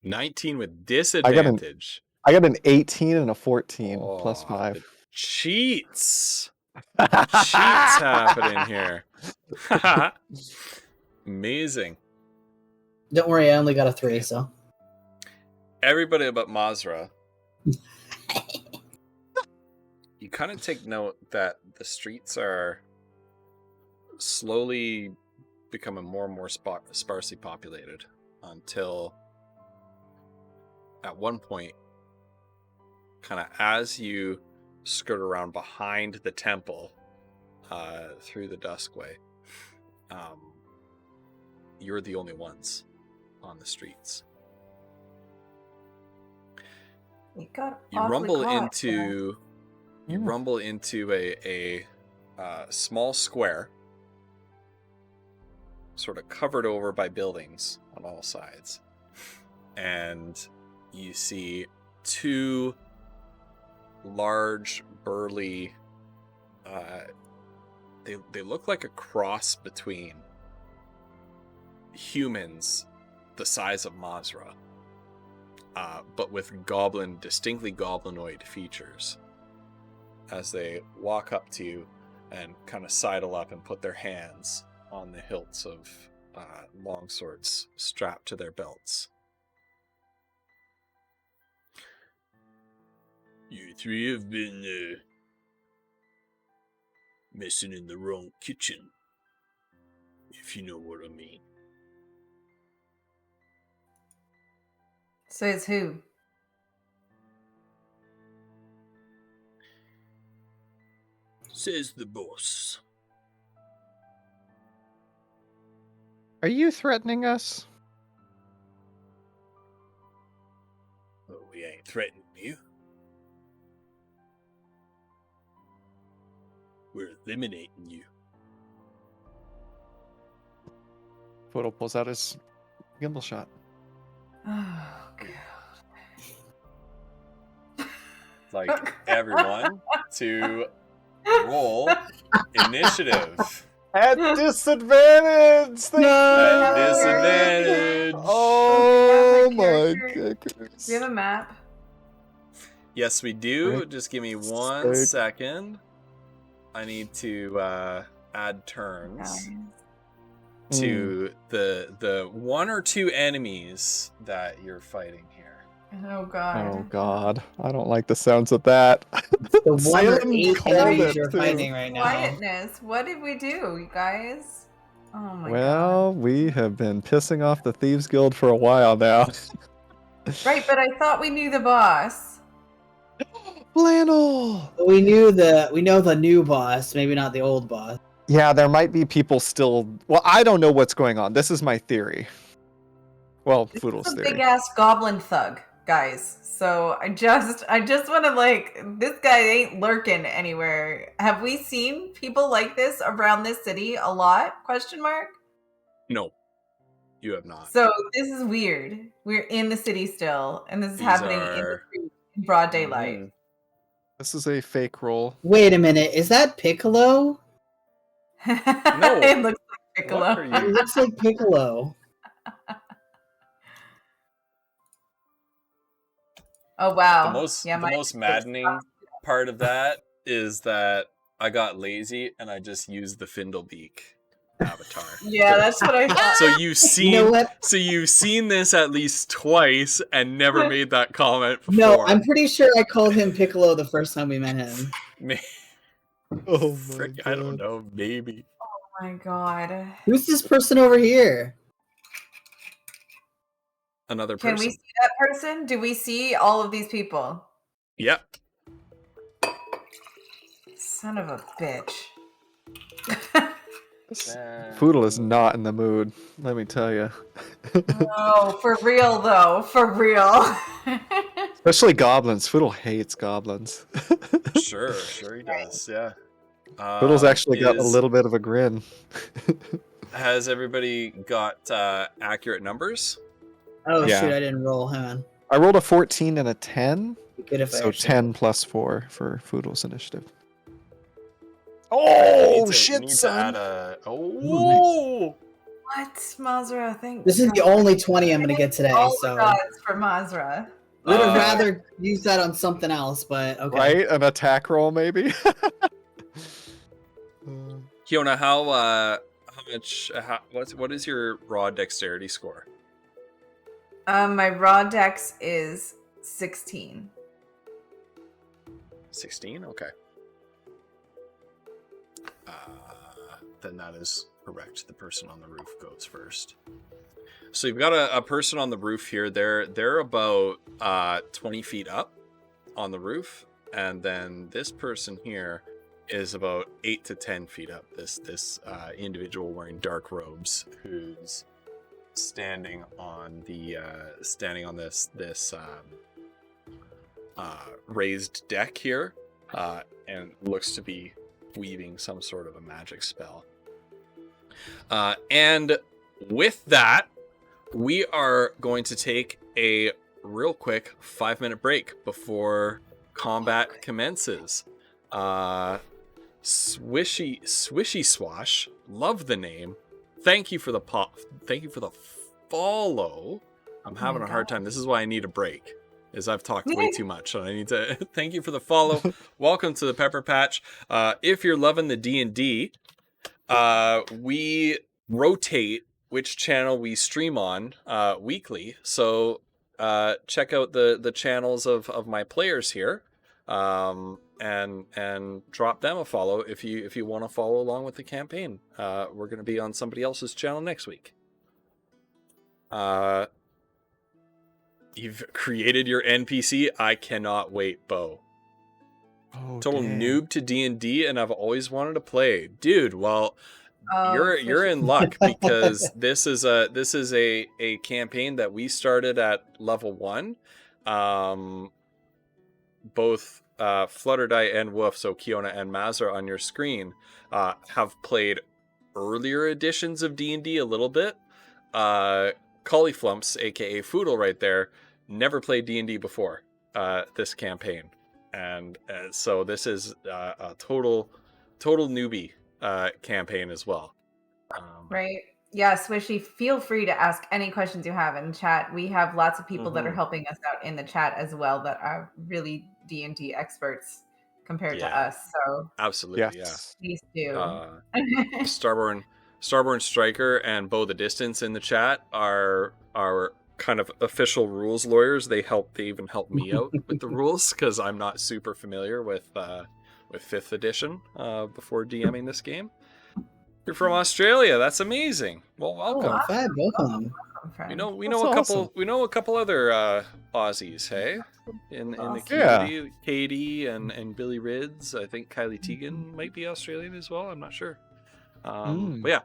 19 with disadvantage. I got an 18 and a 14 Oh, plus 5. the cheats. Cheats happening here. Amazing. Don't worry, I only got a 3, so. Everybody but Mazra. You kind of take note that the streets are slowly becoming more and more sparsely populated until at one point, kind of as you skirt around behind the temple through the Duskway, you're the only ones on the streets. You rumble into a small square, sort of covered over by buildings on all sides, and you see two large, burly. They look like a cross between humans the size of Mazra, but with distinctly goblinoid features. as they walk up to you and kind of sidle up and put their hands on the hilts of long swords strapped to their belts. You three have been messing in the wrong kitchen, if you know what I mean. Says who? Says the boss. Are you threatening us? Well, we ain't threatening you. We're eliminating you. Foodle pulls out his gimbal shot. Oh, God. Like everyone to roll initiative. At disadvantage! At disadvantage. Oh my character. goodness. Do we have a map? Yes, we do. Right. Just give me 1 Sick. second. I need to add turns to the 1 or 2 enemies that you're fighting here. Oh, God. Oh god, I don't like the sounds of that. The 1 or Salem 8 called enemies it, you're too. fighting right now. Quietness. What did we do, you guys? Oh, my God. Well, we have been pissing off the Thieves Guild for a while now. Right, but I thought we knew the boss. Flannel! We know the new boss, maybe not the old boss. Yeah, there might be people still. Well, I don't know what's going on. This is my theory. Well, Foodle's This is a theory. big ass goblin thug, guys. So I just want to this guy ain't lurking anywhere. Have we seen people like this around this city a lot? Question mark. No, you have not. So this is weird. We're in the city still, and this is These happening in the are- street in broad daylight. Mhm. This is a fake roll. Wait a minute, is that Piccolo? No. It looks like Piccolo. What are It you? looks like Piccolo. Oh wow. The most my- maddening part of that is that I got lazy and I just used the Findlebeak avatar. Yeah, that's what I thought. So you've seen You know what? so you've seen this at least twice and never made that comment before. No, I'm pretty sure I called him Piccolo the first time we met him. Oh Frick, I don't know, maybe. Oh my god. Who's this person over here? Another Can person. we see that person? Do we see all of these people? Yep. Son of a bitch. Foodle is not in the mood, let me tell you. No, for real though. For real. Especially goblins. Foodle hates goblins. Sure he does, yeah. Foodle's actually got a is- little bit of a grin. Has everybody got accurate numbers? Oh Yeah. shoot, I didn't roll. Hang on. I rolled a 14 and a 10, Be good if I so actually- 10 plus 4 for Foodle's initiative. Need Oh, to- shit, need to son! add a- Oh! What, Mazra? Thank This is the God. only 20 I'm gonna get today, All the so gods for Mazra. would have Uh, rather use that on something else, but okay. Right? An attack roll, maybe? Kiona, what is your raw dexterity score? My raw dex is 16. 16? Okay. Then that is correct. The person on the roof goes first. So you've got a person on the roof here. They're about 20 feet up on the roof, and then this person here is about 8 to 10 feet up. This individual wearing dark robes who's standing on this raised deck here, and looks to be weaving some sort of a magic spell. And with that, we are going to take a real quick 5-minute break before combat commences. Swishy Swash, love the name. Thank you for the pop. Thank you for the follow. I'm having a hard time. This is why I need a break. is I've talked way too much, and I need to thank you for the follow. Welcome to the Pepper Patch. If you're loving the D&D, we rotate which channel we stream on weekly. So check out the channels of my players here, and drop them a follow if you want to follow along with the campaign. We're going to be on somebody else's channel next week. You've created your NPC. I cannot wait, Bo. Oh, Total dang. noob to D&D, and I've always wanted to play, dude. Well, you're in luck, because this is a campaign that we started at level 1. Both Flutterdye and Woof, so Kiona and Mazra on your screen, have played earlier editions of D&D a little bit. Cauliflumps, aka Foodle, right there, never played D&D before this campaign, and so this is a total newbie campaign as well. Right. Yeah, Swishy, feel free to ask any questions you have in chat. We have lots of people that are helping us out in the chat as well that are really D&D experts compared to us. So absolutely, yes. Please do. Starborn Striker and Bo the Distance in the chat are kind of official rules lawyers. They even help me out with the rules, because I'm not super familiar with 5th edition before DMing this game. You're from Australia. That's amazing. Well, welcome. Oh, fab, welcome. We know That's a couple other Aussies, hey, in the community. Katie and Billy Rids. I think Kylie Teagan might be Australian as well. I'm not sure. But yeah,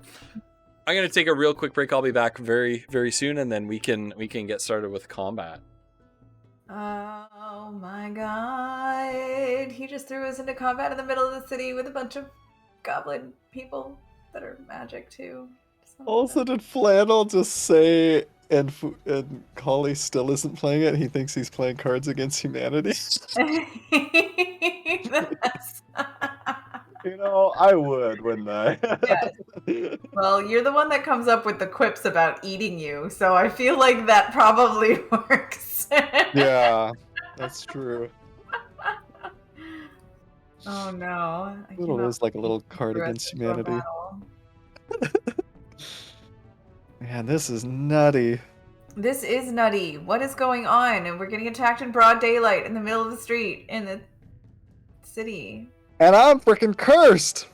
I'm gonna take a real quick break. I'll be back very, very soon, and then we can get started with combat. Oh my god. He just threw us into combat in the middle of the city with a bunch of goblin people that are magic too. Also, did Flannel just say, and Collie still isn't playing it, he thinks he's playing Cards Against Humanity? You know, I would, wouldn't I? Yes. Well, you're the one that comes up with the quips about eating you, so I feel like that probably works. Yeah, that's true. Oh no. It is like a little Card Against Humanity. Man, this is nutty. This is nutty. What is going on? And we're getting attacked in broad daylight in the middle of the street in the city. And I'm freaking cursed!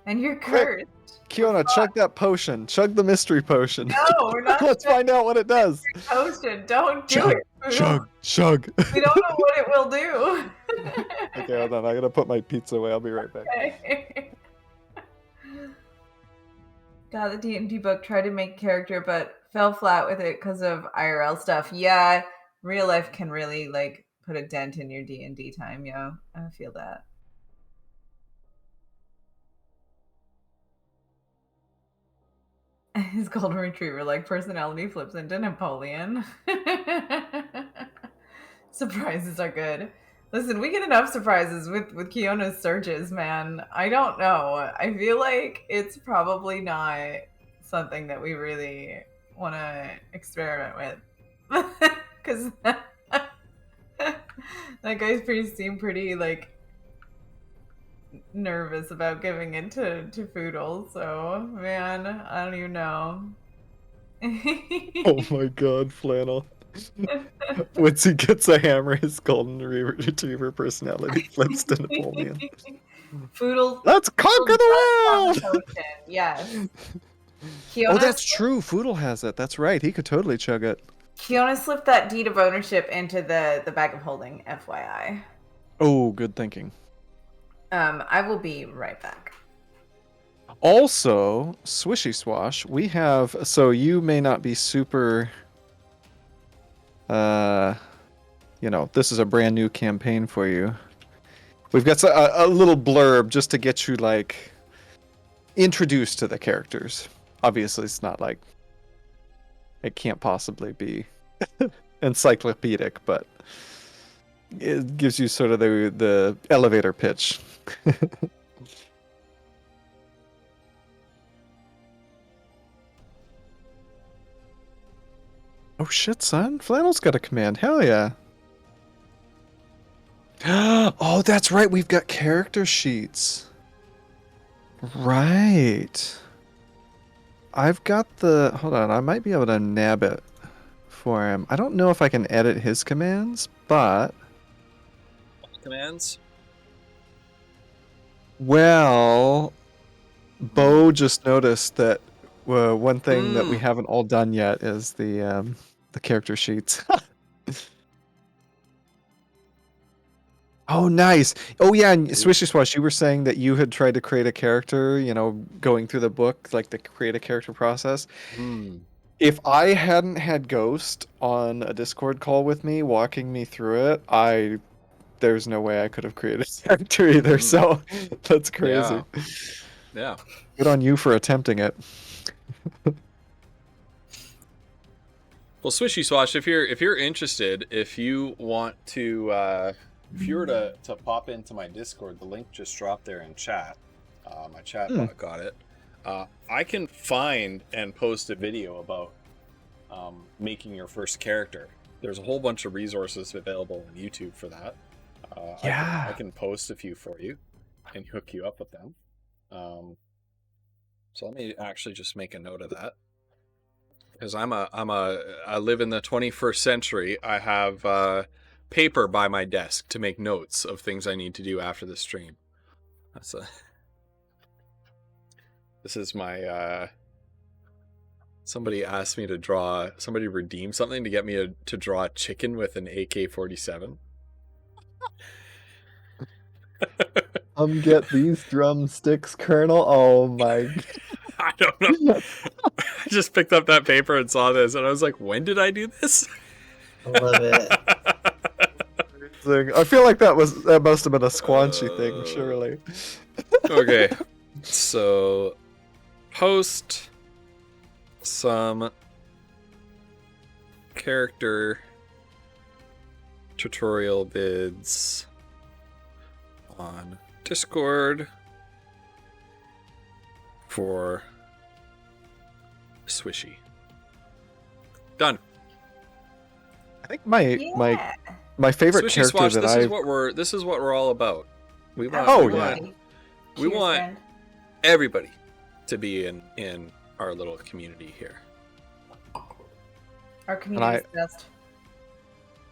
And you're cursed. Kiona, chug that potion. Chug the mystery potion. No, we're not. Let's find out what it does. Potion. Don't do it. Chug. We don't know what it will do. Okay, hold on. I gotta put my pizza away. I'll be right back. Okay. God, the D&D book tried to make character, but fell flat with it because of IRL stuff. Yeah, real life can really like put a dent in your D&D time. Yeah, I feel that. His golden retriever like personality flips into Napoleon. Surprises are good. Listen, we get enough surprises with Kiona's searches, man. I don't know. I feel like it's probably not something that we really want to experiment with. Because that guy's seemed pretty like nervous about giving in to Foodle, so man, I don't even know. Oh my god, Flannel. Once he gets a hammer, his golden retriever personality flips to Napoleon. Foodle, let's conquer the world! Yes. Oh, that's true. Foodle has it. That's right. He could totally chug it. Kiona slipped that deed of ownership into the bag of holding, FYI. Oh, good thinking. I will be right back. Also, Swishy Swash, we have, so you may not be super, this is a brand new campaign for you. We've got a little blurb just to get you, like, introduced to the characters. Obviously, it's not like, it can't possibly be encyclopedic, but it gives you sort of the elevator pitch. Oh shit, son. Flannel's got a command. Hell yeah. Oh, that's right. We've got character sheets. Right. I've got the... Hold on. I might be able to nab it for him. I don't know if I can edit his commands, but... Commands? Well... Bo just noticed that one thing that we haven't all done yet is the character sheets. Oh, nice. Oh, yeah, and Swishy Swash, you were saying that you had tried to create a character, going through the book, like the create a character process. If I hadn't had Ghost on a Discord call with me, walking me through it, there's no way I could have created a character either, so that's crazy. Yeah. Good on you for attempting it. Well, Swishy Swash, if you're interested, if you want to, if you were to pop into my Discord, the link just dropped there in chat. My chat bot got it. I can find and post a video about making your first character. There's a whole bunch of resources available on YouTube for that. I can post a few for you and hook you up with them. So let me actually just make a note of that. Because I live in the 21st century. I have paper by my desk to make notes of things I need to do after the stream. This is my somebody asked me to draw, somebody redeemed something to get me to draw a chicken with an AK-47. Get these drumsticks, Colonel. Oh my. I don't know. I just picked up that paper and saw this, and I was like, when did I do this? I love it. I feel like that must have been a squanchy thing, surely. Okay, so post some character tutorial vids on Discord for Swishy. Done. I think my favorite Swishy character Swash, that this is what we're all about. We want we Cheers, want friend. everybody to be in our little community here. Our community's best.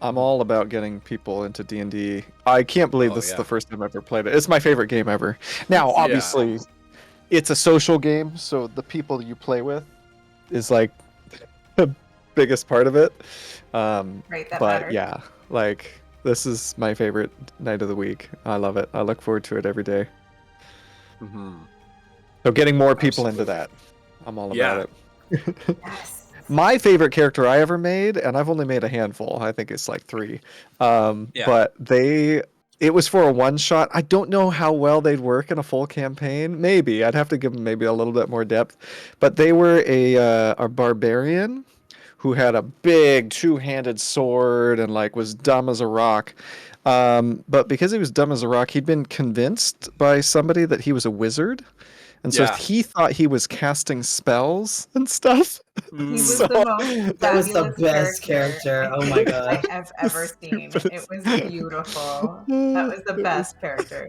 I'm all about getting people into D&D. I can't believe this is the first time I've ever played it. It's my favorite game ever. Now, obviously, it's a social game, so the people you play with is like the biggest part of it. Right, that but matters. yeah, like this is my favorite night of the week. I love it. I look forward to it every day. Mm-hmm. So getting more people into that, I'm all about it. Yes. My favorite character I ever made, and I've only made a handful. I think it's like 3. But it was for a one shot. I don't know how well they'd work in a full campaign. Maybe I'd have to give them maybe a little bit more depth. But they were a barbarian who had a big 2-handed sword and like was dumb as a rock. But because he was dumb as a rock, he'd been convinced by somebody that he was a wizard. And so he thought he was casting spells and stuff. He was the most That was the fabulous best character. Oh my god. I have ever seen. It was beautiful. That was the best character.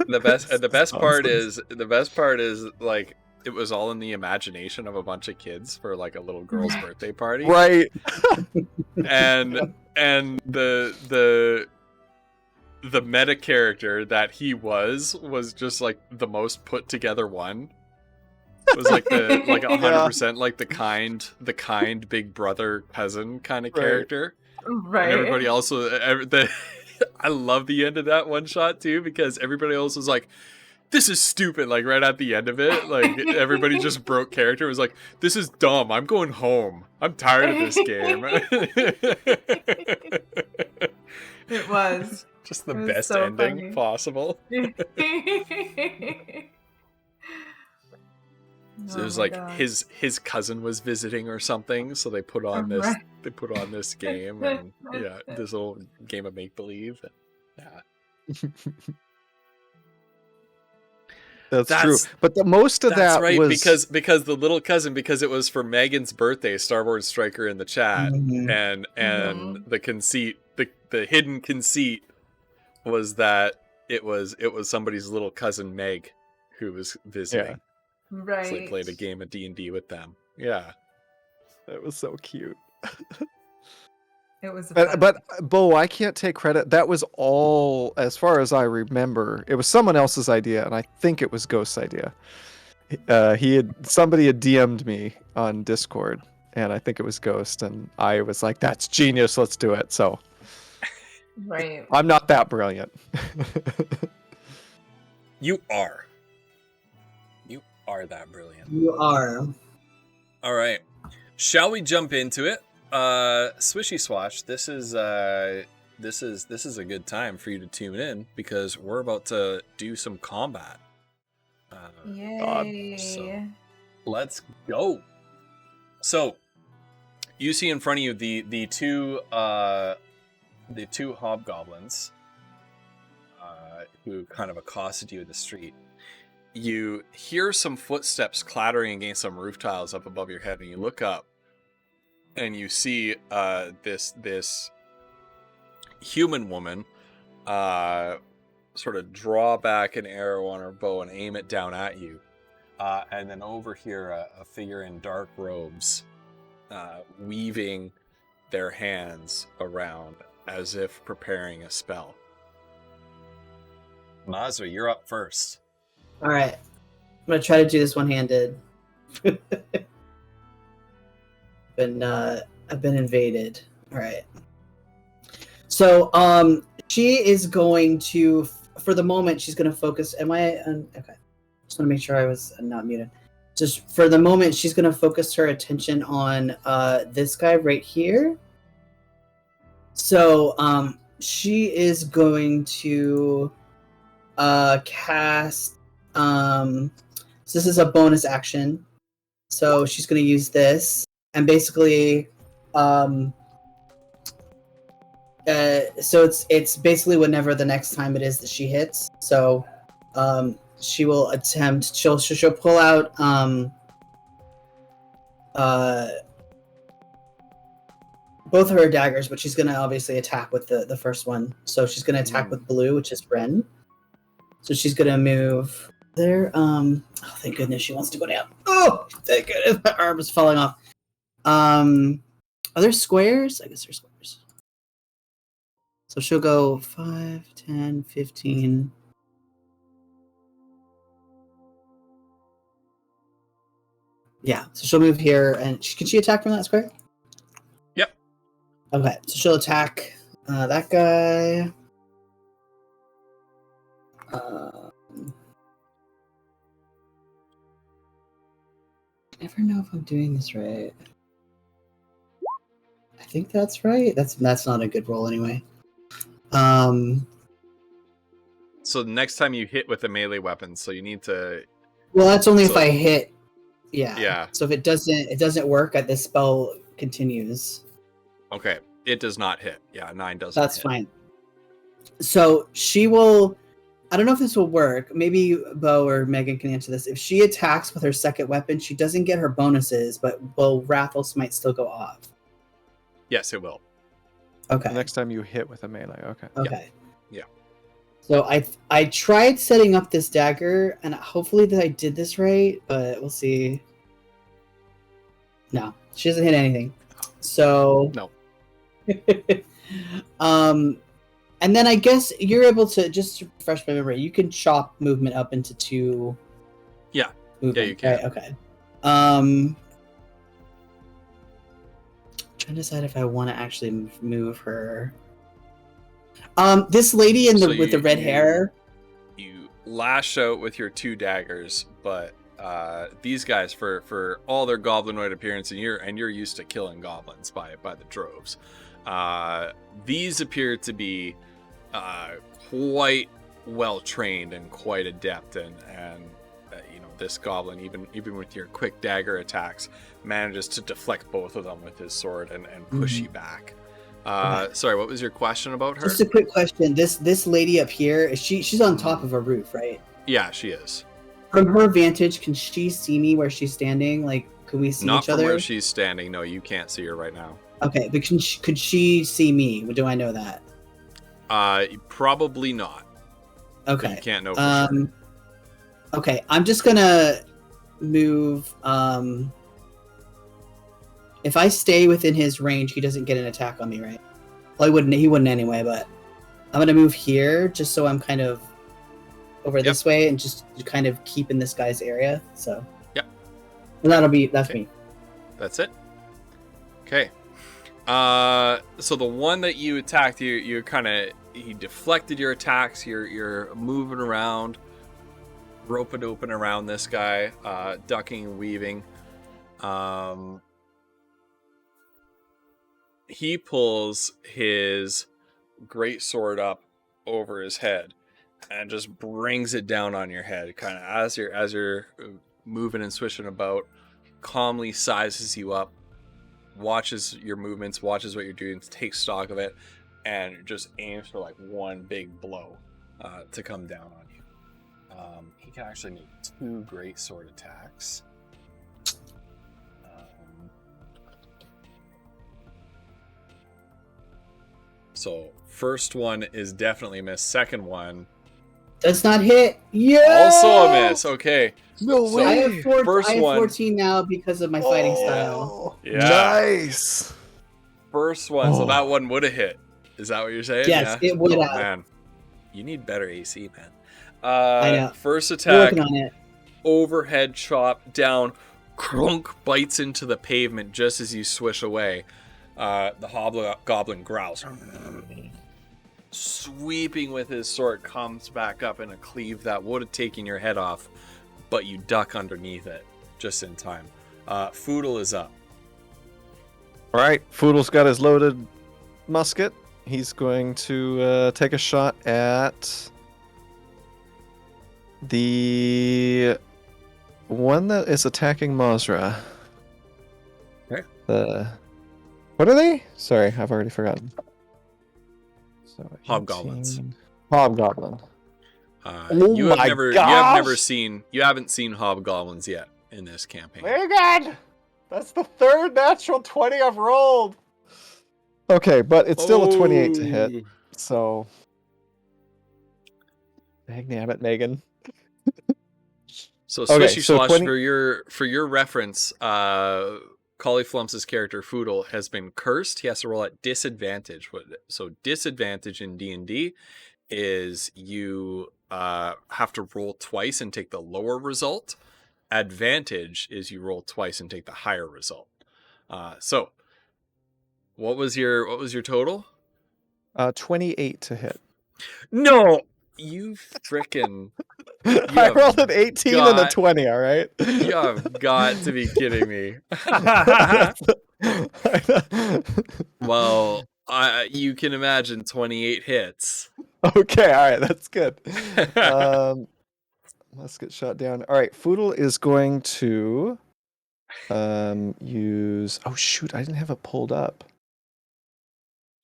The best part is like it was all in the imagination of a bunch of kids for like a little girl's birthday party. Right. and the meta character that he was just like the most put together one. It was like the 100% like the kind big brother cousin kind of character. Right. And everybody else was I love the end of that one shot too, because everybody else was like, this is stupid, like right at the end of it. Like everybody just broke character. It was like, this is dumb. I'm going home. I'm tired of this game. It was. Just the best ending possible. So it was like his cousin was visiting or something, so they put on this game, and this little game of make believe. That's true. But the most of that right, was because the little cousin, because it was for Megan's birthday, Starboard Striker in the chat, and the conceit, the hidden conceit was that it was somebody's little cousin Meg who was visiting. Right. So they played a game of D&D with them. Yeah. That was so cute. It was a But Bo, I can't take credit. That was all, as far as I remember, it was someone else's idea, and I think it was Ghost's idea. Somebody had DM'd me on Discord, and I think it was Ghost, and I was like, "That's genius. Let's do it." So, right. I'm not that brilliant. You are. You are that brilliant. You are. All right. Shall we jump into it? Swishy Swash, this is a good time for you to tune in because we're about to do some combat. Yay. So let's go. So you see in front of you the two hobgoblins who kind of accosted you in the street. You hear some footsteps clattering against some roof tiles up above your head, and you look up. And you see this human woman sort of draw back an arrow on her bow and aim it down at you. And then over here, a figure in dark robes weaving their hands around as if preparing a spell. Mazra, you're up first. All right. I'm going to try to do this one-handed. I've been invaded. All right. So, she is going to, for the moment, she's going to focus. Am I? Okay. Just want to make sure I was not muted. Just for the moment, she's going to focus her attention on this guy right here. So, she is going to cast. So this is a bonus action. So she's going to use this. And basically, so it's basically whenever the next time it is that she hits. So, she will attempt. She'll pull out both of her daggers, but she's gonna obviously attack with the first one. So she's gonna attack with blue, which is Ren. So she's gonna move there. Oh, thank goodness she wants to go down. Oh, thank goodness my arm is falling off. Are there squares? I guess there's squares. So she'll go 5, 10, 15. Yeah, so she'll move here, and can she attack from that square? Yep. Okay, so she'll attack that guy. I never know if I'm doing this right. I think that's right. That's not a good roll anyway. So next time you hit with a melee weapon, so you need to. Well, that's only if I hit. Yeah. Yeah. So if it doesn't work, this spell continues. Okay, it does not hit. Yeah, 9 doesn't. That's hit. fine. So she will. I don't know if this will work. Maybe Bo or Megan can answer this. If she attacks with her second weapon, she doesn't get her bonuses, but Rathos might still go off. Yes, it will. Okay. The next time you hit with a melee. Okay. Okay. Yeah. So I tried setting up this dagger, and hopefully that I did this right, but we'll see. No, she doesn't hit anything. So No. And then I guess you're able to, just to refresh my memory, you can chop movement up into 2. Yeah. Movement, Yeah, you can. Right? Okay. Trying to decide if I want to actually move her. This lady with the red hair. You lash out with your 2 daggers, but these guys, for all their goblinoid appearance, and you're used to killing goblins by the droves. These appear to be quite well trained and quite adept, and this goblin, even with your quick dagger attacks, manages to deflect both of them with his sword and push you back. Sorry, what was your question about her? Just a quick question. This lady up here, she's on top of a roof, right? Yeah, she is. From her vantage, can she see me where she's standing? Like, could we see Not each from other? where she's standing. No, you can't see her right now. Okay, but could she see me? Do I know that? Probably not. Okay. You can't know for sure. Okay, I'm just gonna move. If I stay within his range, he doesn't get an attack on me, right? Well, he wouldn't anyway, but I'm gonna move here just so I'm kind of over this way and just kind of keep in this guy's area. So. Yep. And that's me. That's it. Okay. So the one that you attacked, you kind of he deflected your attacks. You're moving around, roping open around this guy, ducking and weaving. He pulls his great sword up over his head and just brings it down on your head, kind of as you're moving and swishing about. Calmly sizes you up, watches your movements, watches what you're doing, takes stock of it, and just aims for like one big blow to come down on you. He can actually make 2 great sword attacks. So first one is definitely a miss. Second one does not hit. Yeah. Also a miss. Okay. No way. I have 14 one. now because of my fighting style. Yeah. Nice. First one. So that one would have hit. Is that what you're saying? Yes, it would have. Man, you need better AC, man. I know. First attack. Working on it. Overhead chop down. Crunk bites into the pavement just as you swish away. The hobgoblin growls. Sweeping with his sword, comes back up in a cleave that would have taken your head off, but you duck underneath it just in time. Foodle is up. All right, Foodle's got his loaded musket. He's going to take a shot at the one that is attacking Mazra. Okay. What are they? Sorry, I've already forgotten. So Hobgoblins. Hobgoblin. You haven't seen hobgoblins yet in this campaign. Very good. That's the 3rd natural 20 I've rolled. Okay, but it's still a 28 to hit. So, dang it, Megan. So Swishy Slosh, for your reference, Cauliflumps's character Foodle has been cursed. He has to roll at disadvantage. So disadvantage in D&D is you have to roll twice and take the lower result. Advantage is you roll twice and take the higher result. So what was your total? 28 to hit. No, you frickin'. I rolled an 18 and a 20, all right? You have got to be kidding me. Well, you can imagine 28 hits. Okay, all right, that's good. Let's get shot down. All right, Foodle is going to use... Oh, shoot, I didn't have it pulled up.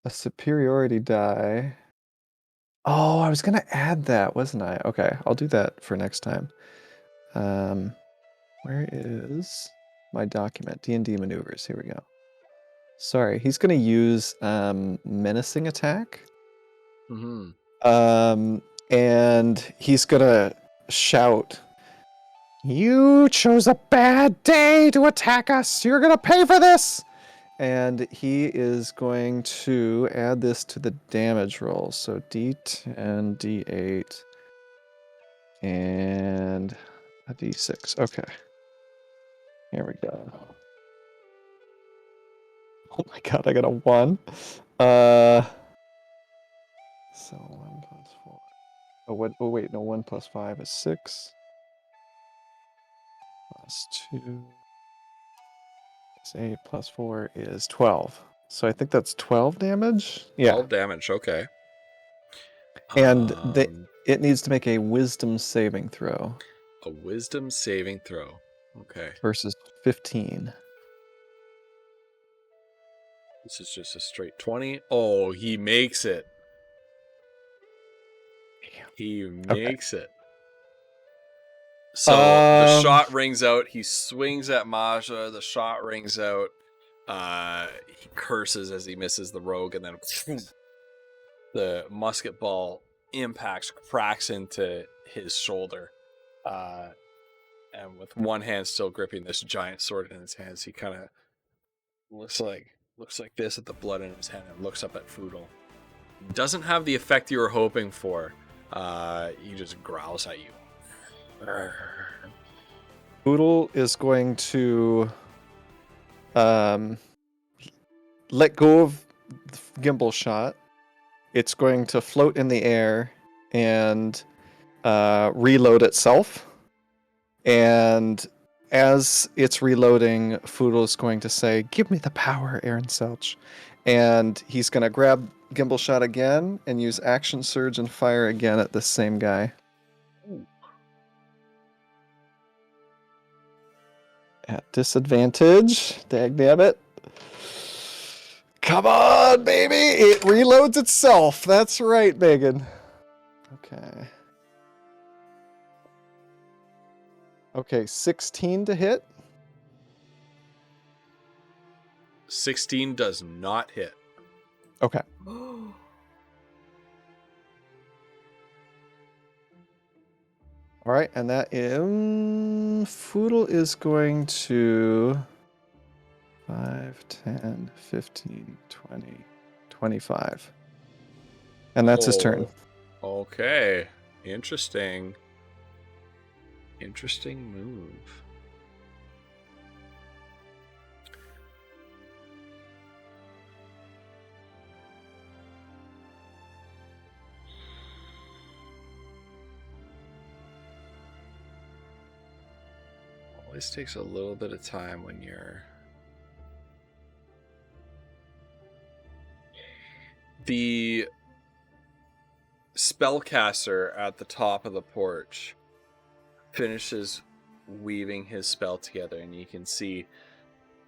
A superiority die. Oh, I was going to add that, wasn't I? Okay, I'll do that for next time. Where is my document? D&D maneuvers. Here we go. Sorry, he's going to use menacing attack. Mm-hmm. And he's going to shout, "You chose a bad day to attack us. You're going to pay for this." And he is going to add this to the damage roll. So D10, D8, and a D6. Okay. Here we go. Oh my god, I got a 1. So 1 plus 4. Oh, what? Oh, wait, no, 1 plus 5 is 6. Plus 2 is 8, plus 4 is 12. So I think that's 12 damage? Yeah. 12 damage, okay. And it needs to make a wisdom saving throw. A wisdom saving throw. Okay. Versus 15. This is just a straight 20. Oh, he makes it. He makes it. So the shot rings out. He swings at Maja. The shot rings out. He curses as he misses the rogue, and then The musket ball impacts, cracks into his shoulder. And with one hand still gripping this giant sword in his hands, he kind of looks like this at the blood in his hand and looks up at Foodle. Doesn't have the effect you were hoping for. He just growls at you. Foodle is going to let go of the gimbal shot. It's going to float in the air and reload itself. And as it's reloading, Foodle is going to say, "Give me the power, Aaron Selch." And he's going to grab gimbal shot again and use action surge and fire again at the same guy. Ooh. At disadvantage. Dagnabbit. Come on, baby! It reloads itself. That's right, Megan. Okay. Okay, 16 to hit. 16 does not hit. Okay. All right, and that is... Foodle is going to... 5, 10, 15, 20, 25. And that's his turn. Okay. Interesting. Interesting move. Always takes a little bit of time when you're... The spellcaster at the top of the porch finishes weaving his spell together, and you can see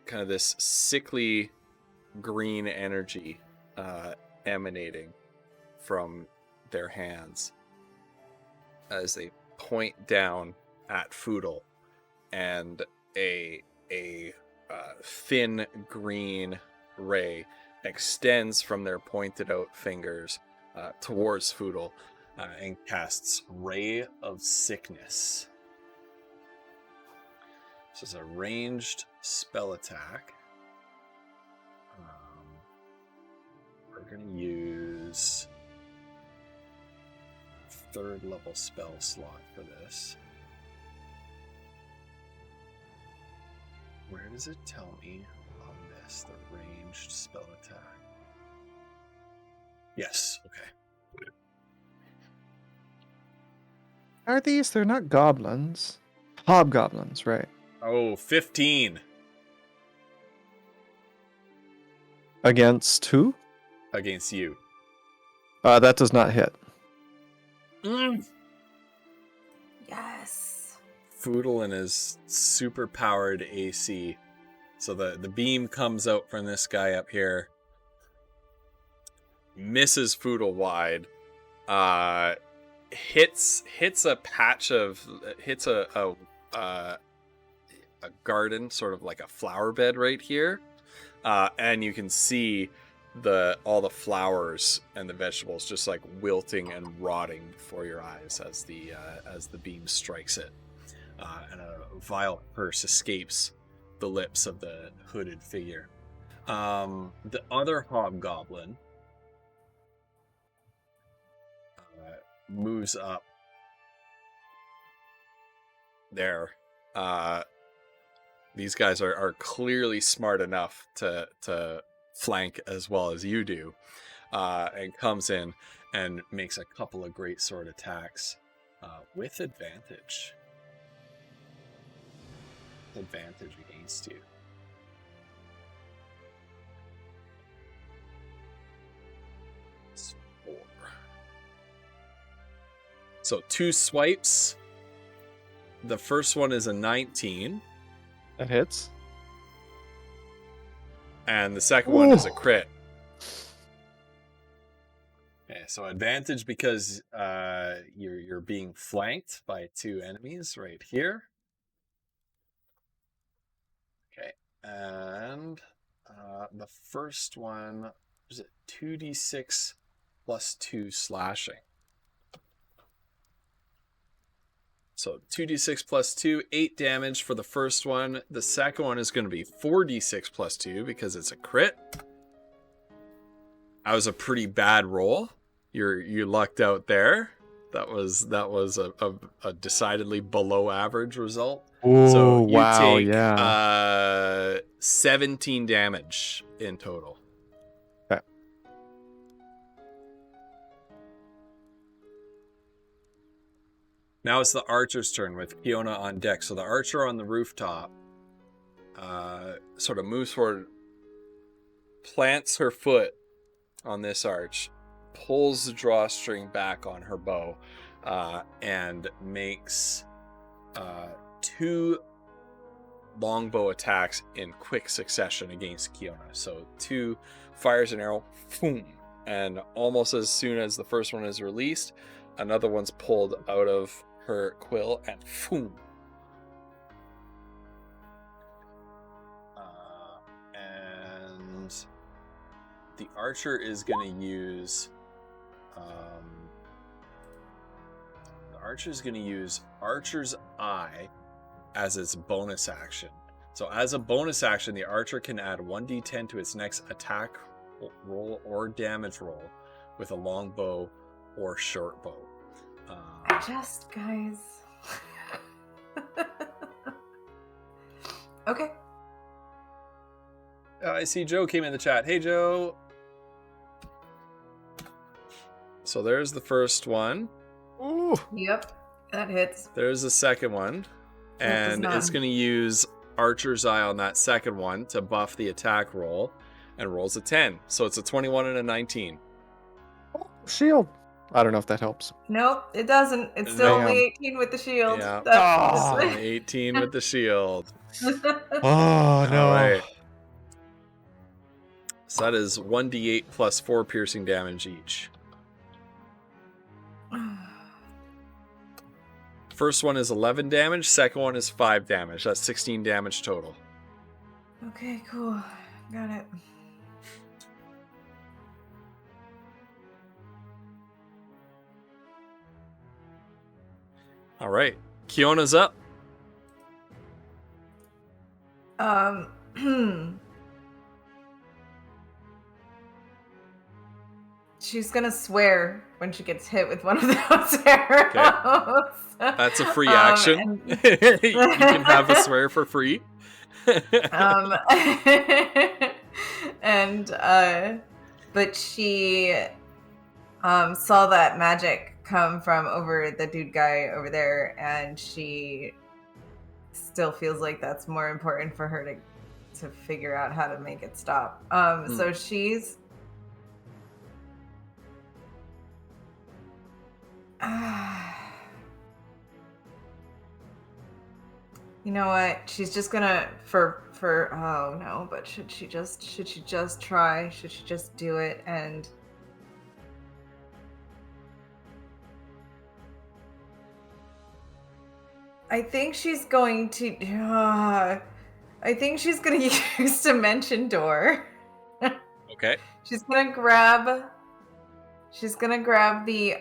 kind of this sickly green energy emanating from their hands as they point down at Foodle, and a thin green ray extends from their pointed out fingers towards Foodle and casts Ray of Sickness. This is a ranged spell attack. We're going to use 3rd level spell slot for this. Where does it tell me on this, the ranged spell attack? Yes, okay. Are these? They're not goblins. Hobgoblins, right? Oh, 15. Against who? Against you. That does not hit. Yes. Foodle and his super powered AC. So the beam comes out from this guy up here. Misses Foodle wide. Hits a patch of... Hits a garden, sort of like a flower bed right here. And you can see all the flowers and the vegetables just like wilting and rotting before your eyes as the beam strikes it. And a vile curse escapes the lips of the hooded figure. The other hobgoblin moves up there. These guys are clearly smart enough to flank as well as you do, and comes in and makes a couple of great sword attacks with advantage. Advantage against you. It's 4. So 2 swipes. The first one is a 19. That hits. And the second one is a crit. Okay, so advantage because you're being flanked by 2 enemies right here. Okay, and the first one is it 2d6 +2 slashing. So 2d6 plus 2, 8 damage for the first one. The second one is going to be 4d6 plus 2 because it's a crit. That was a pretty bad roll. You lucked out there. That was a decidedly below average result. Ooh, so you wow, take yeah. 17 damage in total. Okay. Now it's the archer's turn with Fiona on deck. So the archer on the rooftop sort of moves forward, plants her foot on this arch, pulls the drawstring back on her bow, and makes 2 longbow attacks in quick succession against Kiona. So 2 fires an arrow, boom, and almost as soon as the first one is released, another one's pulled out of her quill and boom. And the archer is going to use Archer's Eye as its bonus action. So as a bonus action, the archer can add 1d10 to its next attack roll or damage roll with a long bow or short bow. Guys. Okay. I see Joe came in the chat. Hey, Joe. So there's the first one. Ooh. Yep, that hits. There's the second one. And it's going to use Archer's Eye on that second one to buff the attack roll and rolls a 10. So it's a 21 and a 19. Shield. I don't know if that helps. Nope, it doesn't. It's still only 18 with the shield. Yeah. That's 18 with the shield. Oh, no. All right. So that is 1d8 plus 4 piercing damage each. First one is 11 damage. Second one is 5 damage. That's 16 damage total. Okay, cool. Got it. All right. Kiona's up. She's gonna swear when she gets hit with one of those arrows. Okay. That's a free action. You can have a swear for free. But she saw that magic come from over the dude guy over there, and she still feels like that's more important for her to figure out how to make it stop. So she's you know what? She's just gonna oh no, but should she just try? Should she just do it? And I think she's going to use Dimension Door. Okay. She's gonna grab the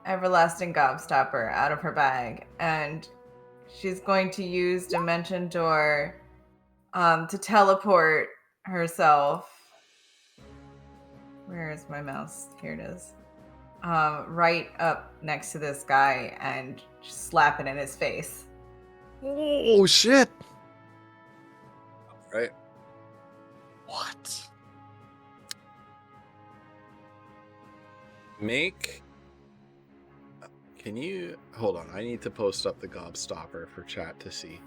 Everlasting Gobstopper out of her bag, and she's going to use Dimension Door to teleport herself. Where is my mouse? Here it is. Right up next to this guy and slap it in his face. Oh, shit. All right. What? Can you hold on? I need to post up the Gobstopper for chat to see.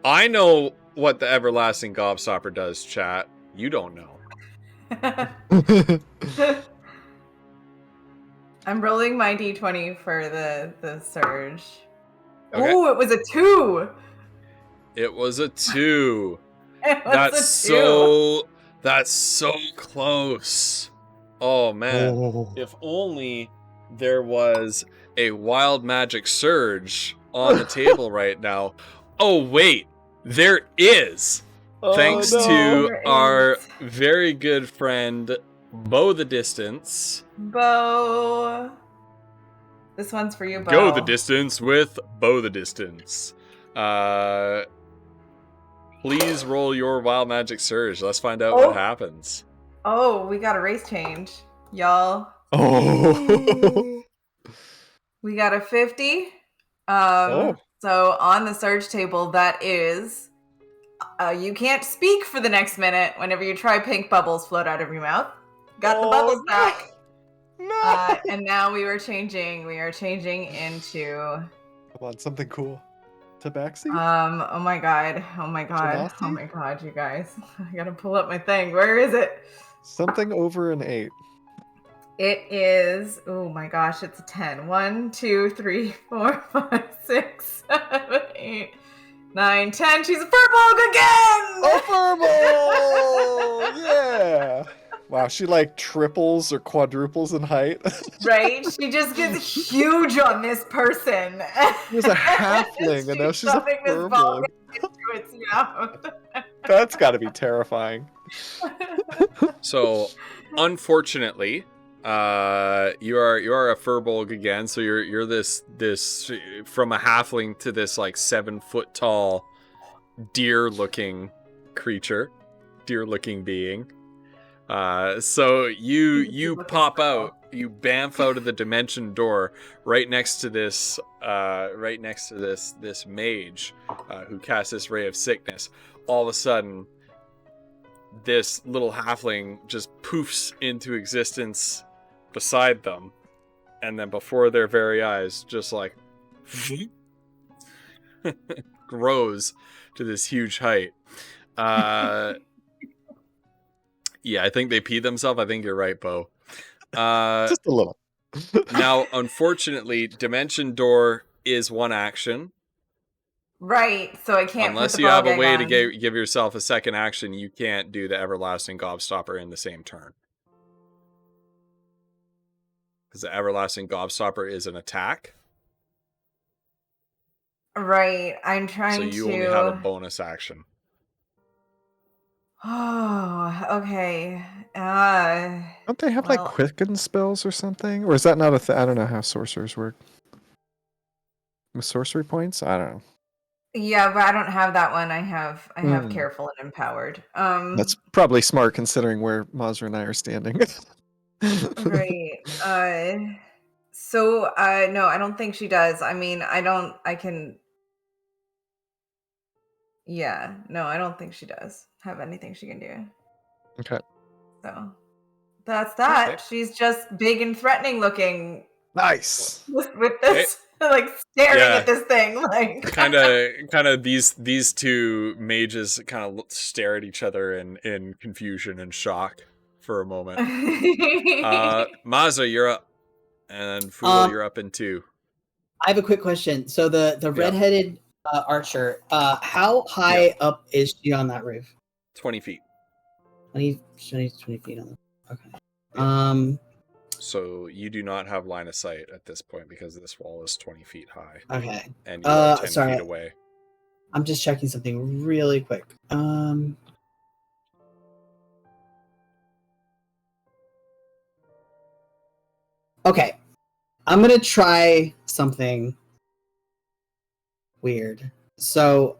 I know what the Everlasting Gobstopper does, chat. You don't know. I'm rolling my d20 for the surge. Okay. Oh, it was a 2. It was a 2. It was a 2. That's so close. Oh man. Oh. If only there was a wild magic surge on the table right now. Oh wait, there is. Thanks to our very good friend bow the distance. Bo. This one's for you, Bo. Go the distance with bow the distance. Please roll your wild magic surge. Let's find out what happens. Oh, we got a race change, y'all. Oh. We got a 50. So on the surge table, that is, you can't speak for the next minute whenever you try pink bubbles float out of your mouth. Got the bubbles back. No. And now we are changing into. Come on, something cool. Tabaxi? Oh my god, you guys. I gotta pull up my thing. Where is it? Something over an 8. It is, oh my gosh, it's a 10. 1, 2, 3, 4, 5, 6, 7, 8, 9, 10. She's a furball again! A furball! Yeah! Wow, she like triples or quadruples in height. Right? She just gets huge on this person. She was a halfling and now she's a furball. Into its mouth. That's gotta be terrifying. So, unfortunately, you are a furbolg again. So you're this from a halfling to this like 7 foot tall deer looking creature, deer looking being. So you pop out, you bamf out of the dimension door right next to this mage who casts this ray of sickness. All of a sudden, this little halfling just poofs into existence beside them, and then before their very eyes, just like grows to this huge height. Yeah, I think they peed themselves. I think you're right, Bo. Just a little. Now, unfortunately, Dimension Door is one action. Right, so I can't. Unless put the you have a ball way gang to on. give yourself a second action, you can't do the Everlasting Gobstopper in the same turn. Because the Everlasting Gobstopper is an attack. Right, I'm trying to. So you only have a bonus action. Oh, okay. Don't they have like quicken spells or something? Or is that not a thing? I don't know how sorcerers work. With sorcery points? I don't know. Yeah, but I don't have that one. I have careful and empowered. That's probably smart considering where Mazra and I are standing. Right. So no, I don't think she does. I mean, I can. Yeah, no, I don't think she does have anything she can do. Okay. So that's that. Okay. She's just big and threatening looking. Nice. With this, like staring at this thing, like kind of these two mages kind of stare at each other in confusion and shock for a moment. Mazza, you're up, and Fool, you're up in 2. I have a quick question. So the redheaded archer, how high up is she on that roof? 20 feet. 20 feet on the. Okay. So you do not have line of sight at this point because this wall is 20 feet high. Okay. And you are 10 feet away. I'm just checking something really quick. Okay. I'm going to try something weird. So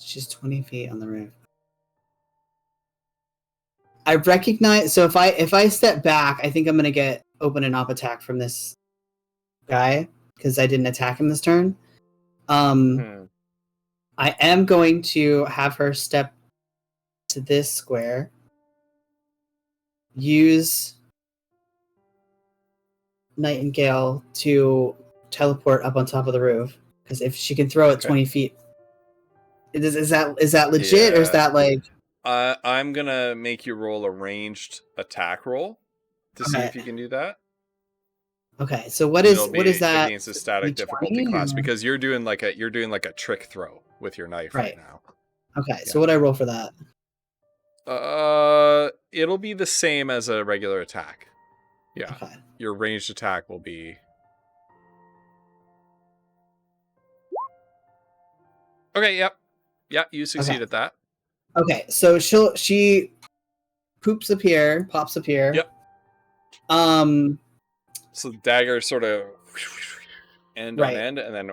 she's 20 feet on the roof. I recognize. So if I step back, I think I'm gonna get open and up attack from this guy because I didn't attack him this turn. I am going to have her step to this square. Use Nightingale to teleport up on top of the roof because if she can throw it 20 feet, is that legit or is that like? I'm gonna make you roll a ranged attack roll to see if you can do that. Okay, so what is that against a static difficulty class? Because you're doing like a trick throw with your knife right now. Okay, so what I roll for that? It'll be the same as a regular attack. Yeah. Okay. Your ranged attack will be. Okay. Yep. Yeah, you succeed at that. Okay, so she pops up here. Yep. So the dagger sort of end on end, and then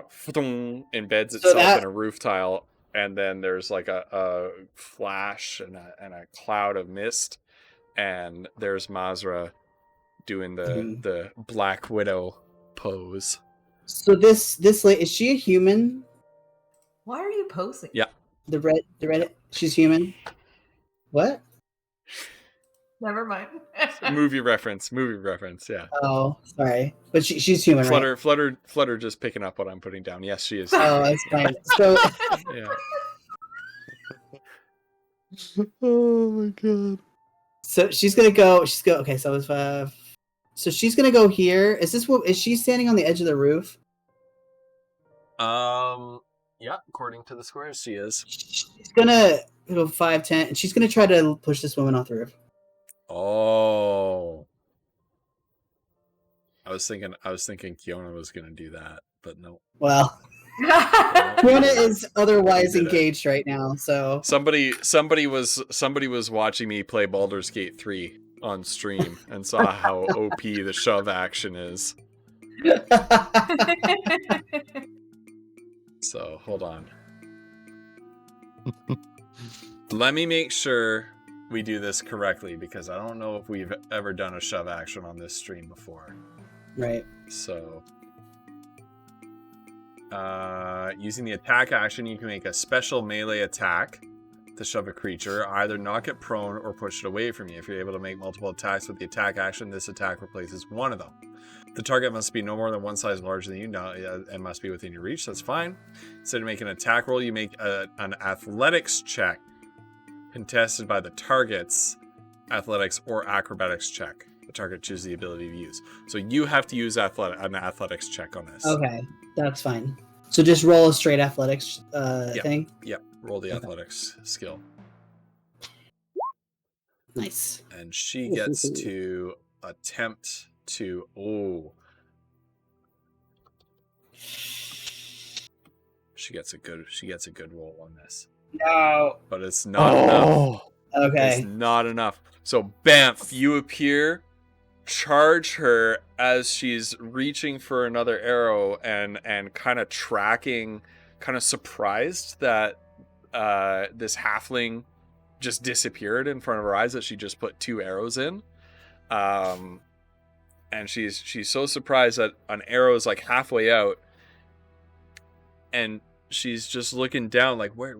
embeds itself in a roof tile, and then there's like a flash and a cloud of mist, and there's Mazra doing the Black Widow pose. So this lady, is she a human? Why are you posing? Yeah. The red. She's human. What? Never mind. movie reference. Yeah. Oh, sorry, but she's human, right? Flutter, just picking up what I'm putting down. Yes, she is. Oh, that's fine. So. Yeah. Oh my god. So she's gonna go. Okay, so it's 5. So she's gonna go here. Is she standing on the edge of the roof? Yeah, according to the squares, she is. She's gonna go 5, 10, and she's gonna try to push this woman off the roof. Oh. I was thinking Kiona was gonna do that, but no. Well, Kiona is otherwise engaged right now, so somebody was watching me play Baldur's Gate 3 on stream and saw how OP the shove action is. So hold on. Let me make sure we do this correctly, because I don't know if we've ever done a shove action on this stream before. Right. So using the attack action, you can make a special melee attack to shove a creature, either knock it prone or push it away from you. If you're able to make multiple attacks with the attack action, this attack replaces one of them. The target must be no more than one size larger than you, and must be within your reach. That's fine. Instead of making an attack roll, you make an athletics check contested by the target's athletics or acrobatics check. The target chooses the ability to use. So you have to use an athletics check on this. Okay, that's fine. So just roll a straight athletics thing? Yep, roll the athletics skill. Nice. And she gets to attempt to... Oh. She gets a good roll on this. No. But it's not enough. Okay. It's not enough. So Bamf, you appear, charge her as she's reaching for another arrow and kind of tracking, kind of surprised that this halfling just disappeared in front of her eyes, that she just put 2 arrows in. And she's so surprised that an arrow is like halfway out, and she's just looking down like, where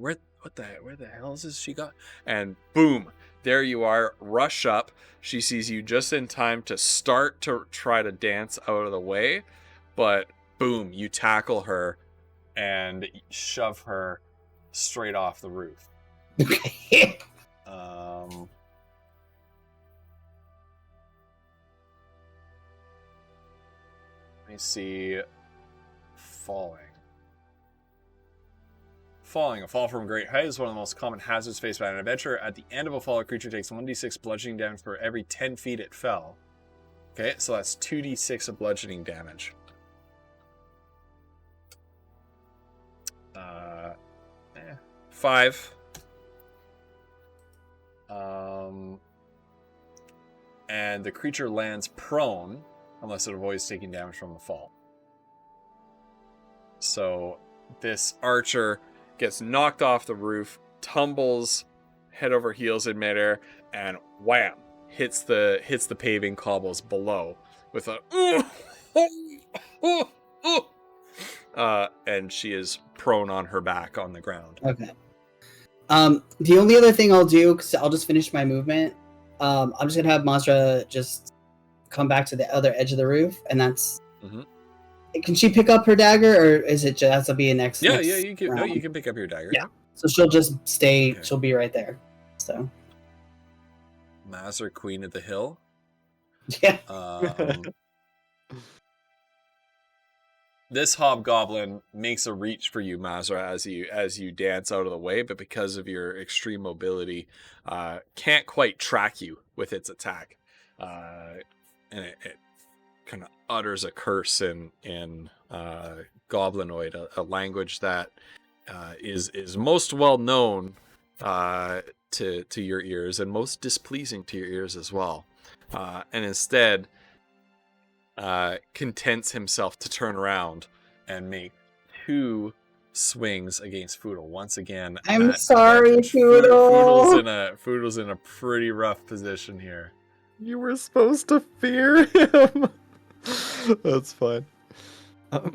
the hell is this she got? And boom, there you are, rush up. She sees you just in time to start to try to dance out of the way, but boom, you tackle her and shove her straight off the roof. Okay. Let me see. Falling. A fall from great height is one of the most common hazards faced by an adventurer. At the end of a fall, a creature takes 1d6 bludgeoning damage for every 10 feet it fell. Okay, so that's 2d6 of bludgeoning damage. 5. And the creature lands prone unless it avoids taking damage from the fall. So this archer gets knocked off the roof, tumbles head over heels in midair, and wham, hits the paving cobbles below with a and she is prone on her back on the ground. Okay. The only other thing I'll do, because I'll just finish my movement, I'm just gonna have Mazra just come back to the other edge of the roof, and that's. Mm-hmm. Can she pick up her dagger, or is it just has to be an next? Yeah, you can. No, you can pick up your dagger. Yeah. So she'll just stay. Okay. She'll be right there. So. Mazra, Queen of the Hill. Yeah. This hobgoblin makes a reach for you, Mazra, as you dance out of the way, but because of your extreme mobility, can't quite track you with its attack, and it kind of utters a curse in Goblinoid, a language that is most well known to your ears and most displeasing to your ears as well, and instead contents himself to turn around and make 2 swings against Foodle once again. I'm sorry, Foodle. Foodle's in a pretty rough position here. You were supposed to fear him. That's fine. Not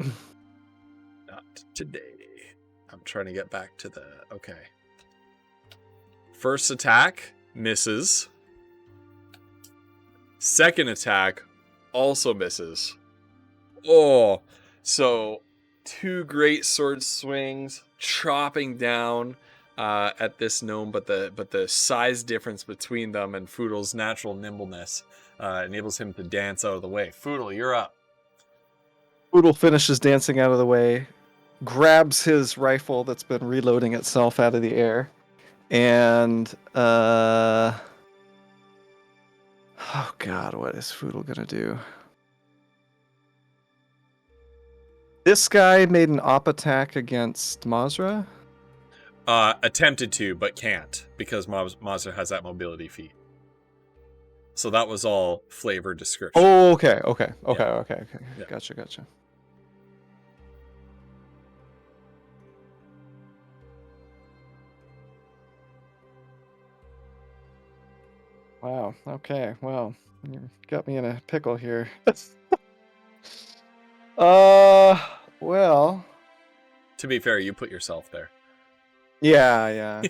today. I'm trying to get back to the... Okay. First attack misses. Second attack also misses. Oh, so 2 great sword swings chopping down at this gnome, but the size difference between them and Foodle's natural nimbleness enables him to dance out of the way. Foodle, you're up. Foodle finishes dancing out of the way, grabs his rifle that's been reloading itself out of the air, and oh god, what is Foodle gonna do? This guy made an op attack against Mazra? Attempted to, but can't, because Mazra has that mobility feat. So that was all flavor description. Oh, okay. Yeah. Yeah. Gotcha. Wow, okay, well, you got me in a pickle here. Well... To be fair, you put yourself there. Yeah.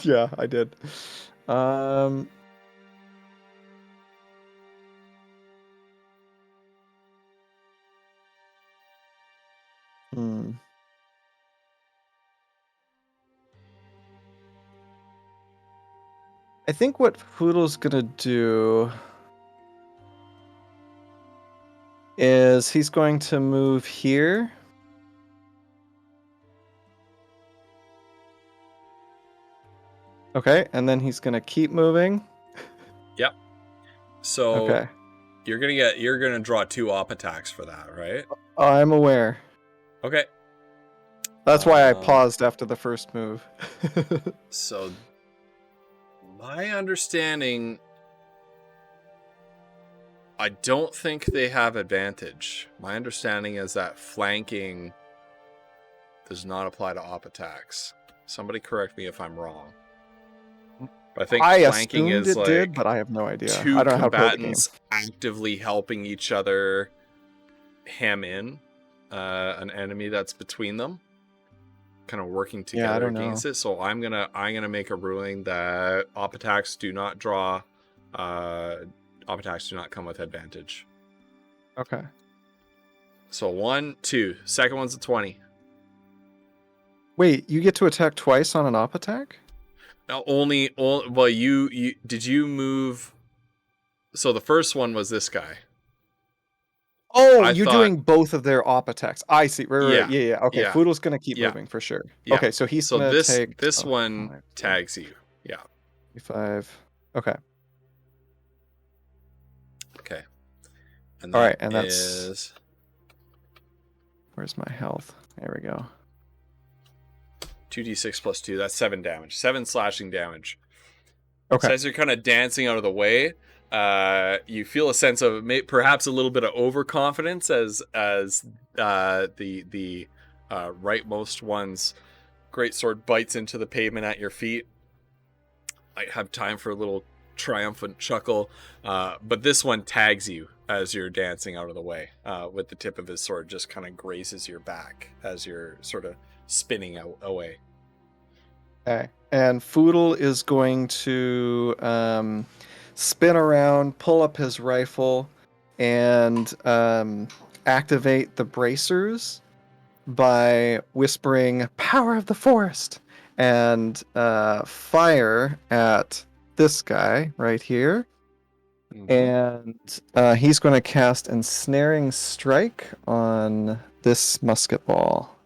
Yeah, I did. I think what Foodle's gonna do is he's going to move here. Okay, and then he's gonna keep moving. Yep. So okay. You're gonna draw 2 op attacks for that, right? I'm aware. Okay. That's why I paused after the first move. So my understanding, I don't think they have advantage. My understanding is that flanking does not apply to op attacks. Somebody correct me if I'm wrong. But I think flanking is it like did, but I have no idea. 2 I don't know how to play the game. combatants actively helping each other hem in an enemy that's between them, kind of working together against it. So I'm gonna make a ruling that op attacks do not draw. Op attacks do not come with advantage. Okay. So 1, 2. Second one's a 20. Wait, you get to attack twice on an op attack? Now well, you did you move? So the first one was this guy. Oh, you're doing both of their op attacks. I see. Right. Yeah. Okay, yeah. Foodle's gonna keep moving for sure. Yeah. Okay, so he's gonna take... this one tags you. Yeah. 5. Okay. Okay. And all right, and that's... Where's my health? There we go. 2d6 plus 2. That's 7 damage. 7 slashing damage. Okay. So as you're kind of dancing out of the way, you feel a sense of perhaps a little bit of overconfidence as the rightmost one's greatsword bites into the pavement at your feet. I have time for a little triumphant chuckle, but this one tags you as you're dancing out of the way, with the tip of his sword just kind of grazes your back as you're sort of spinning away. Okay, and Foodle is going to spin around, pull up his rifle, and activate the bracers by whispering "Power of the Forest" and fire at this guy right here. And he's going to cast Ensnaring Strike on this musket ball.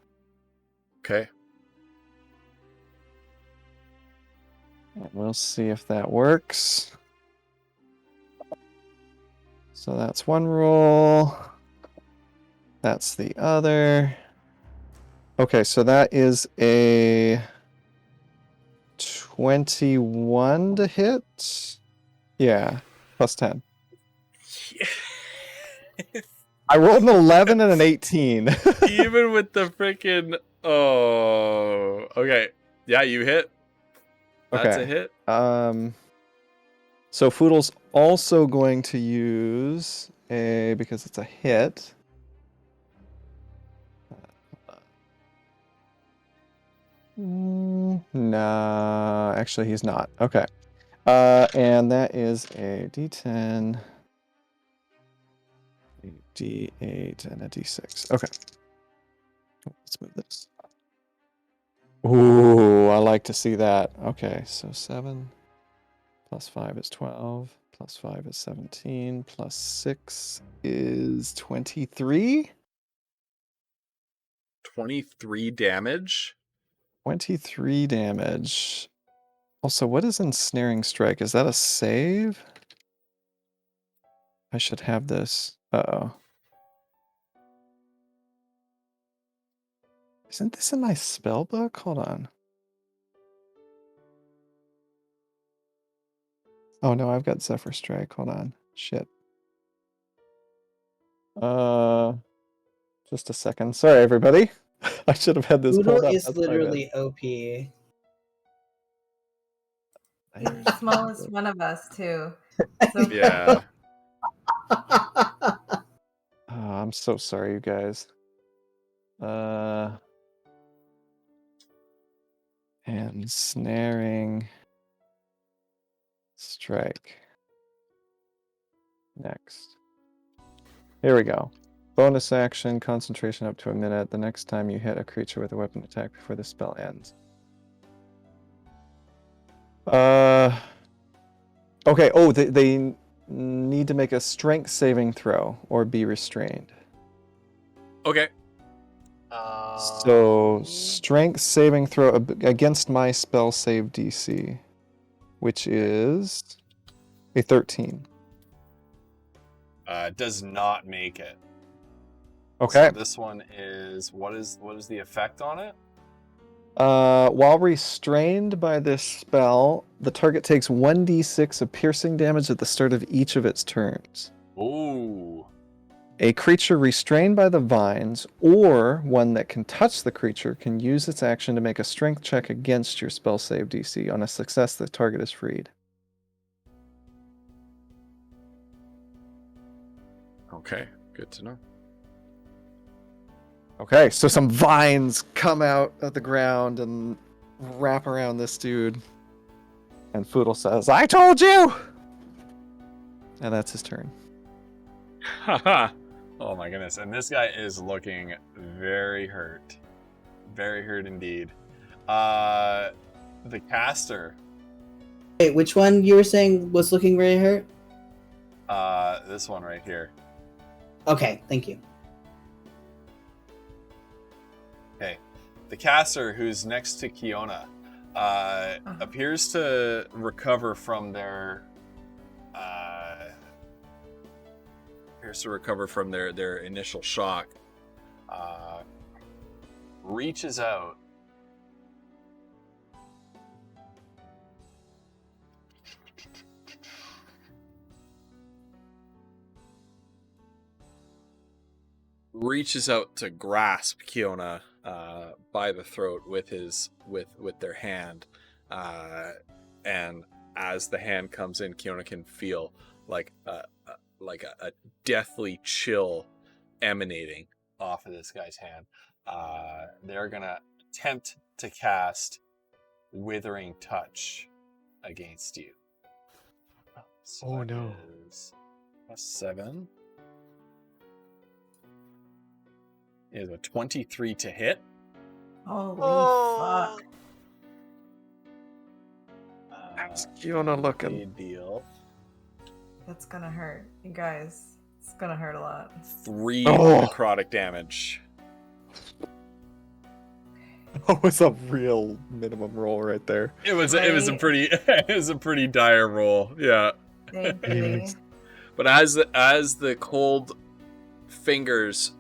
Okay. And we'll see if that works. So that's one roll. That's the other. Okay, so that is a 21 to hit. Yeah, plus 10. I rolled an 11 and an 18. Even with the freaking okay. Yeah, you hit. That's a hit. So Foodle's also going to use because it's a hit. Nah, actually he's not. Okay. And that is a D10, a D8, and a D6. Okay. Let's move this. Ooh, I like to see that. Okay, so 7 plus 5 is 12, plus 5 is 17, plus 6 is 23. 23 damage. 23 damage. Also, what is Ensnaring Strike? Is that a save? I should have this. Uh-oh. Isn't this in my spell book? Hold on. Oh no, I've got Zephyr Strike. Hold on. Shit. Just a second. Sorry, everybody. I should have had this Poodle pulled up. is That's my bad. literally OP. He's the smallest one of us, too. So Yeah. I'm so sorry, you guys. And Snaring Strike. Next. Here we go. Bonus action, concentration up to a minute. The next time you hit a creature with a weapon attack before the spell ends. Okay. Oh, they need to make a strength saving throw or be restrained. Okay. So strength saving throw against my spell save DC, which is a 13. Does not make it. Okay. So this one is what is the effect on it? While restrained by this spell, the target takes 1d6 of piercing damage at the start of each of its turns. Ooh. A creature restrained by the vines, or one that can touch the creature, can use its action to make a strength check against your spell save DC. On a success, the target is freed. Okay, good to know. Okay, so some vines come out of the ground and wrap around this dude. And Foodle says, "I told you!" And that's his turn. Haha. Oh my goodness. And this guy is looking very hurt. Very hurt indeed. The caster. Wait, which one you were saying was looking really hurt? This one right here. Okay, thank you. Okay. The caster, who's next to Kiona, appears to recover from their initial shock. Reaches out. Reaches out to grasp Kiona by the throat with their hand, and as the hand comes in, Kiona can feel like a deathly chill emanating off of this guy's hand. They're gonna attempt to cast Withering Touch against you. So Oh, no. is a 7. Is a 23 to hit. Holy fuck. How's Kiona looking? A deal. That's gonna hurt. You guys, it's gonna hurt a lot. 3 Oh. necrotic damage. That was a real minimum roll right there. It was a pretty dire roll. Yeah. Thankfully. But as the cold fingers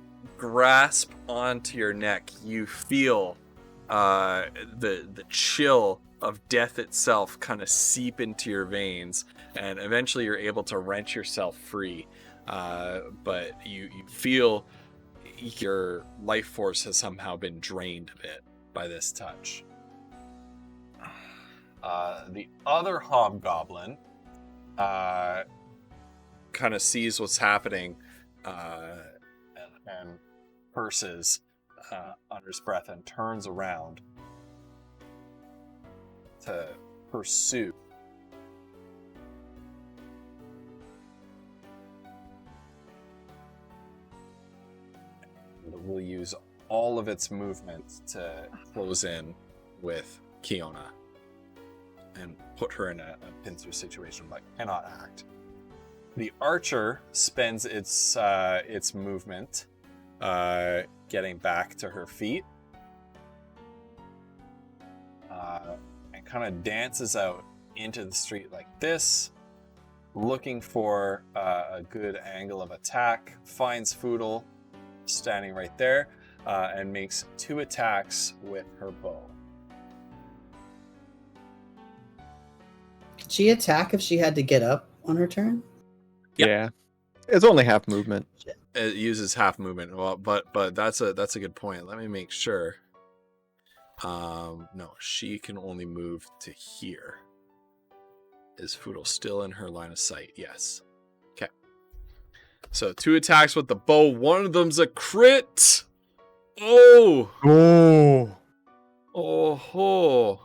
grasp onto your neck, you feel the chill of death itself kind of seep into your veins, and eventually you're able to wrench yourself free. But you feel your life force has somehow been drained a bit by this touch. The other hobgoblin kind of sees what's happening and curses under his breath and turns around to pursue. And will use all of its movement to close in with Kiona and put her in a pincer situation, but cannot act. The archer spends its movement getting back to her feet and kind of dances out into the street like this, looking for a good angle of attack, finds Foodle standing right there, and makes 2 attacks with her bow. Could she attack if she had to get up on her turn? Yep. Yeah, it's only half movement. It uses half movement. Well, but that's a good point. Let me make sure. No, she can only move to here. Is Foodle still in her line of sight? Yes. Okay. So 2 attacks with the bow. One of them's a crit. Oh. Oh. Oh ho.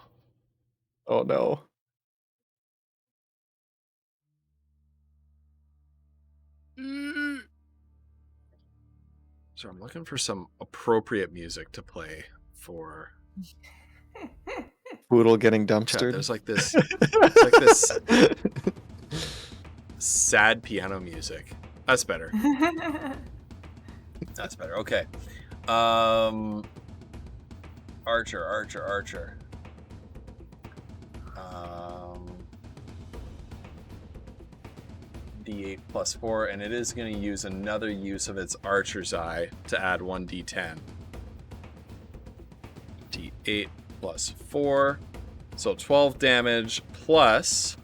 Oh no. So I'm looking for some appropriate music to play for Poodle getting Chat, dumpstered. there's like this sad piano music. That's better. That's better. Okay. Archer. D8 plus 4, and it is going to use another use of its archer's eye to add 1d10. D8 plus 4. So 12 damage plus...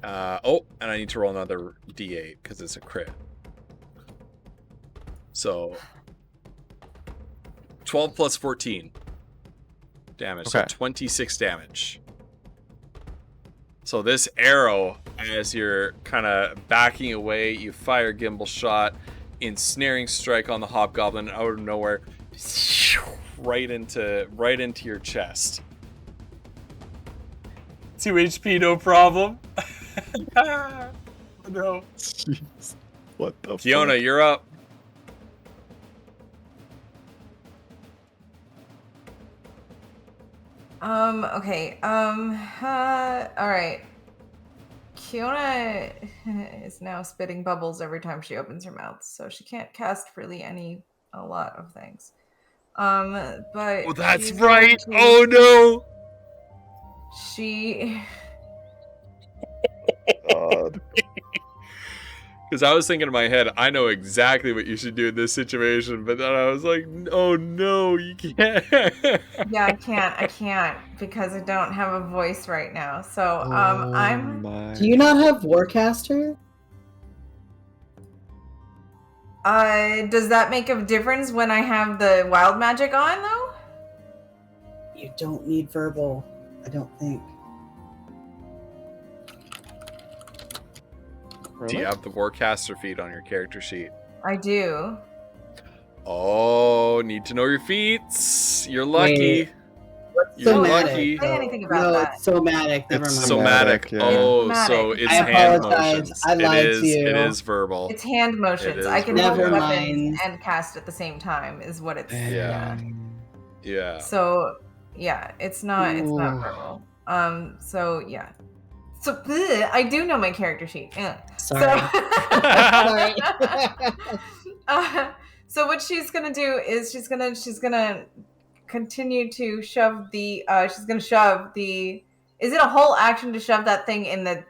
and I need to roll another D8 because it's a crit. So 12 plus 14 damage. Okay. So 26 damage. So this arrow, as you're kind of backing away, you fire gimbal shot, ensnaring strike on the hobgoblin out of nowhere, right into your chest. 2 HP, no problem. Oh, no. Jeez. What the Kiona, fuck? you're up. Okay. All right. Kiona is now spitting bubbles every time she opens her mouth, so she can't cast really a lot of things. But Oh, that's she's right. going to- Oh no. She God. Because I was thinking in my head, I know exactly what you should do in this situation, but then I was like, oh no, you can't. Yeah, I can't because I don't have a voice right now. So My. Do you not have Warcaster? does that make a difference when I have the wild magic on though? You don't need verbal, I don't think. Do you have the Warcaster feat on your character sheet? I do. Oh, need to know your feats. You're lucky. Wait, what's You're somatic? lucky. Say anything about No, that. it's somatic. Never It's mind. Somatic. Yeah. Oh, It's so somatic. it's I hand apologize. motions. I lied to you. It is verbal. It's hand It motions. is I can verbal. hold Never weapons mind. and cast at the same time is what it's Yeah. So yeah, it's not Ooh. verbal. So yeah. So I do know my character sheet. Sorry. So, Sorry. so what she's gonna do is she's gonna continue to shove the is it a whole action to shove that thing in the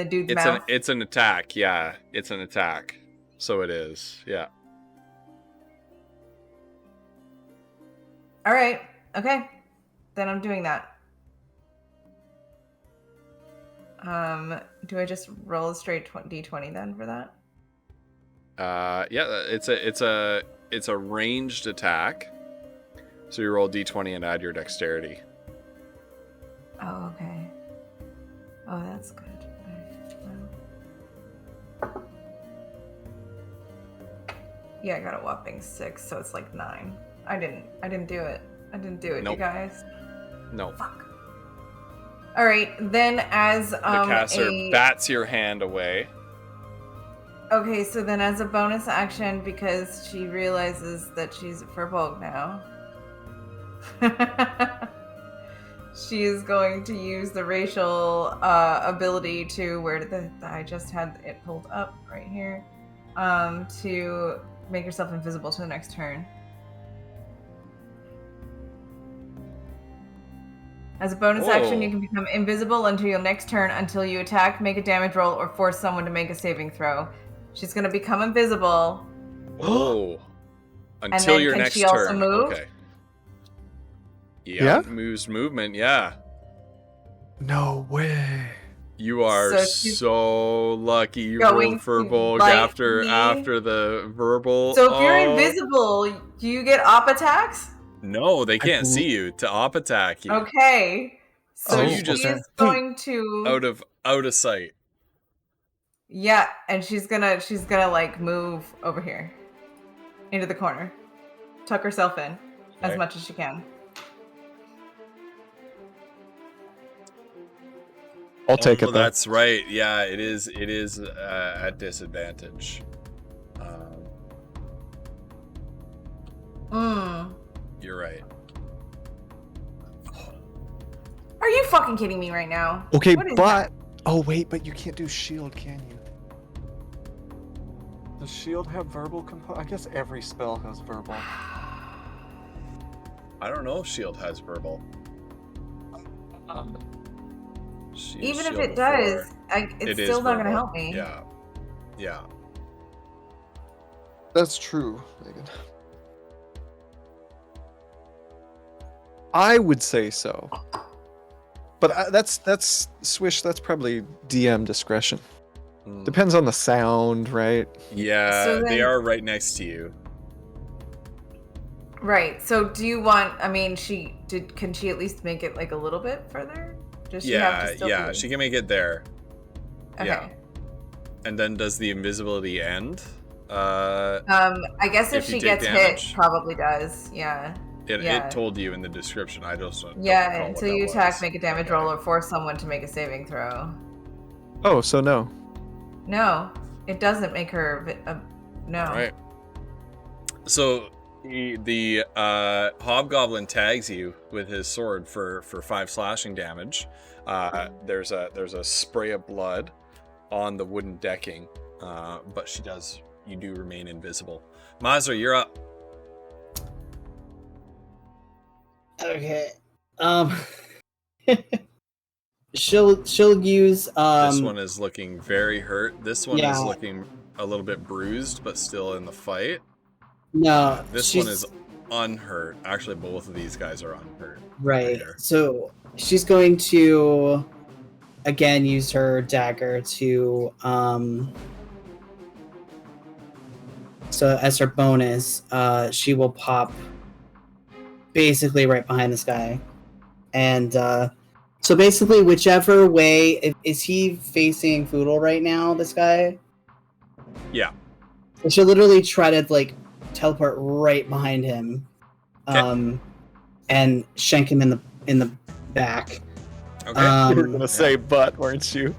dude's mouth? It's an attack. Yeah, it's an attack. So it is. Yeah. All right. Okay. Then I'm doing that. Do I just roll a straight d20 then for that? Yeah, it's a ranged attack. So you roll d20 and add your dexterity. Oh, okay. Oh, that's good. Yeah, I got a whopping 6, so it's like 9. I didn't do it. I didn't do it, Nope. you guys. No. Fuck. All right, then as The caster bats your hand away. Okay, so then as a bonus action, because she realizes that she's Furbolg now, she is going to use the racial ability to, I just had it pulled up right here, to make herself invisible to the next turn. As a bonus action, you can become invisible until your next turn until you attack, make a damage roll, or force someone to make a saving throw. She's going to become invisible. Oh. Until your next turn. Can she also move? Okay. Yeah? Moves movement, yeah. No way. You are so lucky you rolled Furbolg after the verbal. So if you're invisible, do you get op attacks? No, they can't see you to op attack you. Okay. So you just is going to out of sight. Yeah, and she's gonna like move over here into the corner, tuck herself in as much as she can. I'll take it. Though. That's right. Yeah, it is at disadvantage. You're right. Are you fucking kidding me right now? Okay, but oh wait, but you can't do shield, can you? Does shield have verbal component? I guess every spell has verbal. I don't know if shield has verbal. Even if it does, it's still not going to help me. Yeah. That's true, Megan. I would say so. But that's Swish, that's probably DM discretion. Depends on the sound, right? Yeah, so they are right next to you. Right. So do you want, can she at least make it like a little bit further? Does she have to still she can make it there. Okay. Yeah. And then does the invisibility end? I guess if she gets hit, probably does. Yeah. It told you in the description. I just don't until you attack, make a damage roll, or force someone to make a saving throw. Oh, so no. No, it doesn't make her. No. Right. So the hobgoblin tags you with his sword for 5 slashing damage. There's a spray of blood on the wooden decking, but you do remain invisible. Mazra, you're up. Okay. She'll use this one is looking very hurt. This one is looking a little bit bruised, but still in the fight. No, this one is unhurt. Actually, both of these guys are unhurt. Right. So she's going to again use her dagger to so as her bonus, she will pop basically right behind this guy. And so basically whichever way, is he facing Foodle right now, this guy? Yeah. So she'll literally try to like teleport right behind him. And shank him in the back. Okay. You were gonna say butt, weren't you?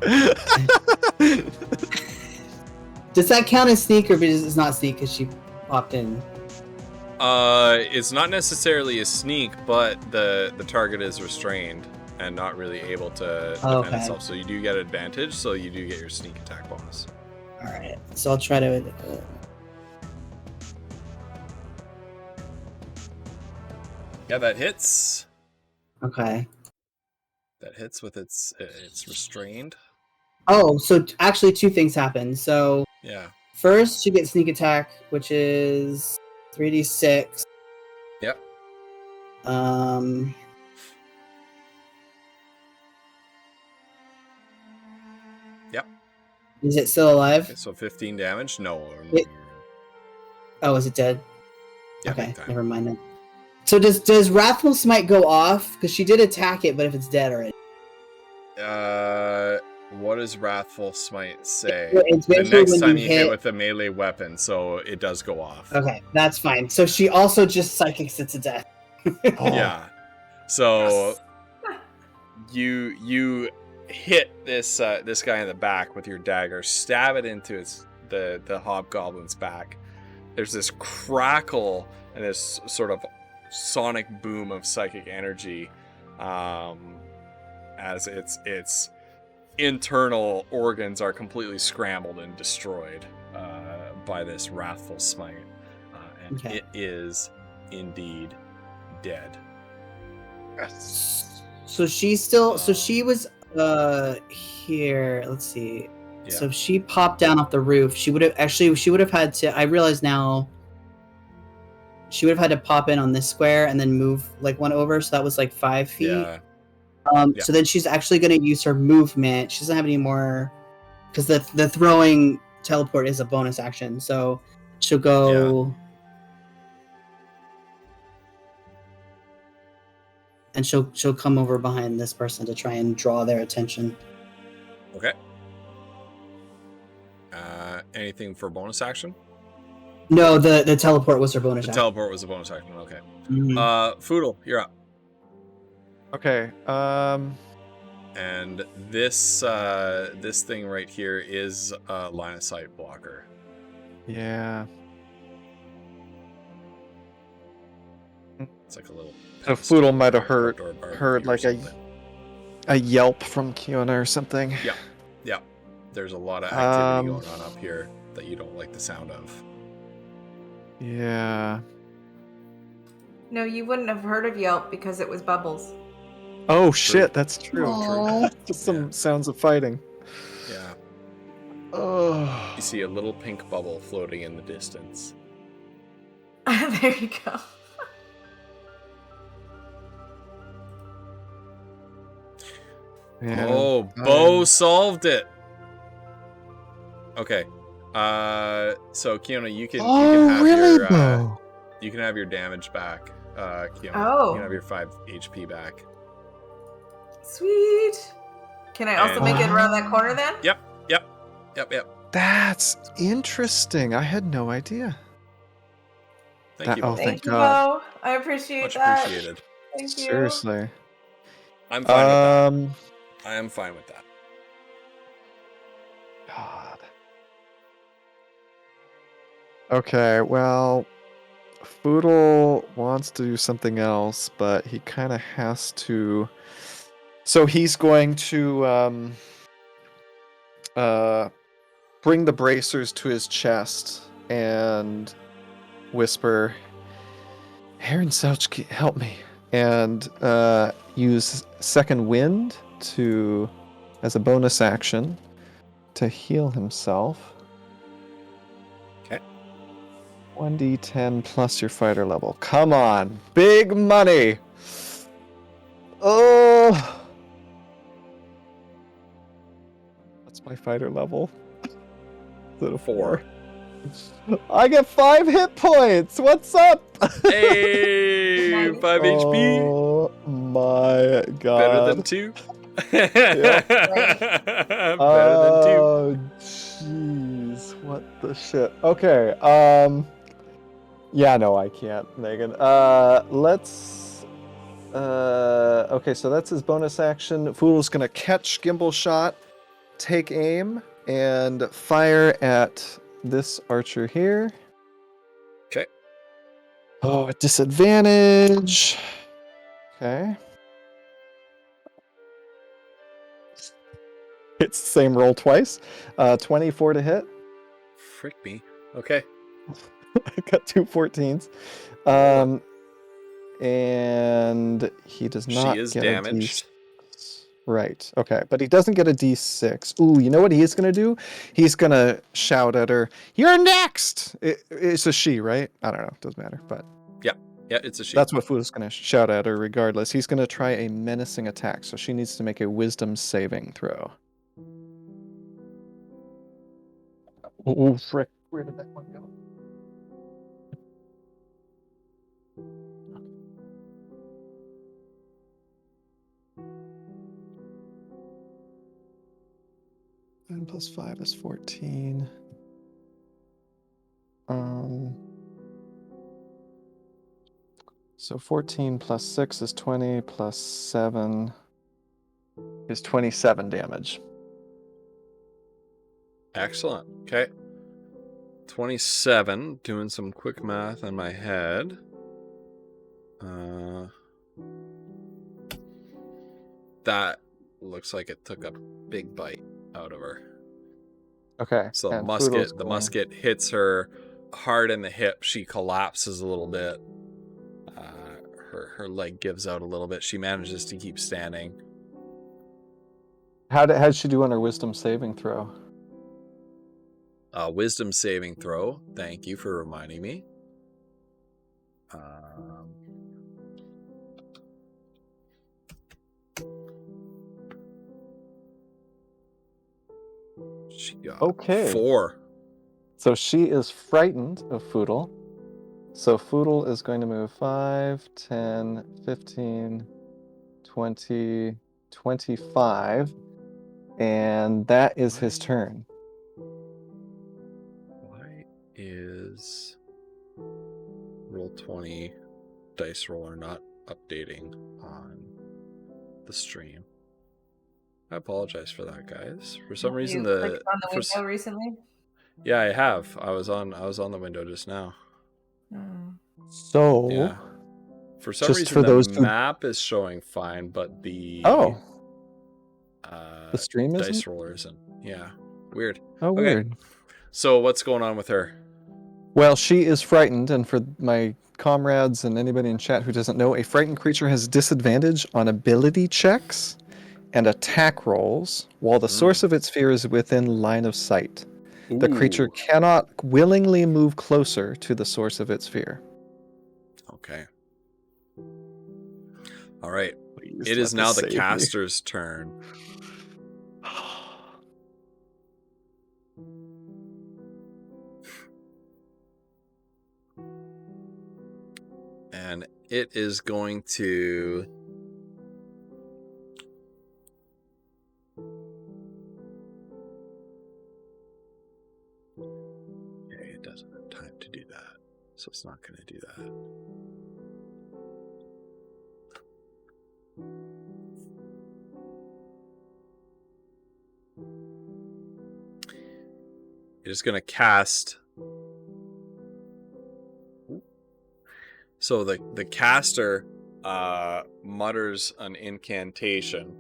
Does that count as sneak, or is it not sneak because she popped in? It's not necessarily a sneak, but the target is restrained and not really able to defend itself. So you do get advantage. So you do get your sneak attack bonus. All right. So I'll try to. Yeah, that hits. Okay. That hits with it's restrained. Oh, so actually 2 things happen. So yeah. First, you get sneak attack, which is 3d6. Yep. Yep. Is it still alive? Okay, so 15 damage. No. Oh, is it dead? Yeah, Okay, big time. never mind then. So does Wrathful Smite go off? Because she did attack it, but if it's dead already. What does Wrathful Smite say? It's The basically next when time you you hit hit with a melee weapon, so it does go off. Okay, that's fine. So she also just psychics it to death. Yeah. So you hit this guy in the back with your dagger, stab it into the hobgoblin's back. There's this crackle and this sort of sonic boom of psychic energy, as its internal organs are completely scrambled and destroyed by this wrathful smite, and Okay. it is indeed dead. So she's still. So she was here. Let's see. Yeah. So if she popped down off the roof, she would have had to. I realize now. She would have had to pop in on this square and then move like one over. So that was like 5 feet. Yeah. Yeah. So then she's actually going to use her movement. She doesn't have any more because the throwing teleport is a bonus action. So she'll go and she'll come over behind this person to try and draw their attention. Okay. Anything for bonus action? No, the teleport was her bonus The action. teleport was a bonus action. Okay. Mhm. Foodle, you're up. Okay. And this thing right here is a line of sight blocker. Yeah. It's like a little. So Foodle might have or heard like a yelp from Kiona or something. Yeah. Yeah. There's a lot of activity going on up here that you don't like the sound of. Yeah. No, you wouldn't have heard of Yelp because it was Bubbles. Oh shit, that's true. Aw. Just some sounds of fighting. Yeah. Oh. You see a little pink bubble floating in the distance. There you go. Yeah. Oh, Bo solved it. Okay. So Kiona, you can have really, your Bo? you can have your damage back. Kiona. Oh. You can have your 5 HP back. Sweet. Can I also And- make it around that corner then? Yep. That's interesting. I had no idea. Thank you. Oh, Bo. thank Thank you, God. Bo. I appreciate Much that. appreciated. Thank you. Seriously. I'm fine with Um. that. I am fine with that. God. Okay, well, Foodle wants to do something else, but he kind of has to. So he's going to bring the bracers to his chest and whisper, "Heron Souch, help me!" and use Second Wind as a bonus action to heal himself. Okay. 1d10 plus your fighter level. Come on, big money. Oh, what's my fighter level? Is it a 4? I get 5 hit points. What's up? Hey, Nice. 5 HP. Oh my god. Better than 2. Yeah. Better than 2. Oh, jeez. What the shit? Okay. Yeah, no, I can't, Megan. Let's. Okay, so that's his bonus action. Foodle's gonna catch Gimbal Shot, take aim, and fire at this archer here. Okay. Oh, at disadvantage. Okay. It's the same roll twice. 24 to hit. Frick me. Okay. I got 2 14s. And he does not She is get damaged. a D6. Right. Okay. But he doesn't get a D6. Ooh, you know what he's going to do? He's going to shout at her, "You're next!" It's a she, right? I don't know. Doesn't matter. But Yep. Yeah, it's a she. That's what Fu's going to shout at her regardless. He's going to try a menacing attack, so she needs to make a wisdom saving throw. Oh, frick. Where did that one go? And plus 5 is 14. So 14 plus 6 is 20, plus 7 is 27 damage. Excellent. Okay. 27. Doing some quick math in my head. That looks like it took a big bite out of her. Okay. So the musket hits her hard in the hip. She collapses a little bit. Her leg gives out a little bit. She manages to keep standing. How'd she do on her wisdom saving throw? Wisdom saving throw. Thank you for reminding me. She got 4. So she is frightened of Foodle. So Foodle is going to move 5, 10, 15, 20, 25. And that is his turn. Why is Roll20 dice roller not updating on the stream? I apologize for that, guys. For some reason, you clicked on the window recently? Yeah, I have. I was on the window just now. So yeah. For some reason, the map is showing fine, but the stream dice isn't? roller isn't. Yeah, weird. Oh, okay. Weird. So what's going on with her? Well, she is frightened, and for my comrades and anybody in chat who doesn't know, a frightened creature has disadvantage on ability checks and attack rolls, while the source of its fear is within line of sight. Ooh. The creature cannot willingly move closer to the source of its fear. Okay. All right. It is now the caster's turn. And it is going to... Okay, it doesn't have time to do that. So it's not going to do that. It is going to cast... So the caster mutters an incantation,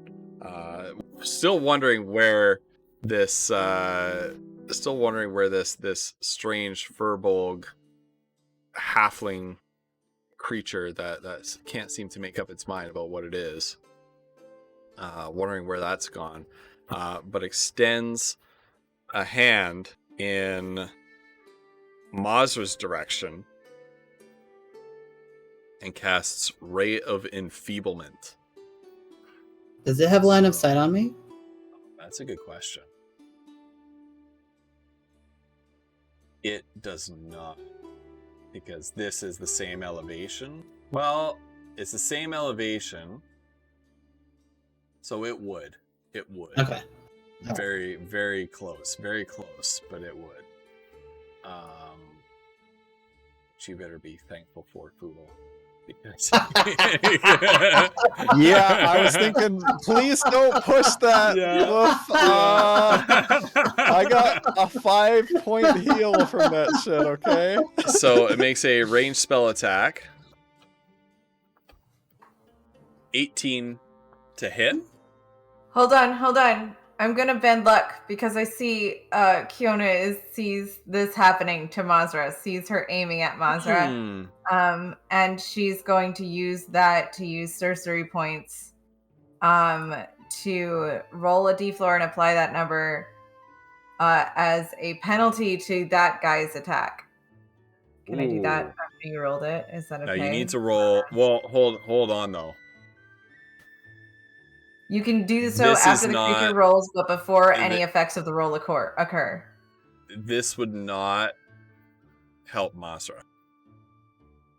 still wondering where this strange furbolg halfling creature that can't seem to make up its mind about what it is, wondering where that's gone, but extends a hand in Mazra's direction and casts Ray of Enfeeblement. Does it have line of sight on me? That's a good question. It does not, because this is the same elevation. Well, it's the same elevation, so it would. It would. Okay. Very, very close. Very close, but it would. You better be thankful for Foodle. Yeah, I was thinking, please don't push that. Yeah. I got a 5-point heal from that shit, okay? So it makes a ranged spell attack. 18 to hit. Hold on. I'm gonna bend luck because I see Kiona sees this happening to Mazra, sees her aiming at Mazra. And she's going to use that to use sorcery points to roll a d4 and apply that number as a penalty to that guy's attack. Can I do that? after you rolled it. Is that okay? No, you need to roll. Well, hold on though. You can do so after the creature rolls, but before any effects of the roll occur. This would not help Masra.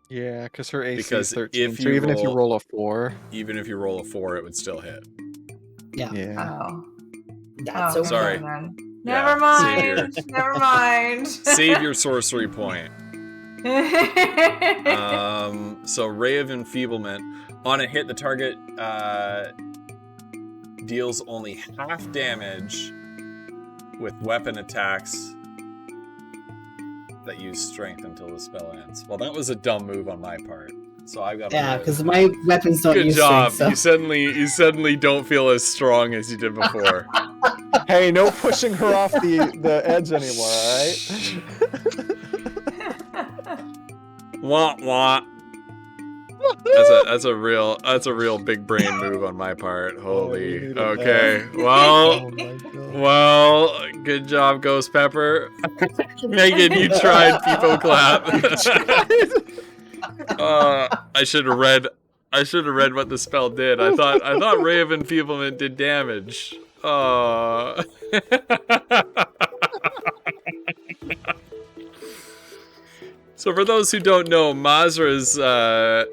Yeah, because her AC is 13. So even if you roll a 4, even if you roll a 4, it would still hit. Yeah. Oh. That's okay. Sorry. Never mind. Never mind. Save your sorcery point. So Ray of Enfeeblement. On a hit, the target deals only half damage with weapon attacks that use strength until the spell ends. Well, that was a dumb move on my part. So I got. Yeah, because my weapons don't use strength. Good job. You suddenly don't feel as strong as you did before. Hey, no pushing her off the edge anymore, all right? Wah wah. That's a real big brain move on my part. Holy. Okay. Well. Well, good job, Ghost Pepper. Megan, you tried. People clap. I should have read what the spell did. I thought Ray of Enfeeblement did damage. So for those who don't know, Masra's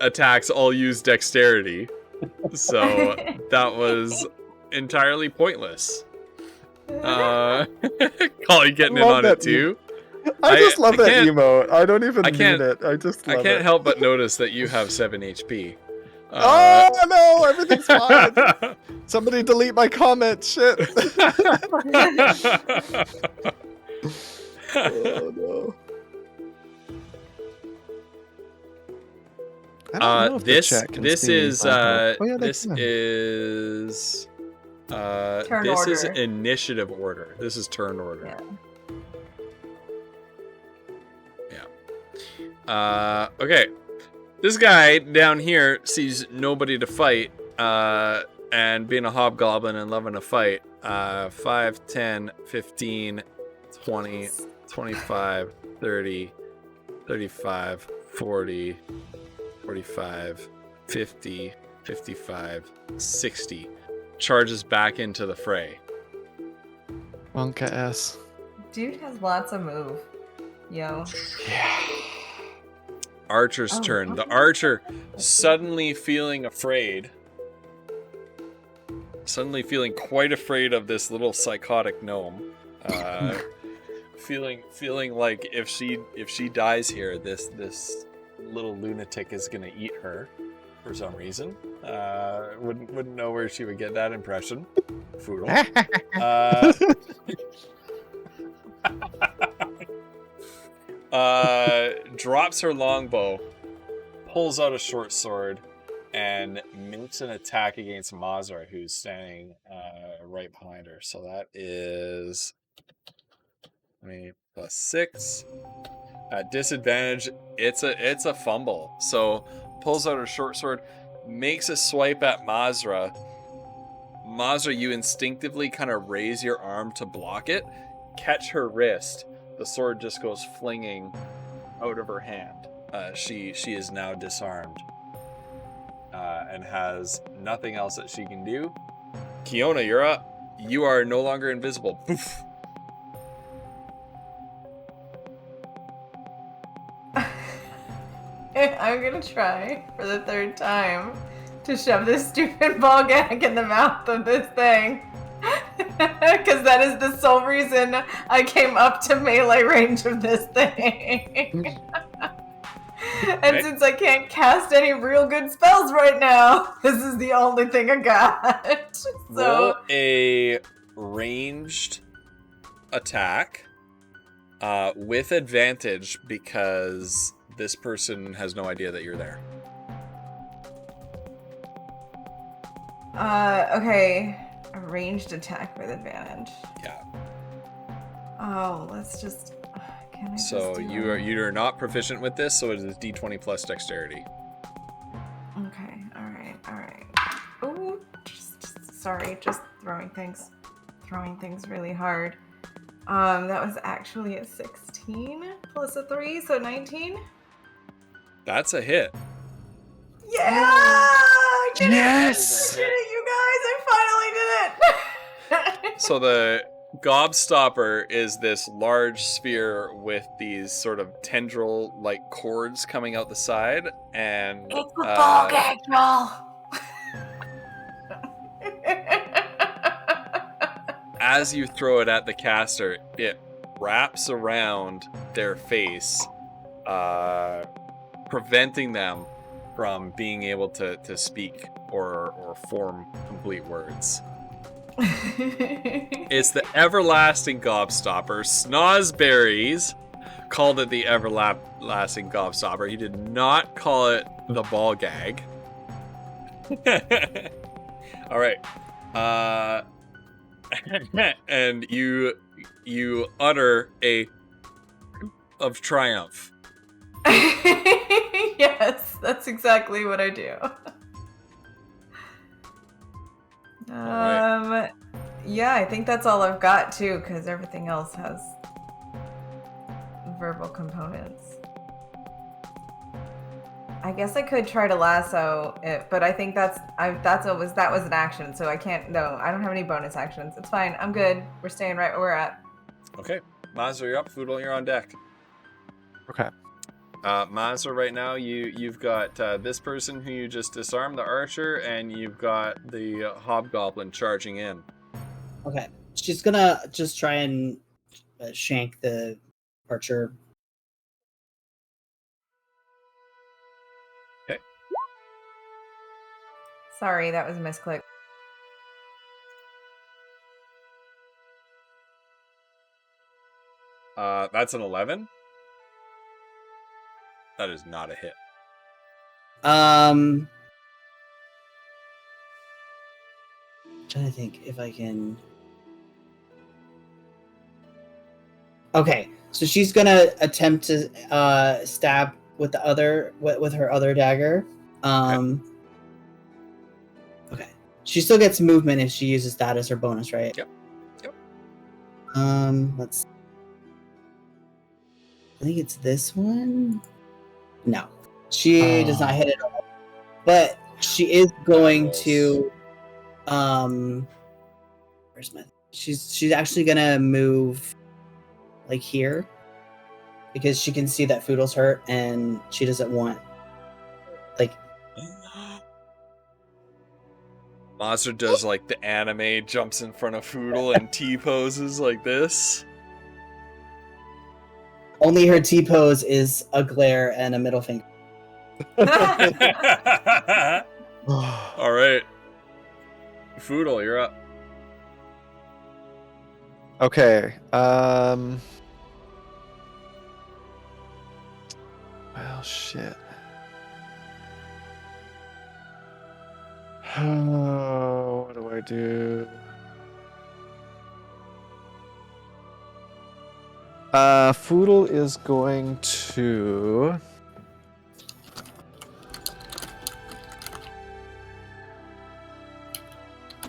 attacks all use dexterity. So that was entirely pointless. Collie getting in on it too. I just love that emote. I don't even mean it. I just love it. I can't help but notice that you have 7 HP. Oh no, everything's fine. Somebody delete my comment. Shit. Oh no. This is initiative order. This is turn order. Yeah. Okay. This guy down here sees nobody to fight, and being a hobgoblin and loving a fight. 5, 10, 15, 20, 25, 30, 35, 40, 45, 50, 55, 60. Charges back into the fray. Wonka S. Dude has lots of move. Yo. Yeah. Archer's turn. The archer, suddenly feeling afraid. Suddenly feeling quite afraid of this little psychotic gnome. Feeling like if she dies here, this little lunatic is gonna eat her for some reason. Wouldn't know where she would get that impression. Foodle. Drops her longbow, pulls out a short sword, and makes an attack against Masra, who's standing right behind her. So that is +6. At disadvantage, it's a fumble. So pulls out her short sword, makes a swipe at Masra. Masra, you instinctively kind of raise your arm to block it, catch her wrist. The sword just goes flinging out of her hand. She is now disarmed and has nothing else that she can do. Kiona, you're up. You are no longer invisible. Poof. I'm gonna try for the 3rd time to shove this stupid ball gag in the mouth of this thing. Because that is the sole reason I came up to melee range of this thing. And since I can't cast any real good spells right now, this is the only thing I got. So roll a ranged attack with advantage because this person has no idea that you're there. Okay. A ranged attack with advantage. Yeah. Oh, let's just. Can I so just you are not proficient with this, so it is D20 plus dexterity. Okay. All right. Oh, sorry. Just throwing things really hard. That was actually a 16 plus a 3, so 19. That's a hit. Yeah! I did Yes! it! I did it, you guys! I finally did it! So the gobstopper is this large sphere with these sort of tendril-like cords coming out the side, and It's a ball gag, y'all! as you throw it at the caster, it wraps around their face, preventing them from being able to speak or form complete words. It's the everlasting gobstopper. Snozzberries called it the everlasting gobstopper. He did not call it the ball gag. All right. And you utter a of triumph. Yes, that's exactly what I do. Alright. Yeah, I think that's all I've got too, because everything else has verbal components. I guess I could try to lasso it, but I think that was an action, so I can't. No, I don't have any bonus actions. It's fine. I'm good. We're staying right where we're at. Okay, Mazda, you're up. Foodle, you're on deck. Okay. Mazda, right now you've got this person who you just disarmed, the archer, and you've got the hobgoblin charging in. Okay. She's gonna just try and shank the archer. Okay. Sorry, that was a misclick. That's an 11. That is not a hit. I'm trying to think if I can. Okay, so she's gonna attempt to stab with the other with her other dagger. Okay. She still gets movement if she uses that as her bonus, right? Yep. Let's. I think it's this one. No, she does not hit it all. But she is going to. Where's my? She's actually gonna move, like here, because she can see that Foodle's hurt, and she doesn't want, like. Monster does like the anime, jumps in front of Foodle and T-poses like this. Only her T-pose is a glare and a middle finger. All right. Foodle, you're up. Okay. Well, shit. Oh, what do I do? Foodle is going to.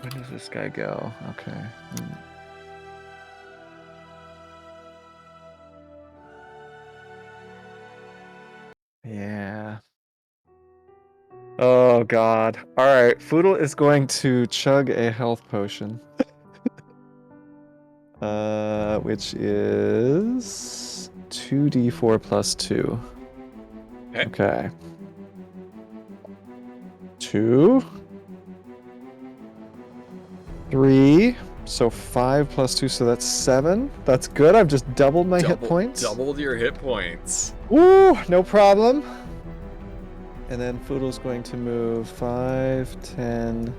Where does this guy go? Okay. Yeah. Oh god. Alright, Foodle is going to chug a health potion. Which is 2d4 plus 2. Okay. 2. 3. So 5 plus 2, so that's 7. That's good. I've just doubled my hit points. Doubled your hit points. Woo! No problem. And then Foodle's going to move 5, 10,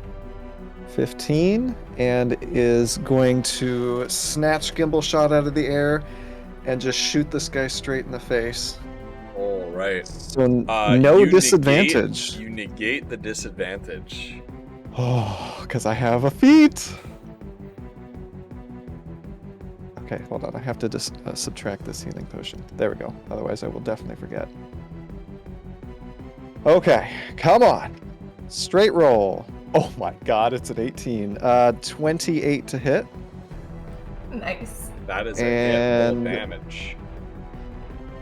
15, and is going to snatch Gimbal Shot out of the air and just shoot this guy straight in the face. All right. So no disadvantage. You negate the disadvantage. Oh, because I have a feat. Okay, hold on. I have to subtract this healing potion. There we go. Otherwise, I will definitely forget. Okay, come on. Straight roll. Oh my god, it's an 18. 28 to hit. Nice. That is a hit. Roll damage.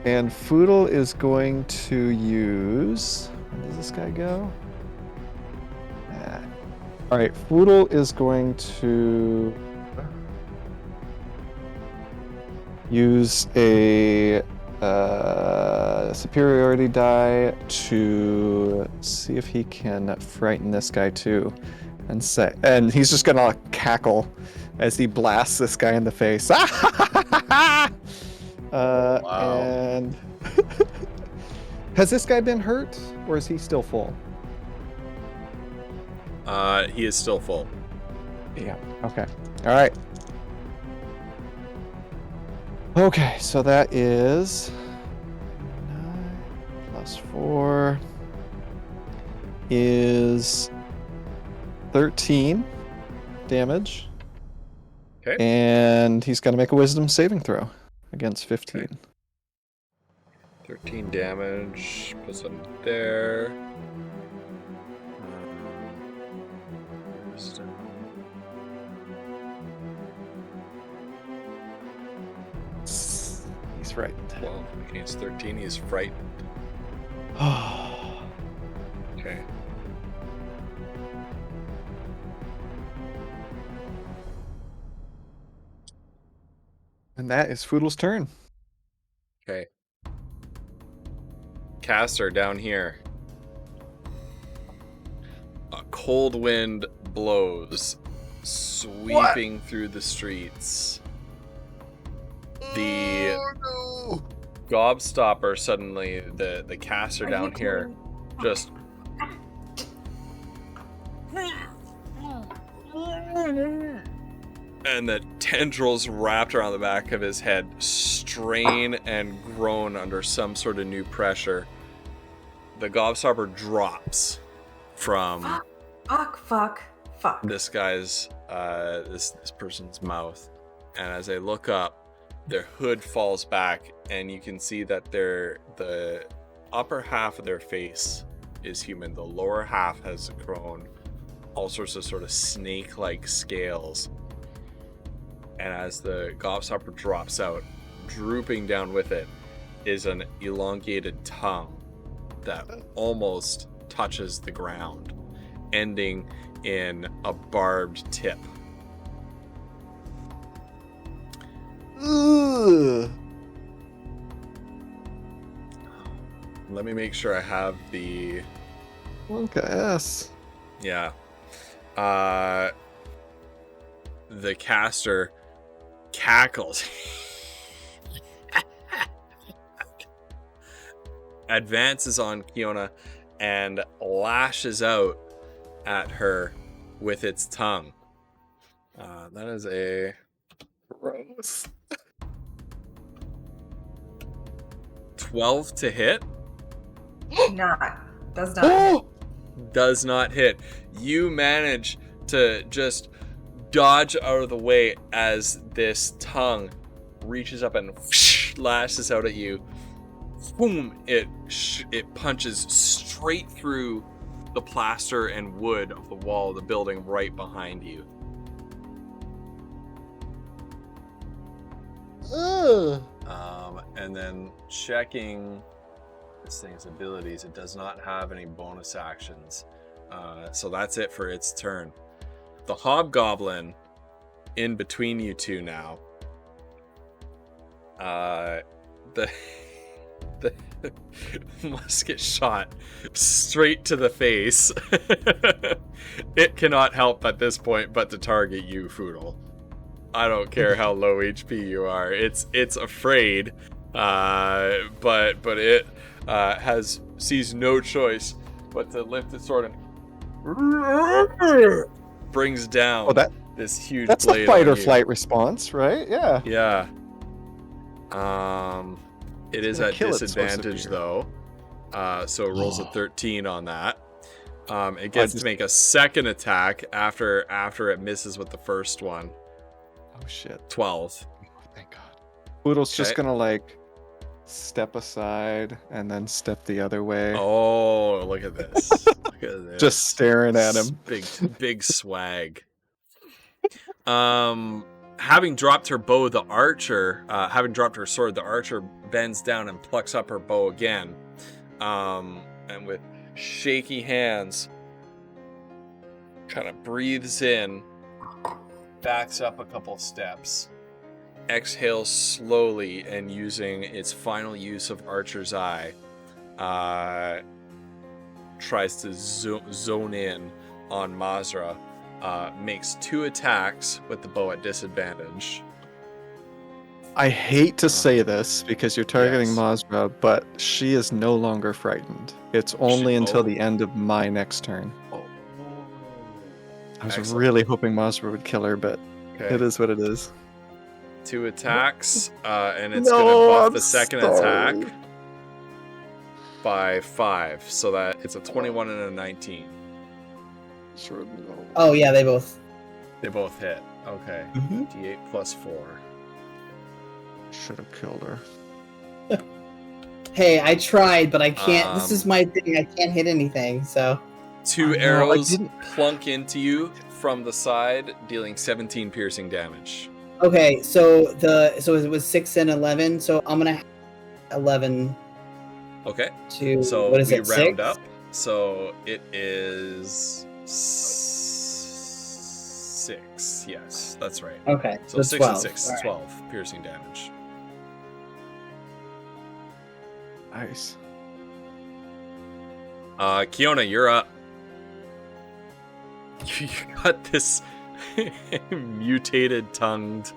And Foodle is going to use... Where does this guy go? All right, Foodle is going to use a superiority die to see if he can frighten this guy too, and he's just gonna cackle as he blasts this guy in the face. Wow. And has this guy been hurt, or is he still full? He is still full. Yeah. Okay. All right. Okay, so that is 9 plus 4 is 13 damage. Okay. And he's going to make a wisdom saving throw against 15. Okay. 13 damage. Puts him there. Wisdom. He's right. 12 against 13. He's frightened. Okay. And that is Foodle's turn. Okay. Caster down here. A cold wind blows, sweeping through the streets. The gobstopper suddenly, the caster down here, just and the tendrils wrapped around the back of his head strain and groan under some sort of new pressure. The gobstopper drops from Fuck. this guy's this person's mouth, and as they look up, their hood falls back, and you can see that the upper half of their face is human. The lower half has grown all sorts of sort of snake-like scales. And as the gobstopper drops out, drooping down with it is an elongated tongue that almost touches the ground, ending in a barbed tip. Ugh. Let me make sure I have the... Okay, yes. Yeah. The caster cackles. Advances on Kiona and lashes out at her with its tongue. That is a... Gross. 12 to hit. Does not. Does not hit. You manage to just dodge out of the way as this tongue reaches up and lashes out at you. Boom! It punches straight through the plaster and wood of the wall of the building right behind you. And then checking this thing's abilities, it does not have any bonus actions. So that's it for its turn. The hobgoblin in between you two now. The musket shot straight to the face. It cannot help at this point but to target you, Foodle. I don't care how low HP you are. It's afraid, but it sees no choice but to lift its sword and brings down this huge that's blade. The fight or on you. flight response, right? Yeah. Yeah. It is at disadvantage though, so it rolls a 13 on that. It gets to make a second attack after it misses with the first one. Oh shit. 12. Thank God. Poodle's just gonna like step aside and then step the other way. Oh, look at this. Look at this. Just staring at him. Big swag. having dropped her bow, the archer, having dropped her sword, the archer bends down and plucks up her bow again. And with shaky hands, kind of breathes in, backs up a couple steps, exhales slowly, and using its final use of Archer's Eye, tries to zone in on Mazra, makes 2 attacks with the bow at disadvantage. I hate to say this because you're targeting Yes. Mazra, but she is no longer frightened. It's only until the end of my next turn. Oh. I was Excellent. really hoping Mazra would kill her, but Okay. it is what it is. 2 attacks, and it's going to buff I'm the second sorry. attack by 5, so that it's a 21 and a 19. Sure, no. Oh yeah, they both. They both hit. Okay. Mhm. D8 plus 4. Should have killed her. Hey, I tried, but I can't. This is Um, my thing. I can't hit anything. So 2 I know, I arrows didn't- plunk into you from the side, dealing 17 piercing damage. okay, so it was 6 and 11. So I'm gonna 11 Okay. to So what is we it? round 6? up. So it is 6. Yes, that's right. Okay, So 6 12. and 6, All right. 12 piercing damage. Nice. Kiona, you're up. You got this mutated tongued.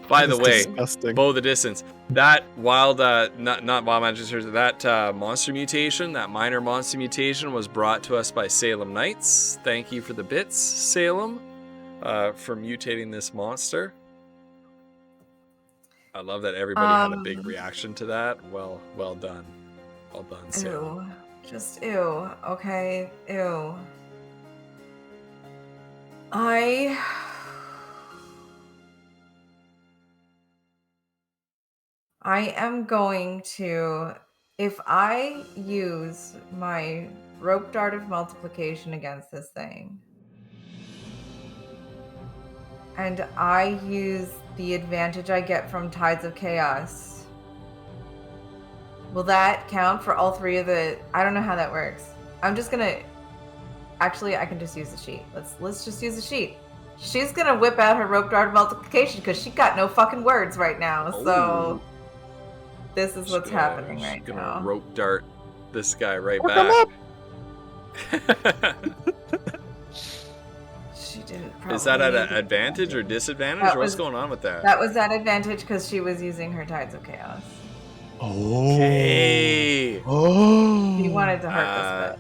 By the That's way, disgusting. bow the distance. That wild, not wild magic, that monster mutation, that minor monster mutation, was brought to us by Salem Knights. Thank you for the bits, Salem, for mutating this monster. I love that everybody had a big reaction to that. Well done. Well done, Salem. Ew. Just ew. Okay. Ew. I am going to, if I use my rope dart of multiplication against this thing, and I use the advantage I get from Tides of Chaos, will that count for all 3 of the... I don't know how that works. I'm just gonna... Actually, I can just use the sheet. Let's just use the sheet. She's gonna whip out her rope dart of multiplication because she got no fucking words right now. So this is what's happening right She's gonna now. rope dart this guy right Hook 'em back. She didn't. Is that at probably an use advantage or disadvantage? That Or what's was- going on with that? That was at advantage because she was using her Tides of Chaos. Oh. Okay. Oh. He wanted to hurt Uh, this,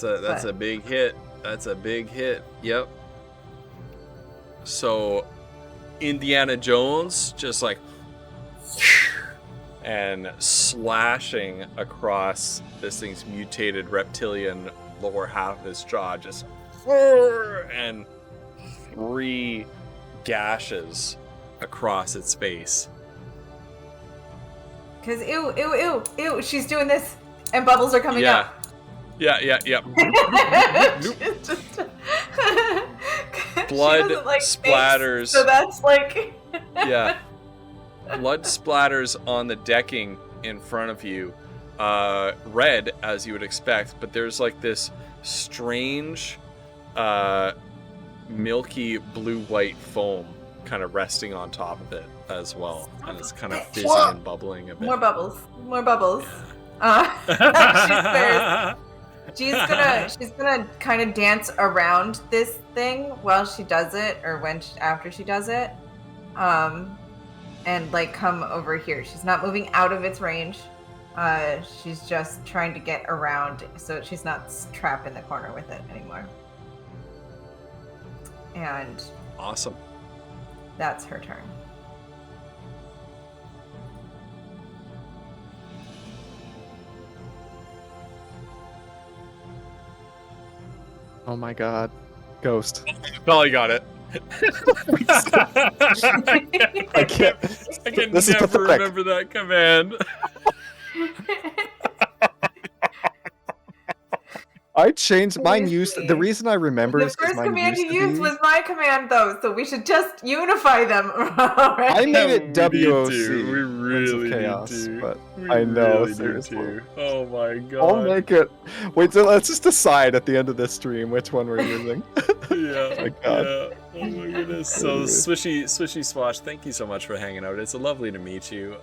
That's But- a big hit. That's a big hit. Yep. So Indiana Jones just like and slashing across this thing's mutated reptilian lower half of his jaw, just and 3 gashes across its face. Because ew, ew, ew, ew, she's doing this, and bubbles are coming Yeah. up. Yeah. She's just- she Blood doesn't like snakes, splatters. so that's like Yeah. Blood splatters on the decking in front of you. Red, as you would expect, but there's like this strange, milky blue-white foam kind of resting on top of it as well. And it's kind of fizzing and bubbling a bit. more bubbles, more bubbles. She's gonna kind of dance around this thing while she does it, or after she does it, and like come over here. She's not moving out of its range. She's just trying to get around so she's not trapped in the corner with it anymore. And Awesome. that's her turn. Oh my god. Ghost. Dolly got it. I can't. I can This is never pathetic. remember that command. I changed mine. Used the Seriously. reason I remember The is because first mine command used you to used be. was my command, though, so we should just unify them. I made it We need WOC, to. We Winds of really need Chaos, to. but We I know really need seriously. to. Oh my I'll god. make it. Wait, so let's just decide at the end of this stream which one we're using. Yeah. My god. Yeah. Oh my goodness. So Swishy Swash, thank you so much for hanging out. It's lovely to meet you.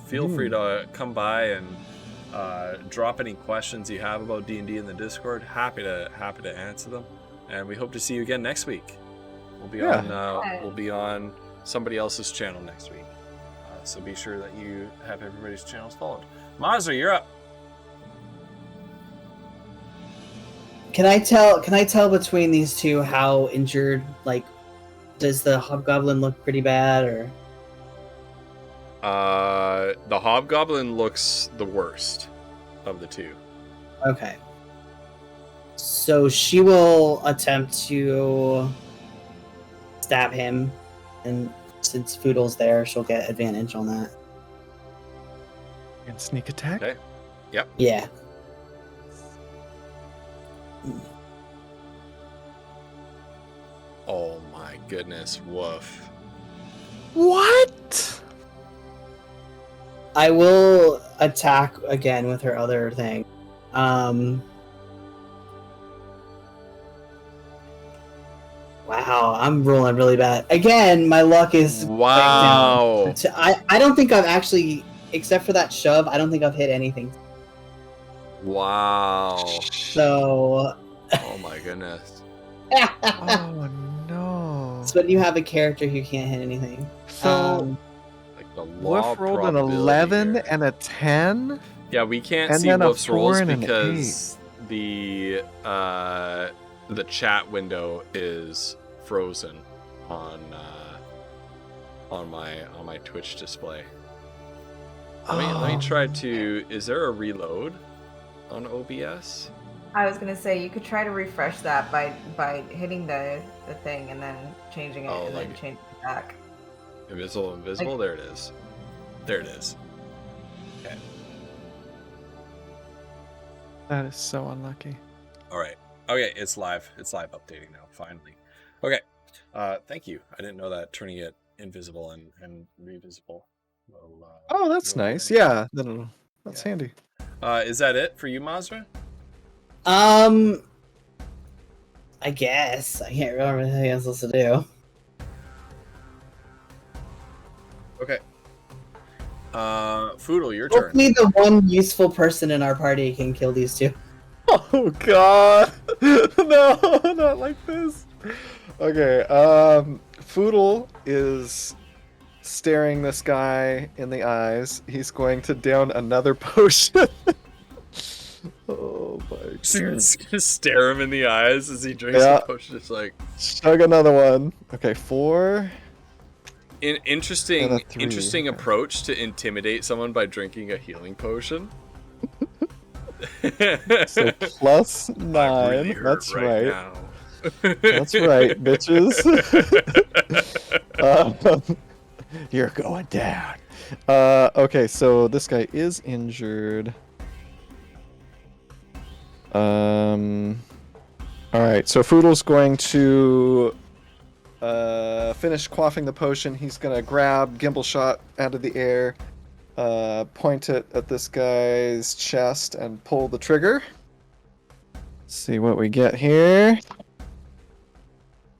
Feel free to come by and drop any questions you have about D&D in the Discord. Happy to answer them. And we hope to see you again next week. We'll be on somebody else's channel next week. So be sure that you have everybody's channels followed. Mazra, you're up. Can I tell between these two how injured? Like, does the hobgoblin look pretty bad, or? The hobgoblin looks the worst of the two. Okay. So she will attempt to stab him, and since Foodle's there, she'll get advantage on that. And sneak attack. Okay. Yep. Yeah. Oh my goodness, woof. What? I will attack again with her other thing. Wow, I'm rolling really bad. Again, my luck is Wow. I don't think I've actually, except for that shove, I don't think I've hit anything. Wow. So. Oh my goodness. Oh no. So when you have a character who can't hit anything. So Like the law Wolf rolled an probability 11 here. and a 10. Yeah, we can't and see then a Wolf's rolls 4 and an because the chat window is frozen on my Twitch display. Let me try to. Is there a reload on OBS? I was gonna say you could try to refresh that by hitting the thing and then changing it and then changing it back. Invisible. Like, There it is. There it is. Okay. That is so unlucky. All right. Okay, it's live. It's live updating now. Finally. Okay. Thank you. I didn't know that turning it invisible and revisible. Oh, that's nice. Yeah, that's handy. Is that it for you, Mazra? I guess I can't remember anything else to do. Okay. Foodle, your turn. Hopefully, the one useful person in our party can kill these two. Oh god. No, not like this. Okay, Foodle is staring this guy in the eyes. He's going to down another potion. Oh my god. Just gonna stare him in the eyes as he drinks the potion. It's like chug another one. Okay, 4. Interesting approach to intimidate someone by drinking a healing potion. So plus 9. Really That's right. right. Now. That's right, bitches. You're going down. Okay, so this guy is injured. Alright, so Foodle's going to finish quaffing the potion. He's gonna grab Gimbal Shot out of the air, point it at this guy's chest, and pull the trigger. See what we get here.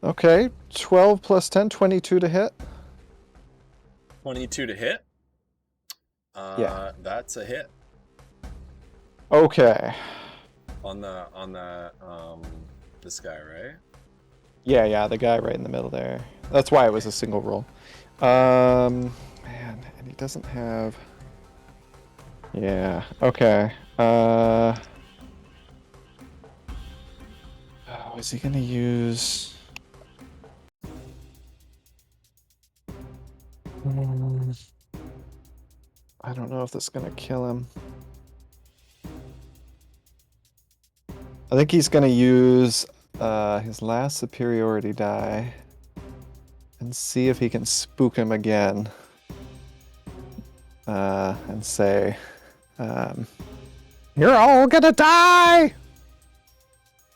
Okay, 12 plus 10, 22 to hit. 22 to hit. Yeah, that's a hit. Okay. On the this guy, right? Yeah, the guy right in the middle there. That's why it was a single roll. Man, and he doesn't have. Yeah. Okay. Is he gonna use? I don't know if this is gonna kill him. I think he's gonna use his last superiority die and see if he can spook him again. And say, "You're all gonna die."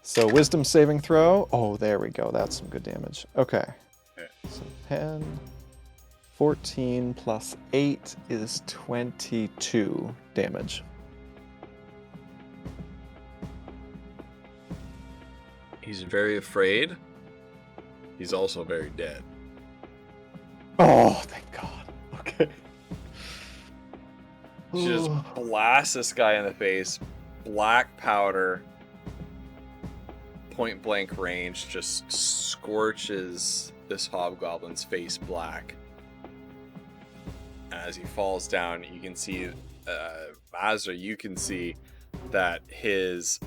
So wisdom saving throw. Oh, there we go. That's some good damage. Okay. So 10, 14 plus 8 is 22 damage. He's very afraid. He's also very dead. Oh, thank God. Okay. She just blasts this guy in the face. Black powder. Point blank range just scorches this hobgoblin's face black. As he falls down, you can see, Mazra, you can see that his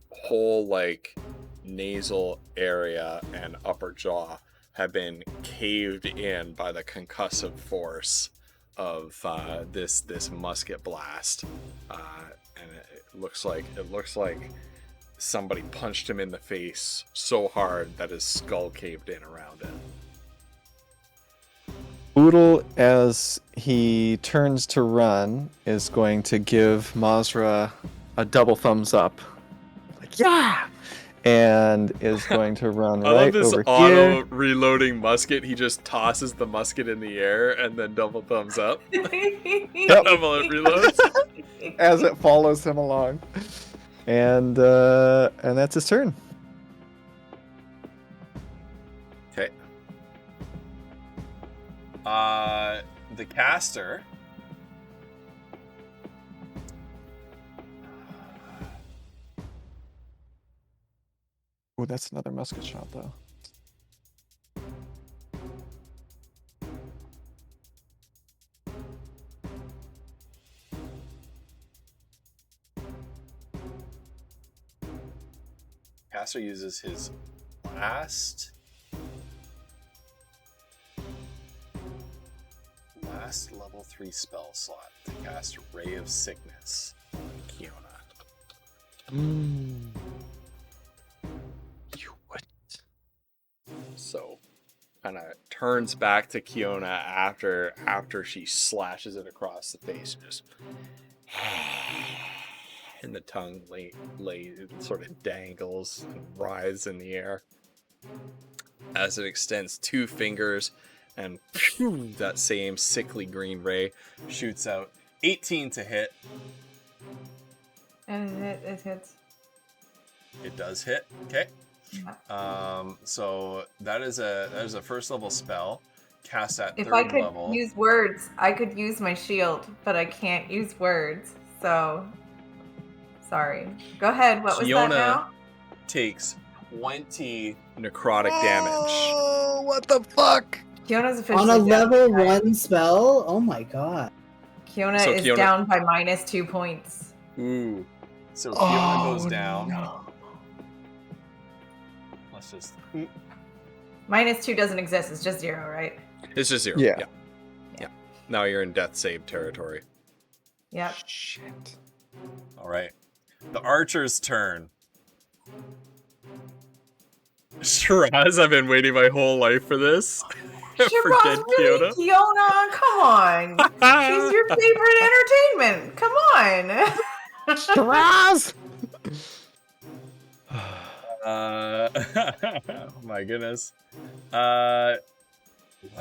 whole like nasal area and upper jaw have been caved in by the concussive force of this musket blast, and it looks like somebody punched him in the face so hard that his skull caved in around it. Oodle, as he turns to run, is going to give Mazra a double thumbs up. Like, yeah! And is going to run I right love this over auto here. reloading musket. He just tosses the musket in the air and then double thumbs up. Yep. While it reloads. As it follows him along. And that's his turn. Okay. The caster. Oh, that's another musket shot, though. Caster uses his last level 3 spell slot to cast Ray of Sickness on Kiona. You what? So, kind of turns back to Kiona after she slashes it across the face, just and the tongue sort of dangles and writhes in the air as it extends 2 fingers, and that same sickly green ray shoots out. 18 to hit. And it hits. It does hit. Okay. So that is a first level spell cast at If third I could level. use words, I could use my shield, but I can't use words. So sorry. Go ahead. What was that now? Takes 20 necrotic damage. Oh, what the fuck? Kiona's officially On a down, level right? 1 spell? Oh my god. Kiona is down by -2 points. Ooh. So Kiona goes down. No. Let's just... -2 doesn't exist. It's just 0, right? It's just 0. Yeah. Yeah. Now you're in death save territory. Yep. Shit. All right. The archer's turn. Shiraz, I've been waiting my whole life for this. Shiraz, really, Kiona? Come on. She's your favorite entertainment. Come on. Shiraz! Oh my goodness. What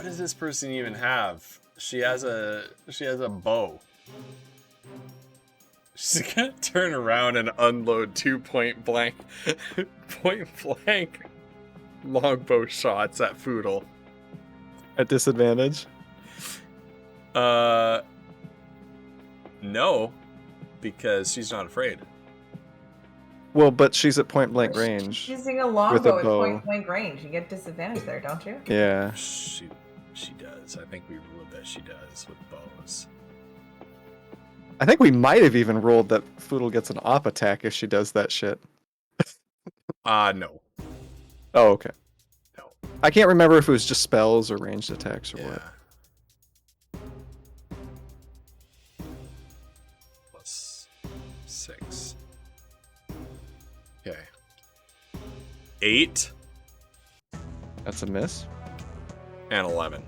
does this person even have? She has a bow. She's gonna turn around and unload 2 point blank longbow shots at Foodle. At disadvantage? No, because she's not afraid. Well, but she's at point blank range. She's using a with longbow a at bow. point blank range. You get disadvantage there, don't you? Yeah. She does. I think we ruled that she does with bows. I think we might have even ruled that Foodle gets an op attack if she does that shit. No. Oh, okay. No. I can't remember if it was just spells or ranged attacks or what. Plus 6. Okay. 8 That's a miss. and 11.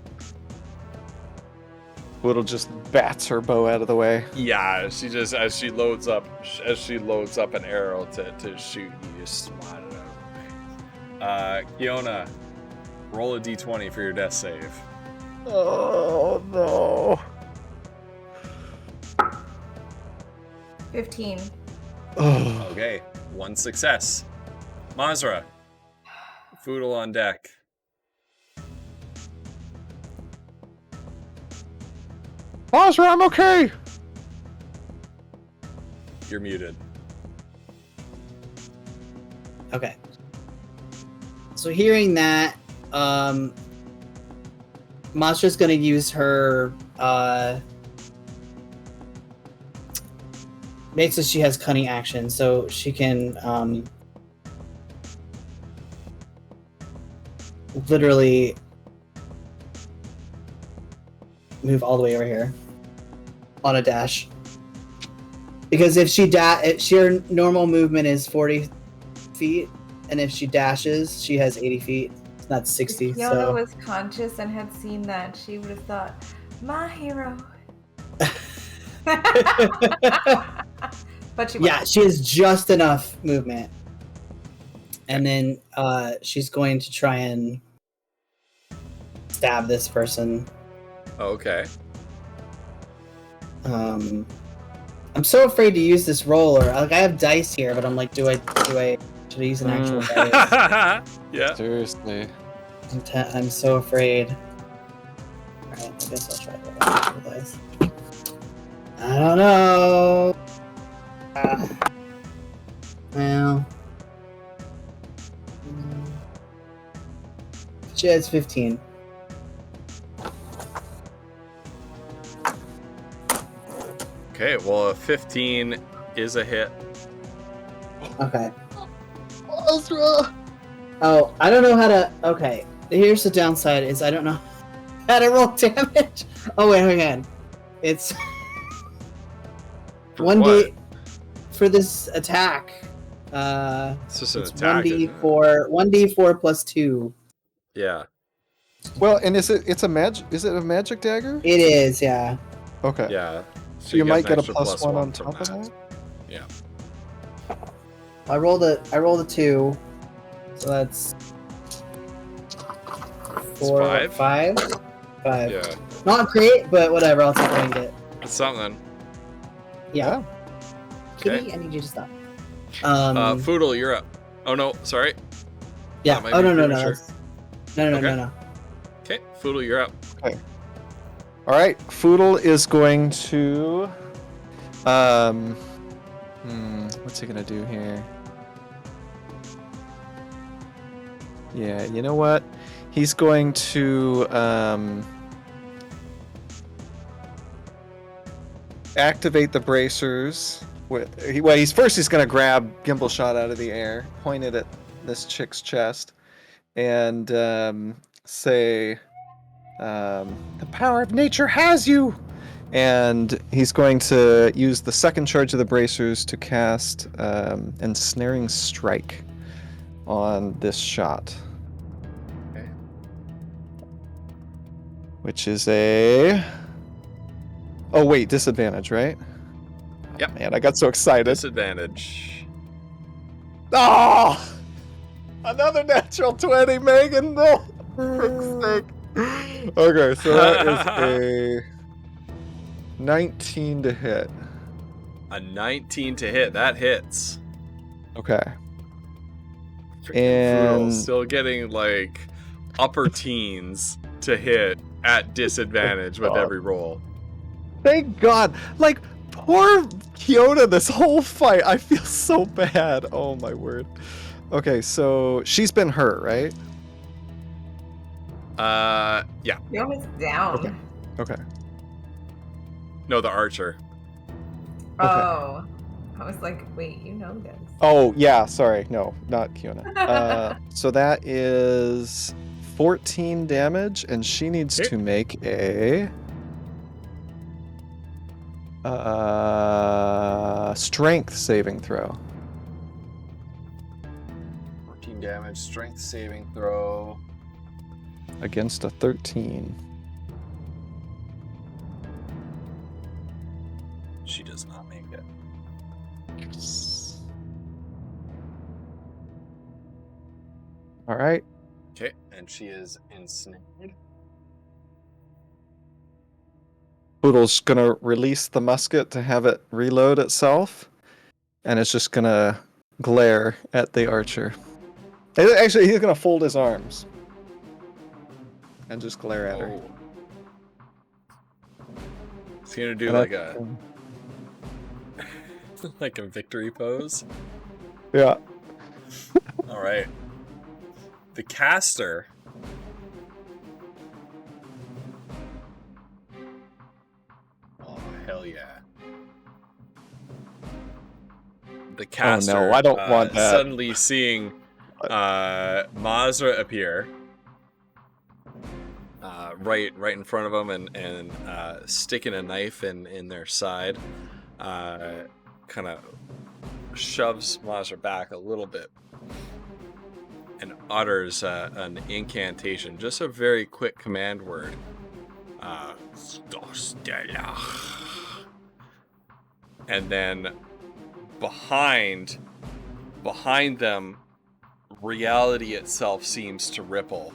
Foodle just bats her bow out of the way. Yeah, she just as she loads up an arrow to shoot, you just swat it out. Kiona, roll a d20 for your death save. Oh no. 15. Oh. Okay, 1 success. Mazra, Foodle on deck. Mazra, I'm okay. You're muted. Okay. So hearing that, Mazra's gonna use her makes it she has cunning action, so she can literally move all the way over here on a dash. Because if her normal movement is 40 feet, and if she dashes, she has 80 feet. That's 60. If Fiona so was conscious and had seen that, she would have thought, "My hero." But she yeah, she has just enough movement, and then she's going to try and stab this person. Okay. I'm so afraid to use this roll, or like I have dice here, but I'm like, should I use an actual dice? Yeah. Seriously. I'm so afraid. Alright, I guess I'll try the actual dice. I don't know. Well, she has 15. Okay, well, a 15 is a hit. Okay. Oh, I don't know how to. Okay, here's the downside: is I don't know how to roll damage. Oh wait, hang on. It's For 1d what? for this attack. It's just an It's attack. isn't it? 1d4 plus 2. Yeah. Well, and is it a magic dagger? It is, yeah. Okay. Yeah. So you get might an get a extra plus one on from top of that? Yeah. I rolled a 2, so that's 4, five? 5. Yeah. Not great, but whatever. I'll take what I can get. It's something. Yeah. Okay. Kitty, I need you to stop. Foodle, you're up. Oh no, sorry. Yeah. that might Oh be no. premature. No. Okay, Foodle, you're up. All right. Foodle is going to. What's he gonna do here? Yeah, you know what? He's going to activate the bracers. He's going to grab Gimbal Shot out of the air, point it at this chick's chest, and say, "The power of nature has you!" And he's going to use the second charge of the bracers to cast Ensnaring Strike on this shot. Okay. Which is a... Oh, wait, disadvantage, right? Yep. Man, I got so excited. Disadvantage. Oh! Another natural 20, Megan! No! Frick's sake. Okay, so that is a 19 to hit. A 19 to hit. That hits. Okay. Freaking And- Foodle still getting like upper teens to hit at disadvantage with every roll. Thank God! Like, poor Kiona this whole fight. I feel so bad. Oh my word. Okay, so she's been hurt, right? Yeah. Fiona's down. Okay. No, the archer. Oh. I was like, wait, you know this. Oh, yeah, sorry. No, not Kiona. So that is 14 damage, and she needs Hit. to make a strength saving throw. 14 damage, strength saving throw. Against a 13. She does not make it. All right. Okay, and she is ensnared. Poodle's gonna release the musket to have it reload itself, and it's just gonna glare at the archer. Actually, he's gonna fold his arms and just glare at her. He's gonna do And like a like a victory pose. Yeah. All right. The caster. Oh hell yeah! The caster. Oh no, I don't want that. Suddenly seeing Mazra appear. Right in front of them, and sticking a knife in their side, kind of shoves Mazra back a little bit, and utters an incantation, just a very quick command word. And then behind them, reality itself seems to ripple,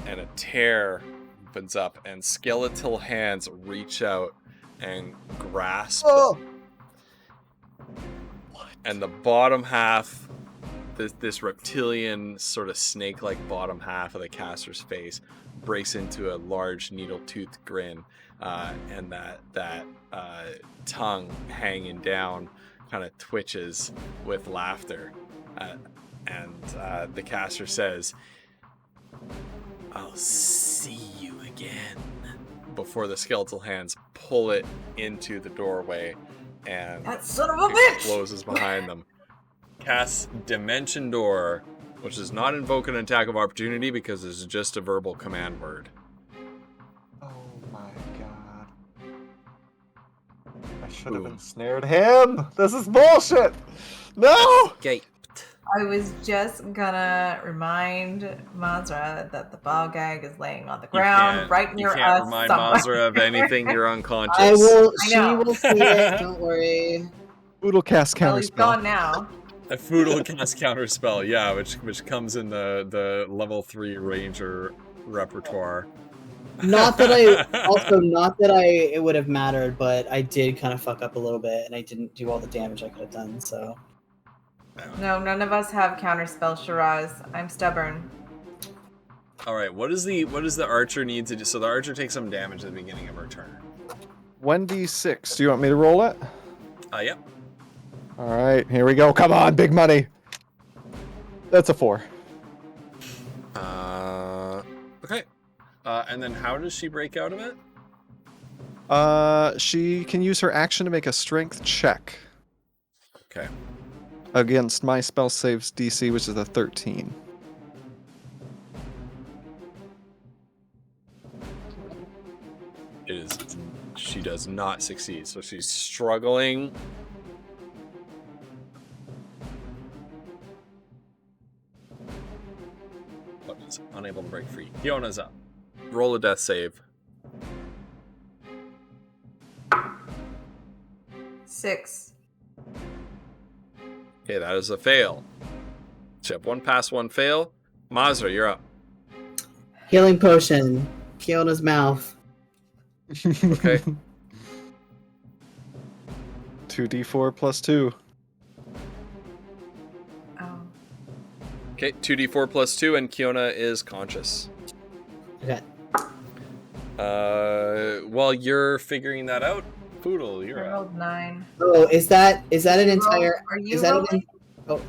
and a tear opens up, and skeletal hands reach out and grasp and the bottom half, this reptilian sort of snake-like bottom half of the caster's face breaks into a large needle-toothed grin, and that tongue hanging down kind of twitches with laughter, and the caster says, "I'll see you again," before the skeletal hands pull it into the doorway, and that son of a bitch closes behind them. Casts Dimension Door, which does not invoke an attack of opportunity because it's just a verbal command word. Oh my god. I should have ensnared him! This is bullshit! No! Escaped. I was just gonna remind Mazra that the ball gag is laying on the ground right near us. You can't remind somewhere. Mazra of anything. You're unconscious. I will. I She know. will see it. Don't worry. Poodle cast Well, he's counterspell. gone now. A Foodle cast counterspell, yeah, which comes in the level 3 ranger repertoire. Not that it would have mattered, but I did kind of fuck up a little bit, and I didn't do all the damage I could have done. So. No, none of us have counterspell, Shiraz. I'm stubborn. All right, what does the archer need to do? So the archer takes some damage at the beginning of her turn. 1d6. Do you want me to roll it? Yep. All right, here we go. Come on, big money. That's a 4. Okay. And then how does she break out of it? She can use her action to make a strength check Okay. against my spell saves DC, which is a 13. She does not succeed, so she's struggling. But is unable to break free. Fiona's up. Roll a death save. 6. Okay, that is a fail. So you have 1 pass, 1 fail. Mazra, you're up. Healing potion. Kiona's mouth. Okay. 2d4 plus 2. Oh. Okay, 2d4 plus 2, and Kiona is conscious. Okay. While you're figuring that out, Poodle, I you're up. rolled 9. Oh, is that an entire? Are you Is that rolling? oh.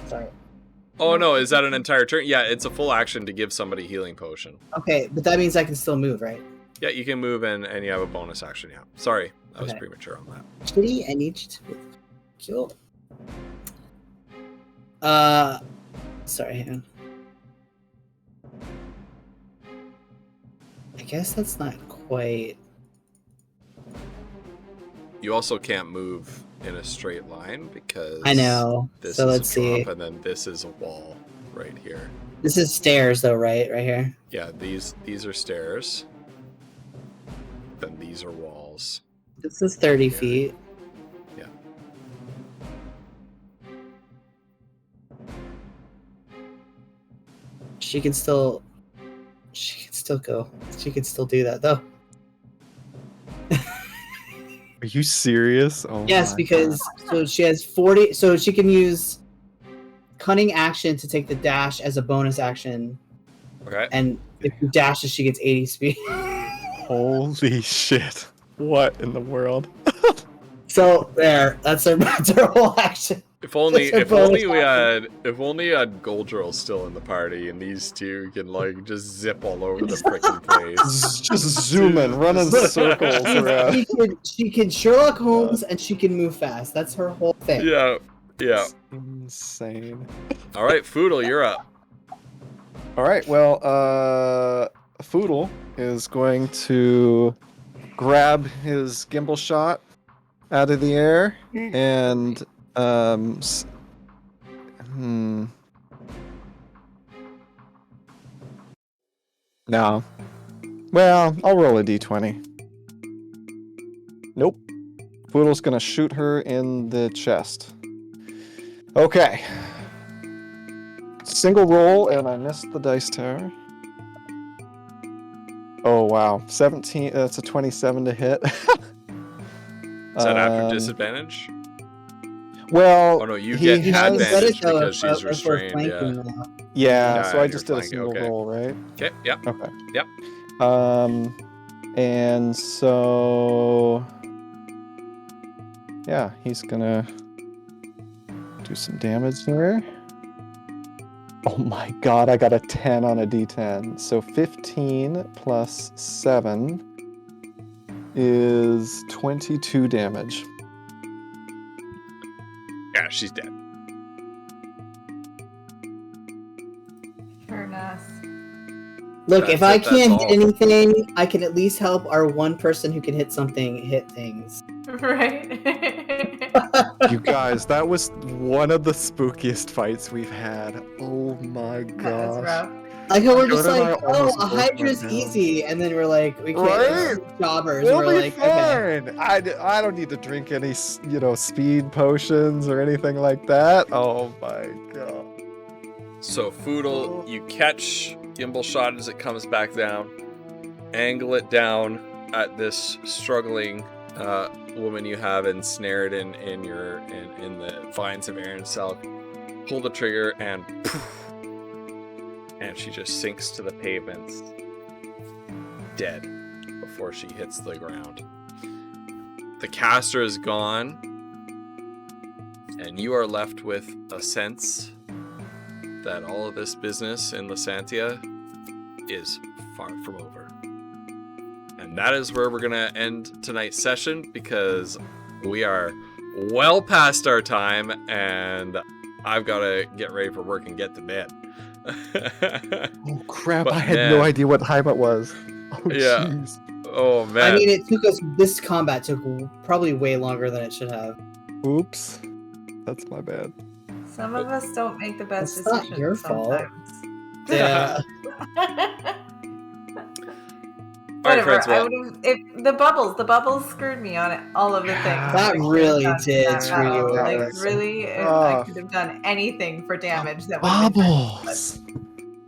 Sorry. Oh no, is that an entire turn? Yeah, it's a full action to give somebody healing potion. Okay, but that means I can still move, right? Yeah, you can move and you have a bonus action, yeah. Sorry, I was Okay. premature on that. Kitty, I need you to kill. Sorry, hang on. I guess that's not quite. You also can't move in a straight line because I know. this So is let's a drop see. and then this is a wall right here. This is stairs, though, right? Right here. Yeah, these are stairs. Then these are walls. miles. This is 30 feet. Yeah. She can still go. She can still do that though. Are you serious? Oh Yes, my because so she has 40. So she can use cunning action to take the dash as a bonus action. Okay. And if she dashes, she gets 80 speed. Holy shit. What in the world? So there, that's her whole action. If only Just a bonus we had Goldrill still in the party, and these two can like just zip all over the freaking place. Just zooming, running Look, circles around. She can Sherlock Holmes and she can move fast. That's her whole thing. Yeah. Insane. All right, Foodle, you're up. All right, well, Foodle is going to grab his gimbal shot out of the air and no. Well, I'll roll a d20. Nope. Foodle's gonna shoot her in the chest. Okay. Single roll, and I missed the dice tower. Oh, wow. 17, that's a 27 to hit. Is that after disadvantage? Well, Oh no, you he get has- advantage though because if she's we're restrained. flanking Yeah. now. Yeah, so Yeah, I just did you're a flanking, single okay. roll, right? Okay. Yep. Okay. Yep. And so, yeah, he's gonna do some damage there. Oh my god, I got a 10 on a d10. So 15 plus 7 is 22 damage. Yeah, she's dead. Sure enough. Look, if I That's can't all. hit anything, I can at least help our one person who can hit something hit things. Right. You guys, that was one of the spookiest fights we've had. Oh my That was gosh. rough. Like how we're Jonah just and I like, oh, almost a both Hydra's went down. easy, and then we're like, we can't Right? jobbers. We'll We're be like, okay. fine. I don't need to drink any, speed potions or anything like that. Oh my god. So Foodle, you catch gimbal shot as it comes back down, angle it down at this struggling woman you have ensnared in the vines of Aaron's cell. Pull the trigger and poof, and she just sinks to the pavement, dead, before she hits the ground. The caster is gone, and you are left with a sense that all of this business in Lysantia is far from over. And that is where we're gonna end tonight's session, because we are well past our time and I've got to get ready for work and get to bed. Oh crap, But I had man. no idea what time it was. Oh Yeah. jeez. Oh man. I mean, it took us. This combat took probably way longer than it should have. Oops. That's my bad. Some of us don't make the best It's not decisions your fault. sometimes. Yeah. All right, Whatever. friends. I Well, would have. If the bubbles screwed me on it. All of the things That I could have really done to did that screw you battle. in. Like That was really, if I rough. could have done anything for damage that would have been Bubbles.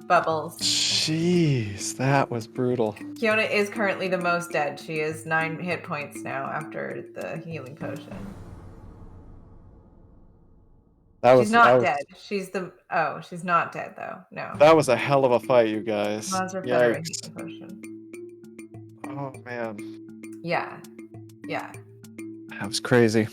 bubbles. Jeez, that was brutal. Kiona is currently the most dead. She is 9 hit points now after the healing potion. She's not dead. She's not dead though. No. That was a hell of a fight, you guys. Monster Feather and Yikes. healing potion. Oh man, Yeah. Yeah. that was crazy.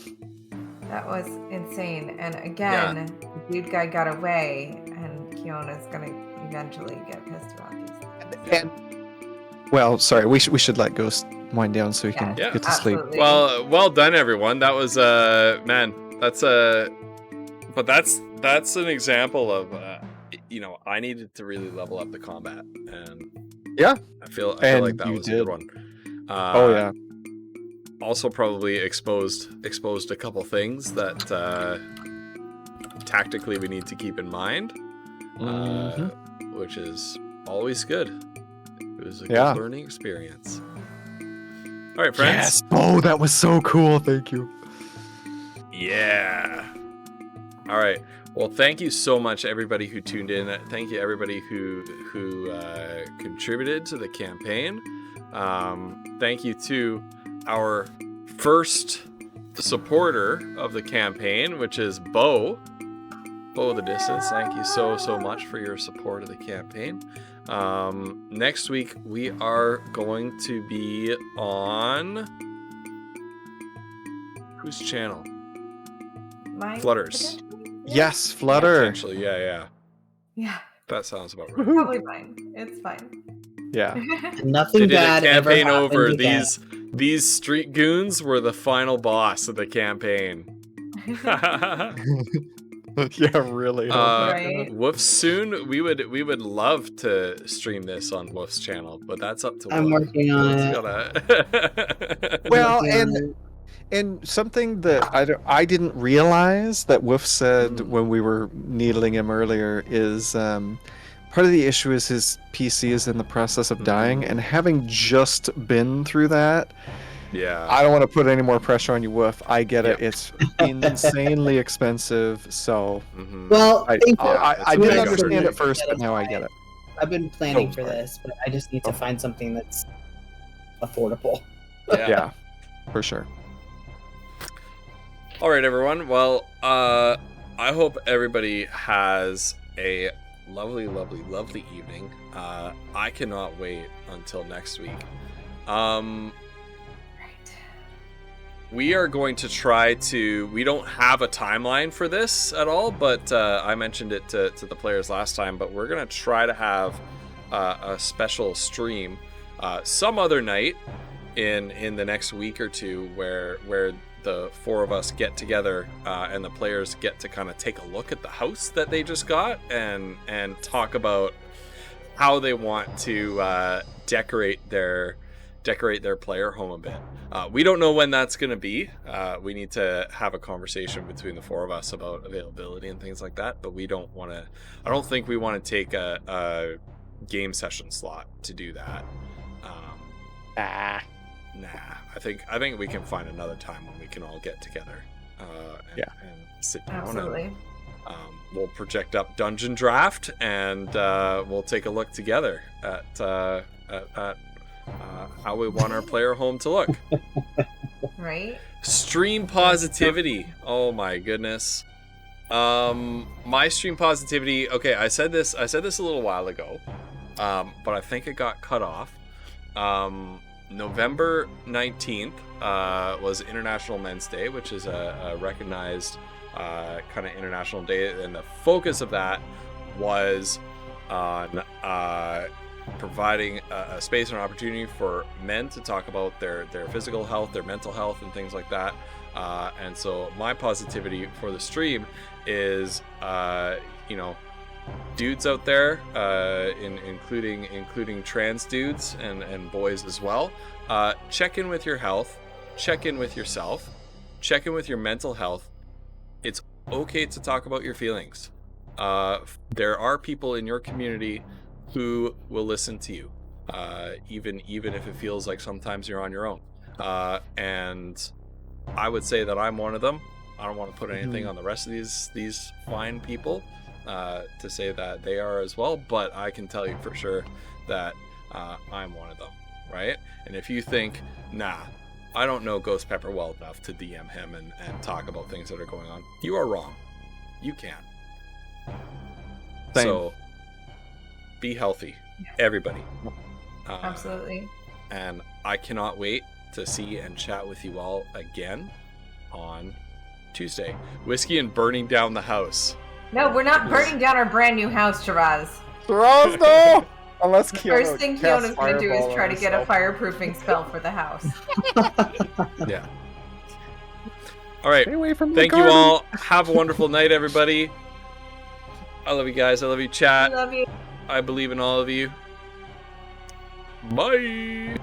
That was insane. And again, the dude guy got away, and Kiona's gonna eventually get pissed about these things. And well, sorry, we should let Ghost wind down so he can Yeah, get to sleep. Absolutely. well done, everyone. That was man. That's an example of I needed to really level up the combat, and Yeah. I feel And like that you was a did. good one. Oh yeah. Also, probably exposed a couple things that tactically we need to keep in mind, which is always good. It was a Yeah. good learning experience. All right, friends. Yes. Oh, that was so cool. Thank you. Yeah. All right. Well, thank you so much, everybody who tuned in. Thank you, everybody who contributed to the campaign. Thank you to our first supporter of the campaign, which is Bo the Distance. Thank you so much for your support of the campaign. Next week we are going to be on whose channel? Mine, Flutter's. Yes, Flutter. Potentially, yeah. That sounds about right. Probably fine. It's fine. Yeah. Nothing They did bad a ever campaign happened over. again. These street goons were the final boss of the campaign. Yeah, really. Right. Woof's soon. We would love to stream this on Woof's channel, but that's up to I'm Woof. working on it. Well, Working on it. and something that I didn't realize that Woof said when we were needling him earlier is part of the issue is his PC is in the process of dying, and having just been through that, yeah, I don't want to put any more pressure on you, Woof. I get it. It's insanely expensive, so Well, I didn't understand at first, but now I get it. I've been planning for this, but I just need to find something that's affordable. Yeah, for sure. All right, everyone. Well, I hope everybody has a lovely evening. I cannot wait until next week. We are going to try to... We don't have a timeline for this at all, but I mentioned it to the players last time, but we're going to try to have a special stream some other night in the next week or two where the four of us get together and the players get to kind of take a look at the house that they just got and talk about how they want to decorate their player home a bit. We don't know when that's going to be. We need to have a conversation between the four of us about availability and things like that, but we don't want to... I don't think we want to take a game session slot to do that. Nah. I think we can find another time when we can all get together and sit down. Absolutely. And, we'll project up Dungeon Draft and we'll take a look together at how we want our player home to look. Right? Stream positivity. Oh my goodness. My stream positivity. Okay, I said this a little while ago, but I think it got cut off. November 19th was International Men's Day, which is a recognized kind of international day, and the focus of that was on providing a space and opportunity for men to talk about their physical health, their mental health, and things like that. And so my positivity for the stream is, dudes out there, including trans dudes and boys as well. Check in with your health, check in with yourself, check in with your mental health. It's okay to talk about your feelings. There are people in your community who will listen to you, even if it feels like sometimes you're on your own. And I would say that I'm one of them. I don't want to put anything on the rest of these fine people to say that they are as well, but I can tell you for sure that I'm one of them, right? And if you think, nah, I don't know Ghost Pepper well enough to DM him and talk about things that are going on, you are wrong. You can. Same. So be healthy, everybody. Absolutely. And I cannot wait to see and chat with you all again on Tuesday. Whiskey and burning down the house. No, we're not burning down our brand new house, Shiraz. Shiraz, no! Unless The first thing Kiona's going to do is try to get a fireproofing spell for the house. Yeah. All right. Stay away from the Thank you garden. all. Have a wonderful night, everybody. I love you guys. I love you, chat. I love you. I believe in all of you. Bye.